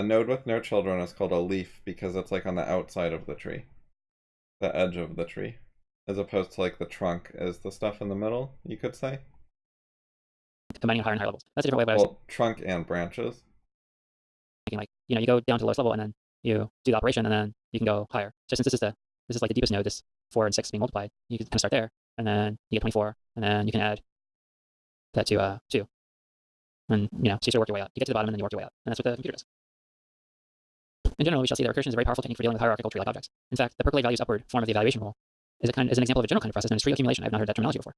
Speaker 1: node with no children is called a leaf because it's like on the outside of the tree, the edge of the tree, as opposed to like the trunk is the stuff in the middle, you could say.
Speaker 5: Combining higher and higher levels. That's a different way.
Speaker 1: Well, trunk and branches.
Speaker 5: Like, you go down to the lowest level and then you do the operation and then you can go higher. So since this is like the deepest node, this 4 and 6 being multiplied, you can kind of start there and then you get 24 and then you can add that to 2. And so you sort of work your way up. You get to the bottom and then you work your way up. And that's what the computer does. In general, we shall see that recursion is a very powerful technique for dealing with hierarchical tree-like objects. In fact, the percolate values upward form of the evaluation rule is an example of a general kind of process known as tree accumulation. I've not heard that terminology before.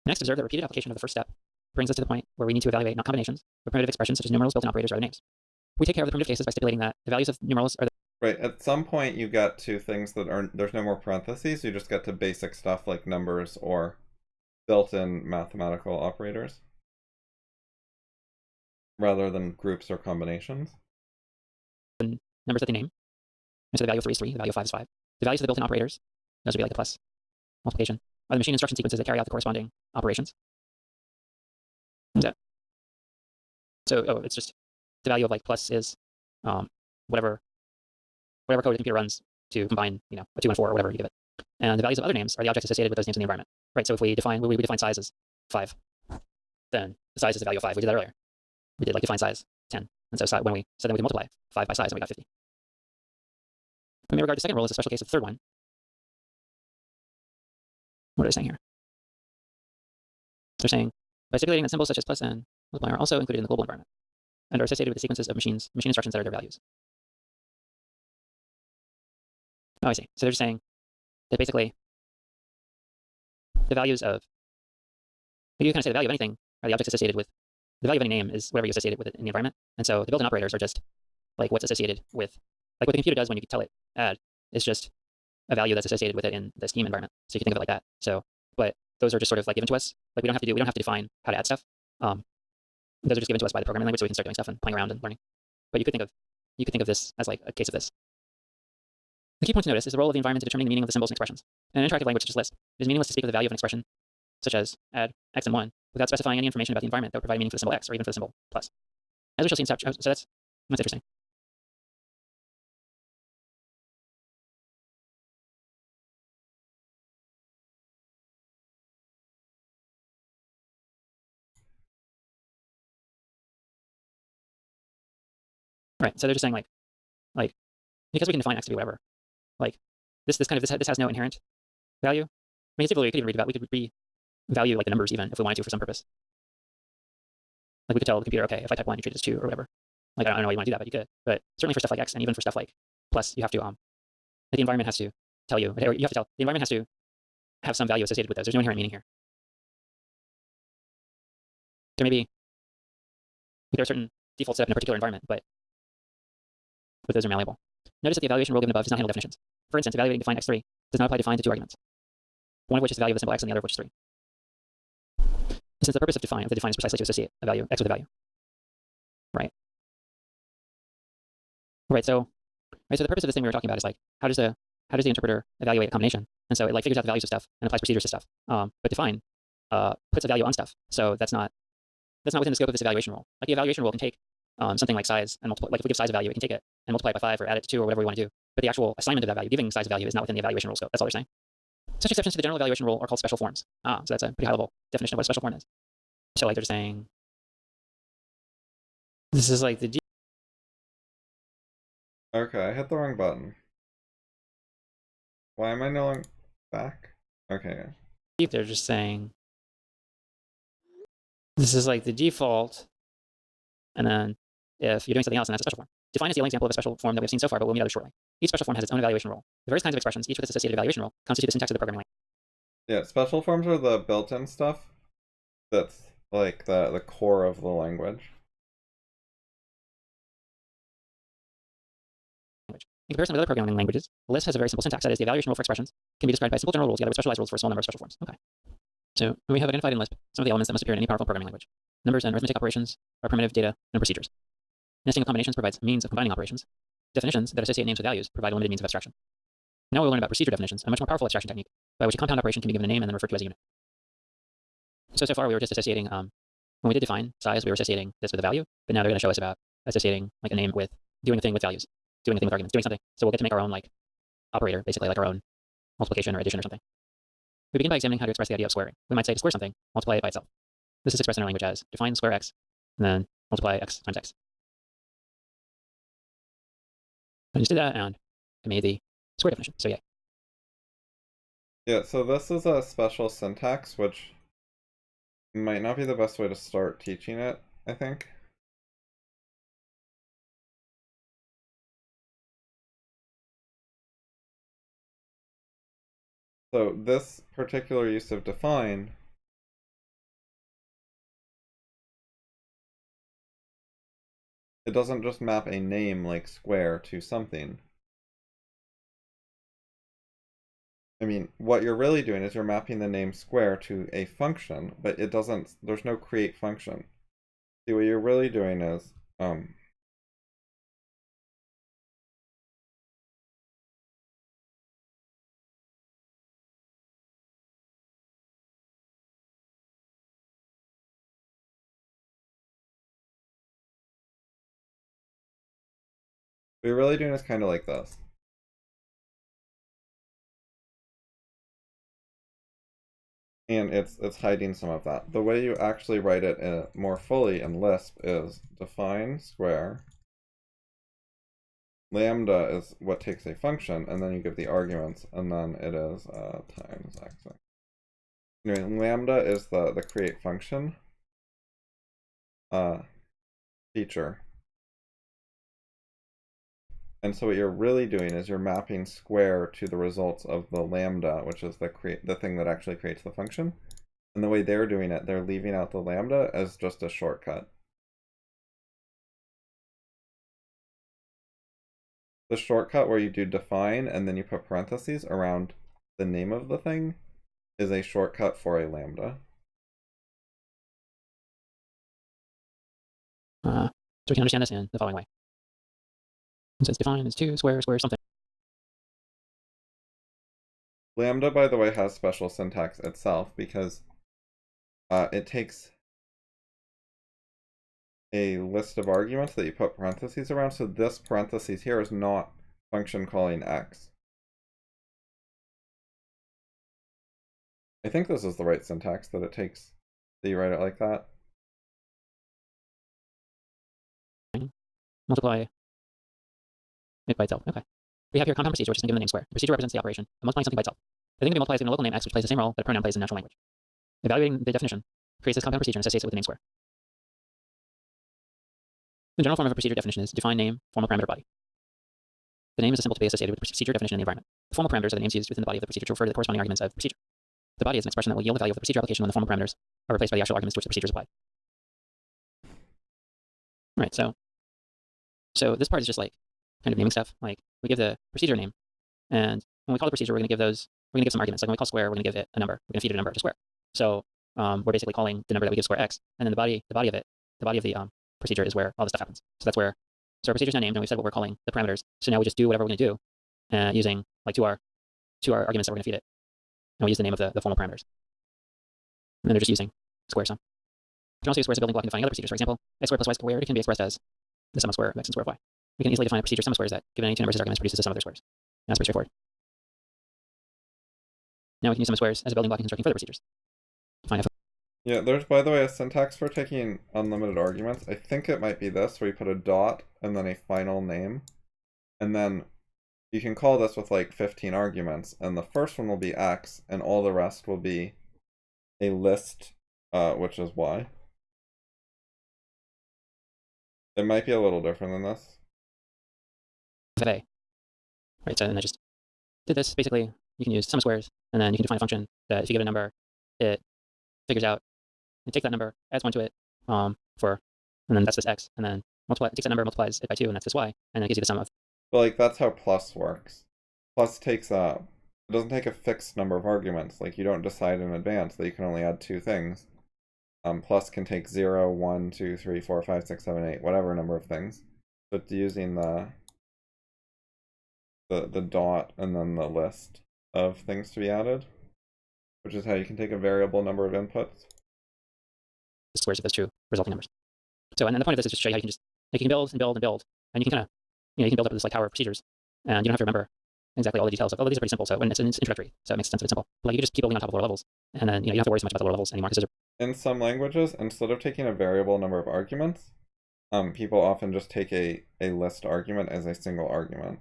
Speaker 5: Next, observe that repeated application of the first step brings us to the point where we need to evaluate not combinations, but primitive expressions such as numerals, built-in operators, or other names. We take care of the primitive cases by stipulating that the values of numerals are the.
Speaker 1: Right, at some point you get to things that are, there's no more parentheses, you just get to basic stuff like numbers or built-in mathematical operators, rather than groups or combinations.
Speaker 5: Numbers that they name. And so the value of 3 is 3, the value of 5 is 5. The values of the built-in operators, those would be like the plus, multiplication, are the machine instruction sequences that carry out the corresponding operations. So it's just the value of like plus is whatever code the computer runs to combine, a 2 and 4 or whatever you give it. And the values of other names are the objects associated with those names in the environment. Right, so if we define size as 5, then the size is the value of 5. We did that earlier. We did like define size 10. And so when we said that we can multiply 5 by size, and we got 50. We may regard the second rule as a special case of the third one. What are they saying here? They're saying, by stipulating that symbols such as plus and multiply are also included in the global environment and are associated with the sequences of machine instructions that are their values. Oh, I see. So they're just saying that basically the values of, you kind of say the value of anything are the objects associated with, the value of any name is whatever you associate it with it in the environment. And so the built-in operators are just like what's associated with, like what the computer does when you tell it add is just a value that's associated with it in the scheme environment. So you can think of it like that. So, but those are just sort of like given to us. Like we don't have to define how to add stuff. Those are just given to us by the programming language, so we can start doing stuff and playing around and learning. But you could think of this as like a case of this. The key point to notice is the role of the environment to determining the meaning of the symbols and expressions. In an interactive language such as Lisp, it is meaningless to speak of the value of an expression, such as add x and 1, without specifying any information about the environment that would provide meaning for the symbol x or even for the symbol plus. As we shall see in chapter, so that's interesting. Right, so they're just saying like because we can define x to be whatever, like this has no inherent value. I mean, we could even read about, we could revalue like the numbers even if we wanted to for some purpose. Like we could tell the computer, okay, if I type 1, you treat it as 2 or whatever. Like I don't know why you want to do that, but you could. But certainly for stuff like x and even for stuff like plus, you have to the environment has to tell you, or you have to tell the environment has to have some value associated with those. There's no inherent meaning here. There may be, there are certain defaults set up in a particular environment, but those are malleable. Notice that the evaluation rule given above does not handle definitions. For instance, evaluating define x3 does not apply define to two arguments, one of which is the value of the symbol x and the other of which is 3. And since the purpose of the define is precisely to associate a value x with a value, right? Right. So the purpose of this thing we were talking about is like how does the interpreter evaluate a combination? And so it like figures out the values of stuff and applies procedures to stuff. But define puts a value on stuff. So that's not within the scope of this evaluation rule. Like the evaluation rule can take something like size and multiply. Like if we give size a value, we can take it and multiply it by 5 or add it to 2 or whatever we want to do. But the actual assignment of that value, giving size a value, is not within the evaluation rule scope. That's all they're saying. Such exceptions to the general evaluation rule are called special forms. So that's a pretty high level definition of what a special form is. So like they're saying, this is like the
Speaker 1: Okay, I hit the wrong button. Why am I no longer back? Okay.
Speaker 5: They're just saying this is like the default, and then if you're doing something else, then that's a special form. Define is the only example of a special form that we've seen so far, but we'll meet others shortly. Each special form has its own evaluation rule. The various kinds of expressions, each with its associated evaluation rule, constitute the syntax of the programming language.
Speaker 1: Yeah, special forms are the built-in stuff that's like the core of the language.
Speaker 5: In comparison with other programming languages, Lisp has a very simple syntax. That is, the evaluation rule for expressions can be described by simple general rules together with specialized rules for a small number of special forms. Okay. So we have identified in Lisp some of the elements that must appear in any powerful programming language. Numbers and arithmetic operations are primitive data and procedures. Nesting of combinations provides a means of combining operations. Definitions that associate names with values provide a limited means of abstraction. Now we'll learn about procedure definitions, a much more powerful abstraction technique by which a compound operation can be given a name and then referred to as a unit. So far we were just associating, when we did define size, we were associating this with a value, but now they're going to show us about associating like a name with doing a thing with values, doing a thing with arguments, doing something. So we'll get to make our own like operator, basically like our own multiplication or addition or something. We begin by examining how to express the idea of squaring. We might say to square something, multiply it by itself. This is expressed in our language as define square x, and then multiply x times x. I just did that and I made the square definition, so yeah.
Speaker 1: Yeah, so this is a special syntax, which might not be the best way to start teaching it, I think. So this particular use of define it doesn't just map a name like square to something. I mean, what you're really doing is you're mapping the name square to a function, but it doesn't, there's no create function. See, what you're really doing is, what you're really doing is kind of like this. And it's hiding some of that. The way you actually write it more fully in Lisp is define square. Lambda is what takes a function, and then you give the arguments, and then it is times x. Anyway, lambda is the create function feature. And so what you're really doing is you're mapping square to the results of the lambda, which is the thing that actually creates the function. And the way they're doing it, they're leaving out the lambda as just a shortcut. The shortcut where you do define and then you put parentheses around the name of the thing is a shortcut for a lambda.
Speaker 5: So we can understand this in the following way. So it's defined as 2 square something.
Speaker 1: Lambda, by the way, has special syntax itself because it takes a list of arguments that you put parentheses around. So this parentheses here is not function calling x. I think this is the right syntax that it takes, that you write it like that.
Speaker 5: Multiply it by itself. Okay. We have here a compound procedure, which is given the name square. The procedure represents the operation of multiplying something by itself. The thing to be multiplied is given a local name x, which plays the same role that a pronoun plays in natural language. Evaluating the definition creates this compound procedure and associates it with the name square. The general form of a procedure definition is define name, formal parameter, body. The name is a symbol to be associated with the procedure definition in the environment. The formal parameters are the names used within the body of the procedure to refer to the corresponding arguments of the procedure. The body is an expression that will yield the value of the procedure application when the formal parameters are replaced by the actual arguments to which the procedure is applied. All right, so this part is just like kind of naming stuff. Like we give the procedure name, and when we call the procedure, we're going to give some arguments. Like when we call square, we're going to give it a number. We're going to feed it a number to square. So we're basically calling the number that we give square x, and then the body of the procedure is where all this stuff happens. So that's where, so our procedure is now named, and we said what we're calling the parameters. So now we just do whatever we're going to do using like to our arguments that we're going to feed it, and we use the name of the formal parameters. And then they're just using square sum. We can also use square as a building block in defining other procedures. For example, x squared plus y squared can be expressed as the sum of square of x and square of y. We can easily define a procedure sum of squares that, given any two numbers as arguments, produces the sum of their squares. That's pretty straightforward. Now we can use sum of squares as a building block in constructing further procedures. Define f.
Speaker 1: Yeah, there's, by the way, a syntax for taking unlimited arguments. I think it might be this, where you put a dot and then a final name. And then you can call this with like 15 arguments, and the first one will be x, and all the rest will be a list, which is y. It might be a little different than this.
Speaker 5: Of a. Right, so then I just did this. Basically, you can use sum of squares, and then you can define a function that if you give it a number, it figures out and takes that number, adds 1 to it, and then that's this x, and then it takes that number, multiplies it by 2, and that's this y, and then it gives you the sum of.
Speaker 1: But like that's how plus works. Plus takes it doesn't take a fixed number of arguments. Like you don't decide in advance that you can only add 2 things. Plus can take 0, 1, 2, 3, 4, 5, 6, 7, 8, whatever number of things. So it's using the dot and then the list of things to be added, which is how you can take a variable number of inputs.
Speaker 5: The squares of those 2 resulting numbers. So, and then the point of this is just to show you how you can just, like, you can build and build and build, and you can kind of, you can build up this like tower of procedures, and you don't have to remember exactly all the details of, these are pretty simple, so, and it's introductory, so it makes sense if it's simple. But like, you just keep building on top of lower levels, and then, you don't have to worry so much about the lower levels anymore, because
Speaker 1: in some languages, instead of taking a variable number of arguments, people often just take a list argument as a single argument.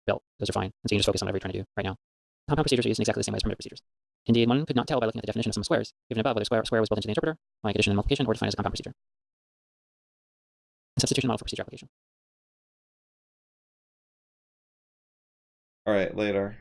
Speaker 5: Built. Those are fine, and so you can just focus on whatever you're trying to do right now. Compound procedures are used in exactly the same way as primitive procedures. Indeed, one could not tell by looking at the definition of sum of squares, given above, whether square was built into the interpreter, like addition and multiplication, or defined as a compound procedure. A substitution model for procedure application.
Speaker 1: Alright, later.